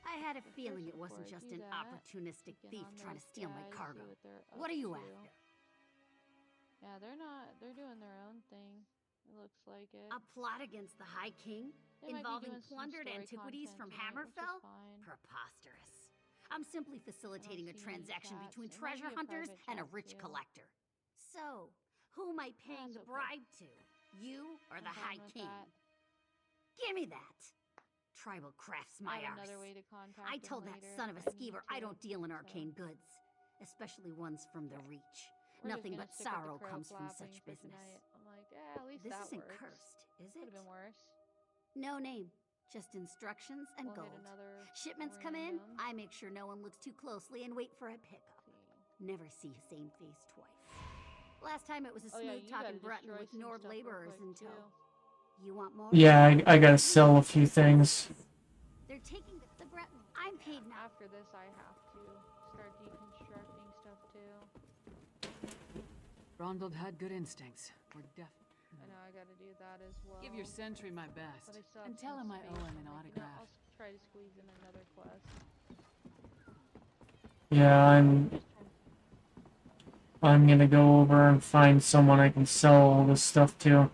I had a But feeling first, it wasn't before I just do an that, opportunistic check in thief on trying to those steal my guys, see cargo. what they're What are you up to. after? Yeah, they're doing their own thing. It looks like it. A plot against the High King? They might be Involving doing some plundered story antiquities from content tonight, which is Hammerfell? fine. Preposterous. I'm simply facilitating a see any transaction chats. between It might treasure be a hunters private and a chat, rich too. collector. So, who am I paying That's the okay. bribe to? You or the I'm High fine with King? that. Give me that. Tribal crafts my I have arse. another way to contact I them told that later son of a if I need skeever I to, don't deal in so. arcane goods, especially ones from the Reach. We're just Nothing gonna but stick with the sorrow crow comes from flapping such for business. tonight. I'm like, yeah, at least This that isn't works. cursed, is Could it? have been worse. No name, just instructions and We'll hit gold. another Shipments come in, random. I make sure no one looks too closely and wait for a pickup. Never see same face twice. Last time it was a Oh, yeah, smooth you talking gotta Breton destroy with some Nord stuff real laborers quick, in tow. too. You want more? Yeah, I gotta sell a few things. They're taking the Breton. I'm paid now. After this, I have to start deconstructing stuff too. Ronald had good instincts. We're I know I gotta do that as well. Give your sentry my best. But I still And have tell some him I owe space. him an I'm like, autograph. I'll try to squeeze in another quest. Yeah, I'm gonna go over and find someone I can sell all this stuff to.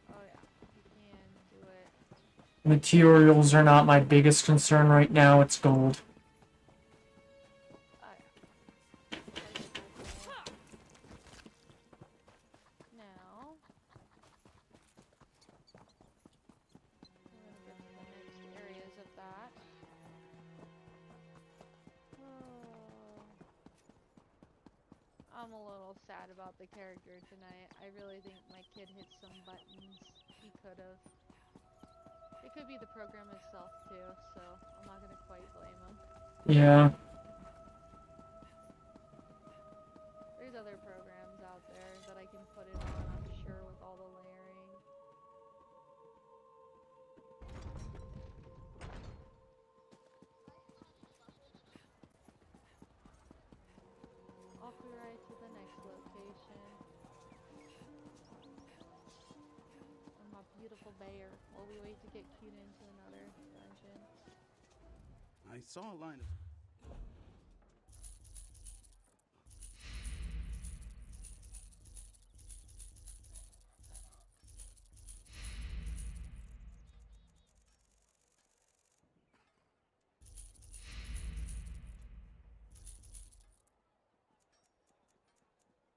Oh yeah, you can do it. Materials are not my biggest concern right now, it's gold. Oh yeah. Now, we're gonna get to the next areas of that. I'm a little sad about the character tonight. I really think my kid hit some buttons he could have. It could be the program itself too, so I'm not gonna quite blame him. Yeah. There's other programs beautiful bear while we wait to get queued into another dungeon. I saw a line of...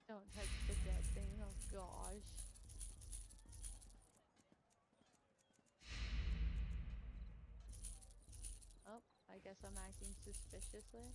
Don't touch the dead thing, oh gosh. Oh, I guess I'm acting suspiciously.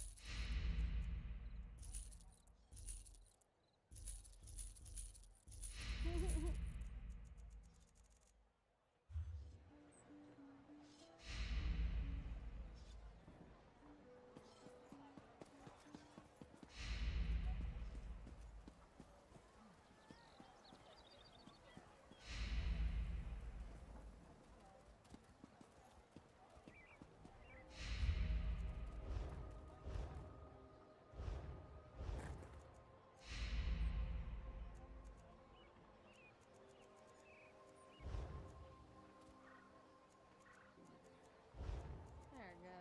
There we go.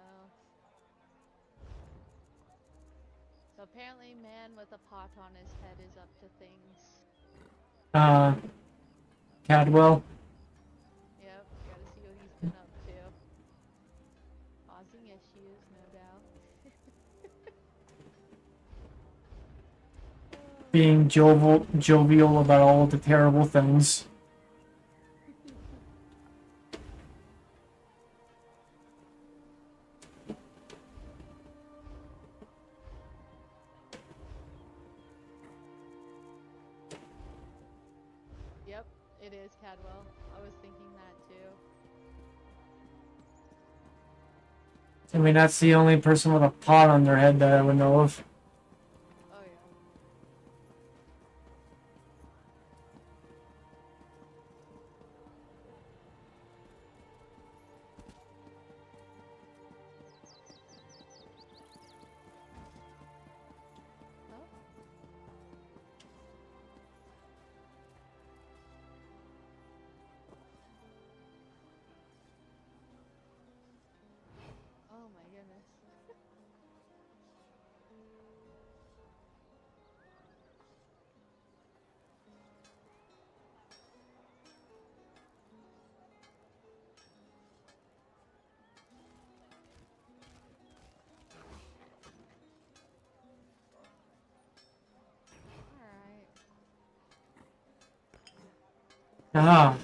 So apparently man with a pot on his head is up to things. Cadwell. Yep, gotta see what he's been up to. Causing issues, no doubt. Being jovial about all the terrible things. Yep, it is Cadwell. I was thinking that too. I mean, that's the only person with a pot on their head that I would know of. Oh yeah. Oh my goodness. Ah.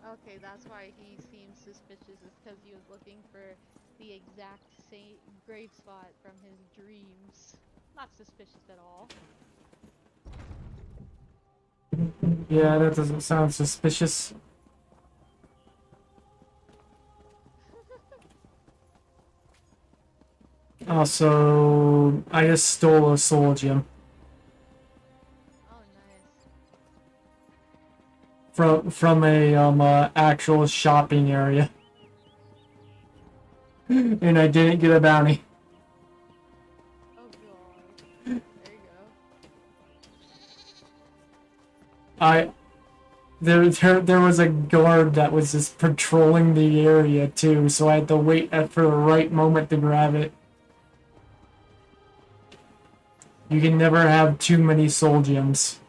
Okay, that's why he seems suspicious, is because he was looking for the exact same grave spot from his dreams. Not suspicious at all. Yeah, that doesn't sound suspicious. Also, I just stole a soul gem. From a actual shopping area. And I didn't get a bounty. Oh god. There you go. There was a guard that was just patrolling the area too, so I had to wait for the right moment to grab it. You can never have too many soul gems.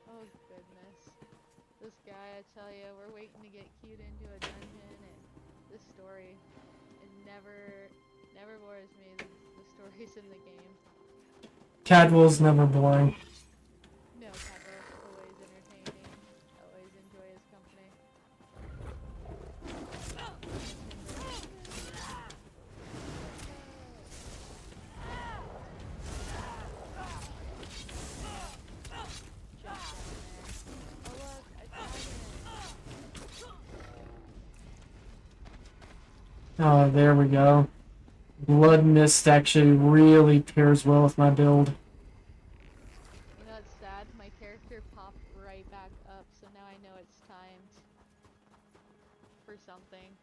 Oh goodness. This guy, I tell you, we're waiting to get queued into a dungeon, and this story, it never bores me, the stories in the game. Cadwell's never boring. No, Cadwell's always entertaining. Always enjoy his company. Oh, there we go. Blood Mist actually really pairs well with my build. You know what's sad? My character popped right back up, so now I know it's timed for something.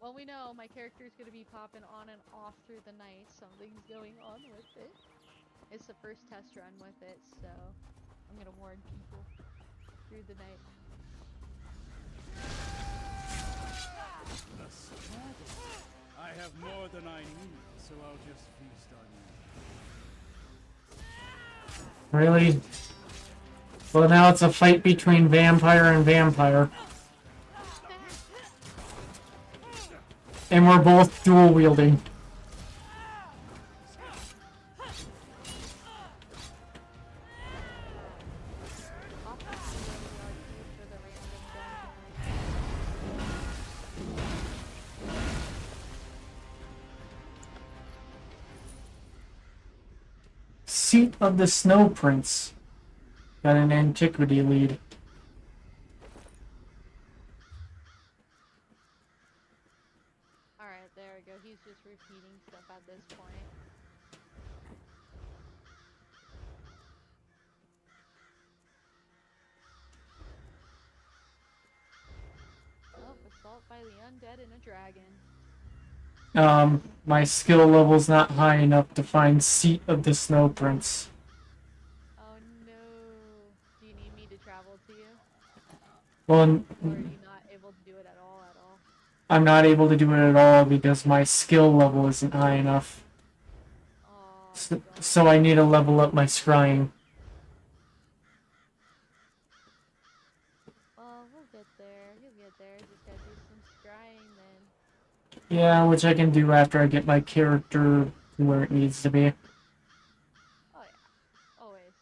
Well, we know my character's gonna be popping on and off through the night. Something's going on with it. It's the first test run with it, so I'm gonna warn people through the night. I have more than I need, so I'll just feast on you. Really? Well, now it's a fight between vampire and vampire. And we're both dual wielding. Seat of the Snow Prince. Got an antiquity lead. Alright, there we go. He's just repeating stuff at this point. Oh, assault by the undead and a dragon. My skill level's not high enough to find Seat of the Snow Prince. Oh no. Do you need me to travel to you? Well, Or are you not able to do it at all? I'm not able to do it at all because my skill level isn't high enough. So I need to level up my scrying. Well, we'll get there. You'll get there. Just gotta do some scrying then. Yeah, which I can do after I get my character to where it needs to be. Oh yeah, always.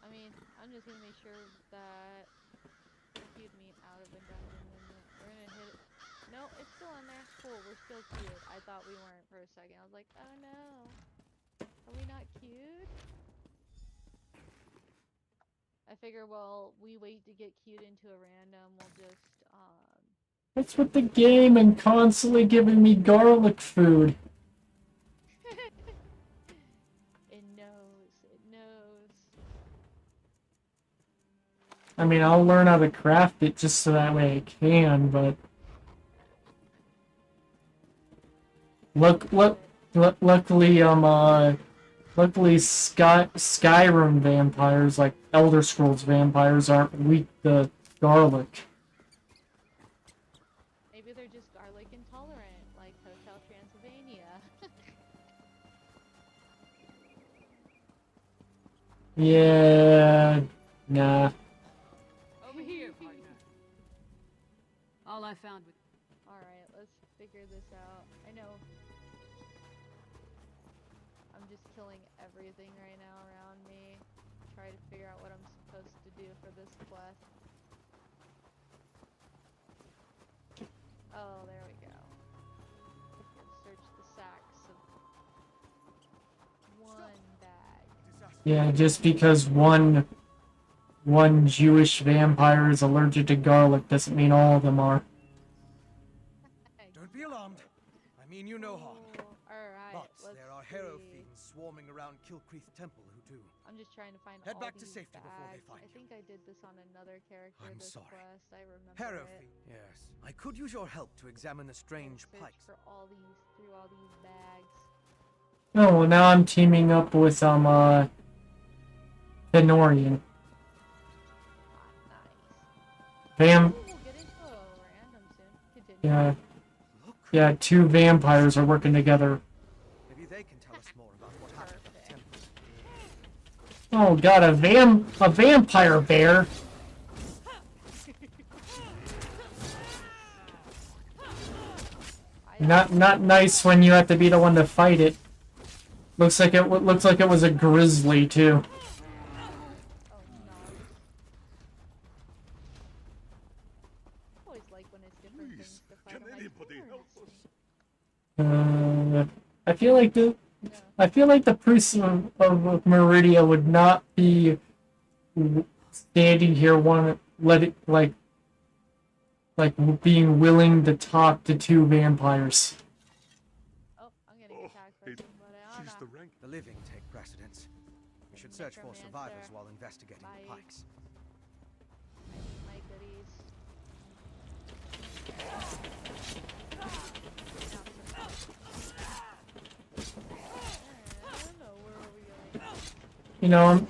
I mean, I'm just gonna make sure that queued me out of the dungeon, and we're gonna hit it. No, it's still in there. Cool, we're still queued. I thought we weren't for a second. I was like, oh no, are we not queued? I figure, well, we wait to get queued into a random. We'll just What's with the game and constantly giving me garlic food? It knows. It knows. I mean, I'll learn how to craft it just so that way I can, but... Luckily, Skyrim vampires, like Elder Scrolls vampires, aren't weak to garlic. Maybe they're just garlic intolerant, like Hotel Transylvania. Yeah... Nah. Over here, partner. All I found was... Alright, let's figure this out. I know I'm just killing everything right now around me. Try to figure out what I'm supposed to do for this quest. Oh, there we go. Search the sacks of one bag. Yeah, just because one Jewish vampire is allergic to garlic doesn't mean all of them are. Don't be alarmed. I mean you no harm. Alright, But there are hero fiends swarming around Kilcreath Temple who do. I'm just trying to find Head all back to these safety before they bags. find I think I did this on another character. I'm this sorry. quest. I remember Hero it. fiend. Yes. I could use your help to examine the strange Search pikes. for all these through all these bags. Oh, well now I'm teaming up with, Fenorian. We'll get into a random soon. Continue. Yeah, two vampires are working together. Maybe they can tell us more about what happened at the temple. Oh god, a vampire bear! Not nice when you have to be the one to fight it. Looks like it was a grizzly too. Always like when it's different things to fight. Can I'm like, anybody help us? I feel like the priest of Meridia would not be standing here being willing to talk to two vampires. Oh, I'm getting attacked by somebody. She's the rank. The living take precedence. We should search for survivors while investigating the pikes. My goodies. You know,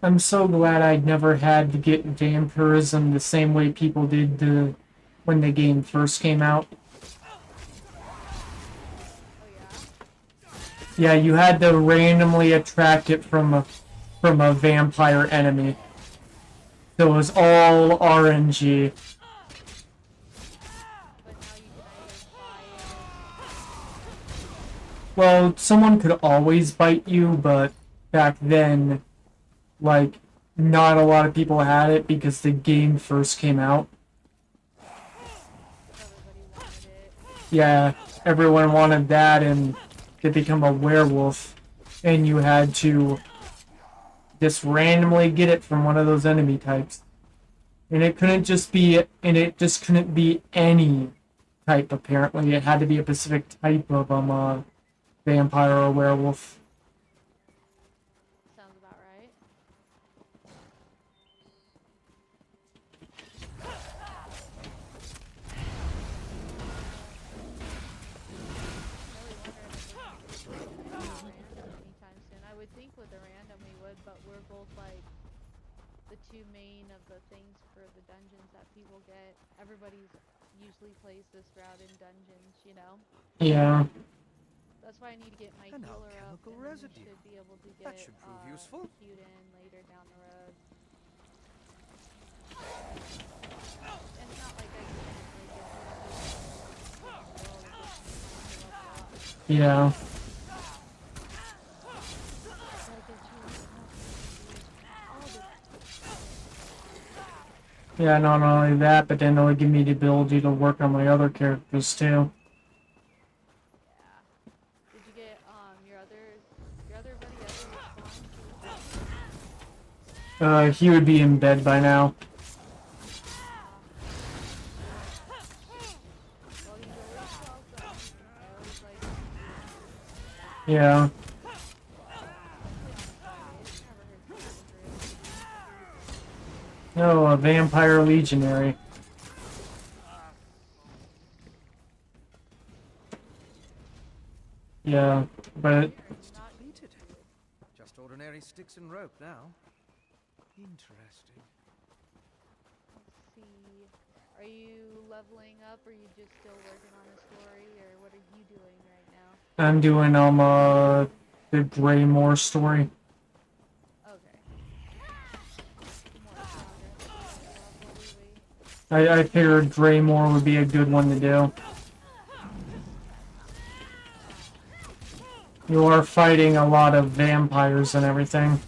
I'm so glad I never had to get vampirism the same way people did when the game first came out. Yeah, you had to randomly attract it from a vampire enemy. So it was all RNG. Well, someone could always bite you, but back then, like, not a lot of people had it because the game first came out. Yeah, everyone wanted that and to become a werewolf, and you had to just randomly get it from one of those enemy types. And it just couldn't be any type, apparently. It had to be a specific type of vampire or werewolf. Sounds about right. Anytime soon. I would think with the random we would, but we're both like the two main of the things for the dungeons that people get. Everybody's usually plays this route in dungeons, you know? Yeah. That's why I need to get my healer up, and then we should be able to get That should prove useful. Cute in later down the road. And it's not like I can't Yeah. Yeah, not only that, but then it'll give me the ability to work on my other characters too. Did you get your other buddy ever He would be in bed by now. Yeah. No, a vampire legionary. Yeah, but Just ordinary sticks and rope now. Interesting. Let's see. Are you leveling up, or are you just still working on the story, or what are you doing right now? I'm doing the Greymore story. I figured Greymore would be a good one to do. You are fighting a lot of vampires and everything.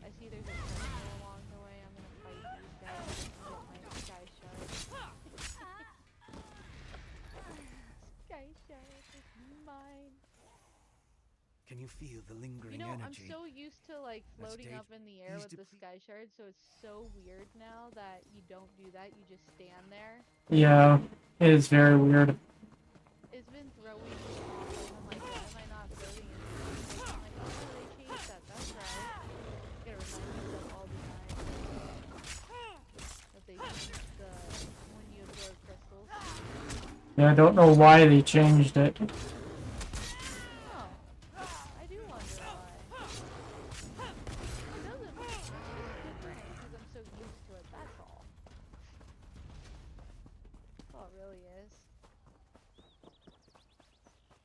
I see there's a crystal along the way. I'm gonna fight these guys and get my sky shard. Sky shard is mine. Can you feel the lingering energy? energy? I'm so used to like floating up in the air with the sky shard, so it's so weird now that you don't do that. You just stand there. Yeah, it is very weird. It's been throwing me off. I'm like, why am I not floating in space? I'm like, oh, they changed that. That's right. I gotta remind myself all the time that they changed the when you absorb crystals. Yeah, I don't know why they changed it.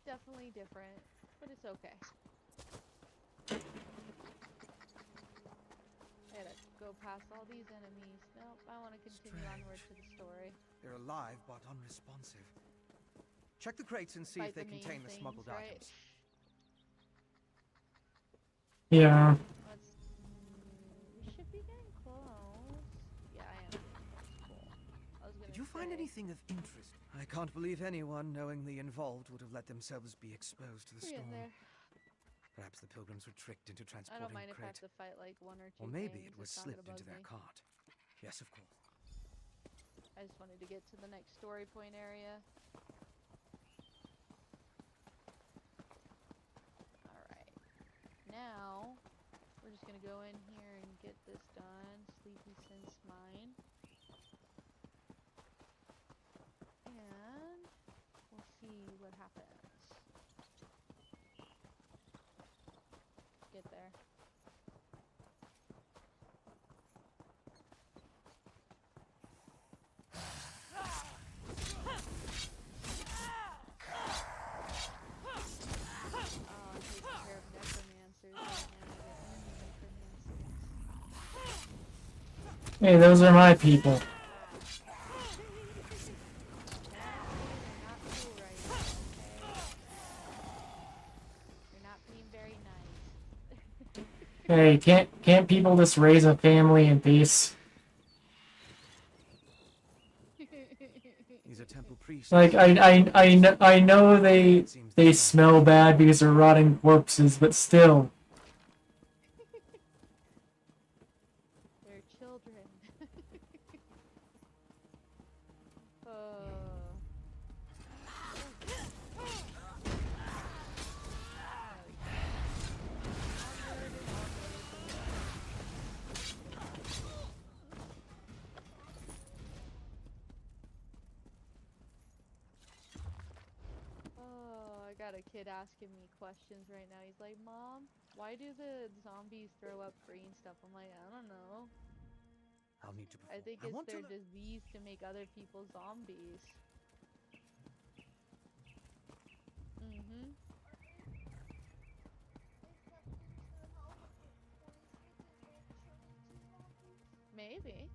Definitely different, but it's okay. I gotta go past all these enemies. Nope, I want to continue onward to the story. They're alive but unresponsive. Check the crates and see if they contain the smuggled items. Yeah. We should be getting close. Yeah, I am. Cool. Did you find anything of interest? I can't believe anyone knowingly involved would have let themselves be exposed to the storm. Perhaps the pilgrims were tricked into transporting I don't mind the if I crate. have to fight like one or two. Or maybe it was slipped into their cart. Yes, of course. I just wanted to get to the next story point area. now, we're just gonna go in here and get this done. Sleepy Sense mine. And we'll see what happens. Get there. Hey, those are my people. Hey, can't people just raise a family in peace? He's a temple priest. Like I know they smell bad because they're rotting corpses, but still. They're children. I got a kid asking me questions right now. He's like, Mom, why do the zombies throw up green stuff? I'm like, I don't know. I'll need to I think it's their disease to make other people zombies. Mm-hmm. Maybe.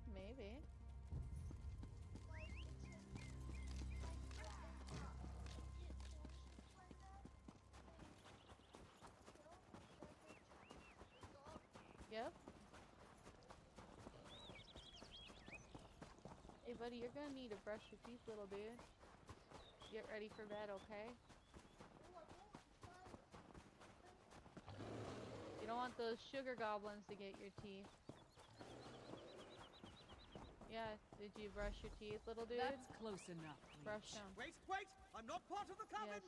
Yep. Hey buddy, you're gonna need to brush your teeth, little dude. Get ready for bed, okay? You don't want those sugar goblins to get your teeth. Yeah, did you brush your teeth, little dude? That's close enough, please. Brush them. Wait! I'm not part of the coven! Yes.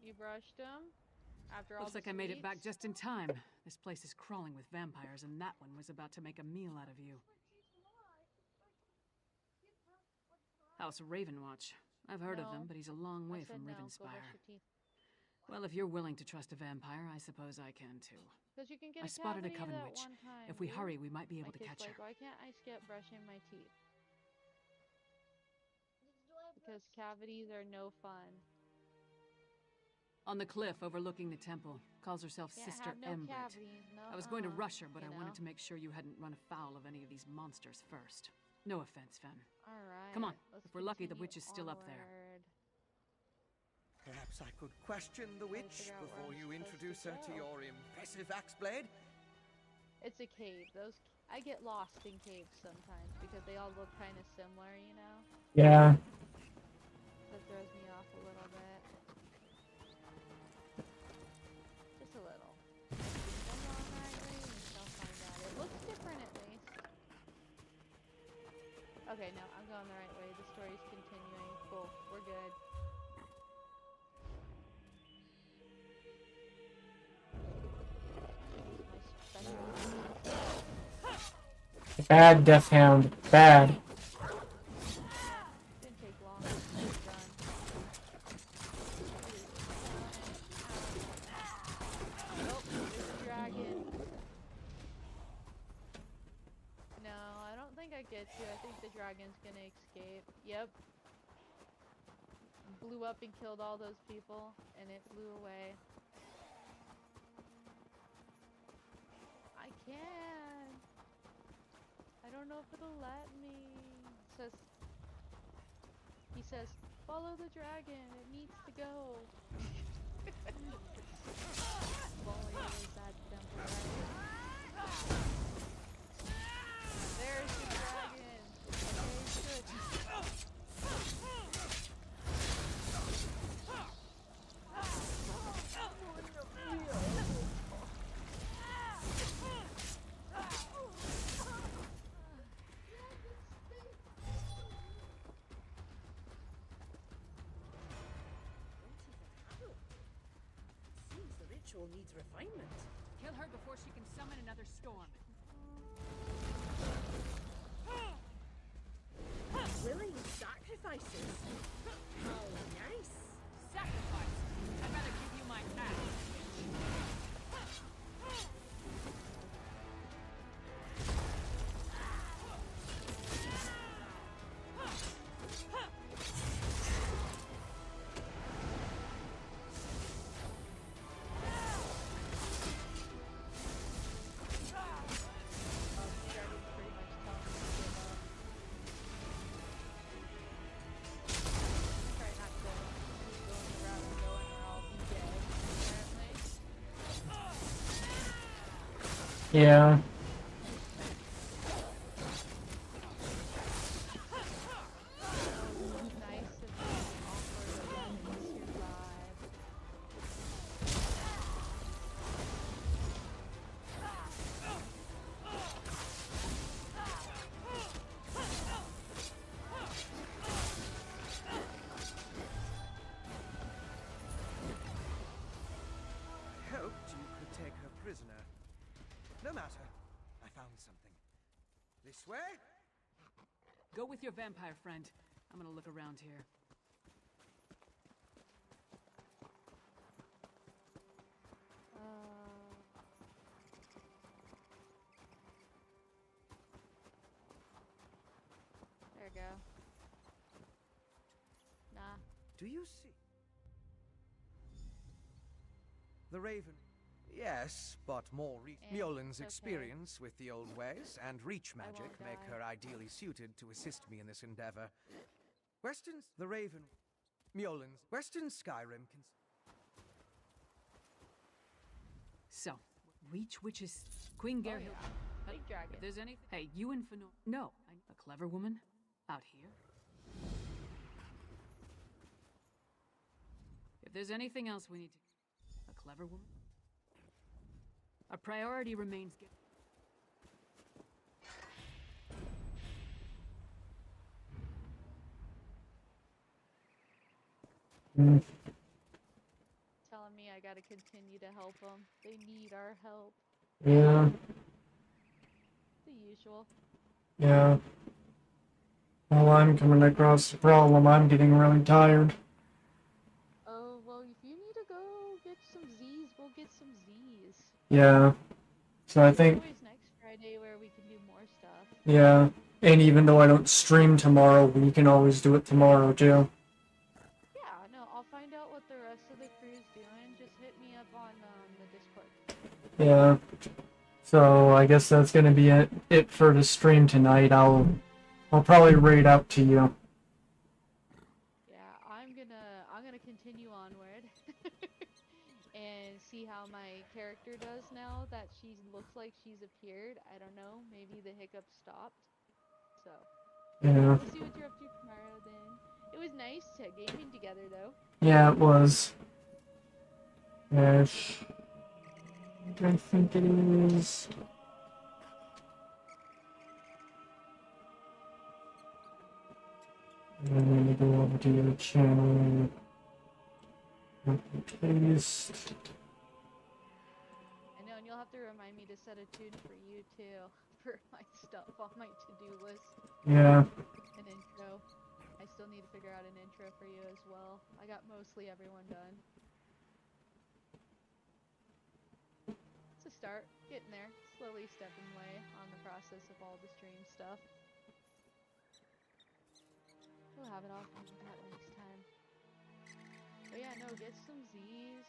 You brushed them? After all Looks like I made it back just in time. This place is crawling with vampires, and that one was about to make a meal out of you. House Ravenwatch. I've heard of them, but he's a long way from Ravenspire. Well, if you're willing to trust a vampire, I suppose I can too. Because you can get I spotted a cavity coven that witch. one time, If we dude. hurry, we might be able My to kid's catch her. like, why can't I skip brushing my teeth? Because cavities are no fun. On the cliff overlooking the temple. Calls herself Can't Sister have no Embrit. cavities, no, I was going to rush her, but I you wanted know? to make sure you hadn't run afoul of any of these monsters first. No offense, Fen. Alright. Come on. Let's If we're lucky, the continue witch is still up there. onward. Perhaps I could question the witch figure out where before I'm you supposed introduce to her to go. your impressive axe blade. It's a cave. I get lost in caves sometimes because they all look kind of similar, you know? Yeah. That throws me off a little bit. Just a little. I think I'm going the right way, we shall find out. It looks different at least. Okay, no, I'm going the right way. The story's continuing. Cool. We're good. Bad Death Hound. Bad. Didn't take long. It's done. Nope, there's a dragon. No, I don't think I get you. I think the dragon's gonna escape. Yep. Blew up and killed all those people, and it flew away. I can. I don't know if it'll let me. He says, follow the dragon. It needs to go. There's the dragon. Okay, good. ritual needs refinement. Kill her before she can summon another storm. Willing sacrifices. How nice. Sacrifice! I'd rather give you my axe. Yeah. I hoped you could take her prisoner. No matter. I found something. This way? Go with your vampire friend. I'm gonna look around here. There we go. Nah. Do you see? The Raven. Yes, but more Mjolin's experience with the old ways and reach magic make her ideally suited to assist me in this endeavor. The Raven. Mjolin's Western Skyrim can... So, reach witches... Queen Gerhild... Big dragon. If there's any... Hey, you and Fenor... No, a clever woman? Out here? If there's anything else we need to... A clever woman? Our priority remains... Telling me I gotta continue to help them. They need our help. Yeah. The usual. Yeah. Well, I'm coming across the problem. I'm getting really tired. Oh, well, if you need to go get some Z's, we'll get some Z's. Yeah. So I think... There's always next Friday where we can do more stuff. Yeah. And even though I don't stream tomorrow, we can always do it tomorrow, too. Yeah, no, I'll find out what the rest of the crew's doing. Just hit me up on the Discord. Yeah. So I guess that's gonna be it for the stream tonight. I'll probably raid out to you. Yeah, I'm gonna continue onward and see how my character does now that she looks like she's appeared. I don't know, maybe the hiccup stopped. So Yeah. we'll see what you're up to tomorrow then. It was nice gaming together though. Yeah, it was. Yes. I think it is. I'm gonna go over to your channel. Paste. I know, and you'll have to remind me to set a tune for you too, for my stuff on my to-do list. Yeah. An intro. I still need to figure out an intro for you as well. I got mostly everyone done. It's a start, getting there, slowly stepping away on the process of all the stream stuff. We'll have it all figured out next time. But yeah, no, get some Z's.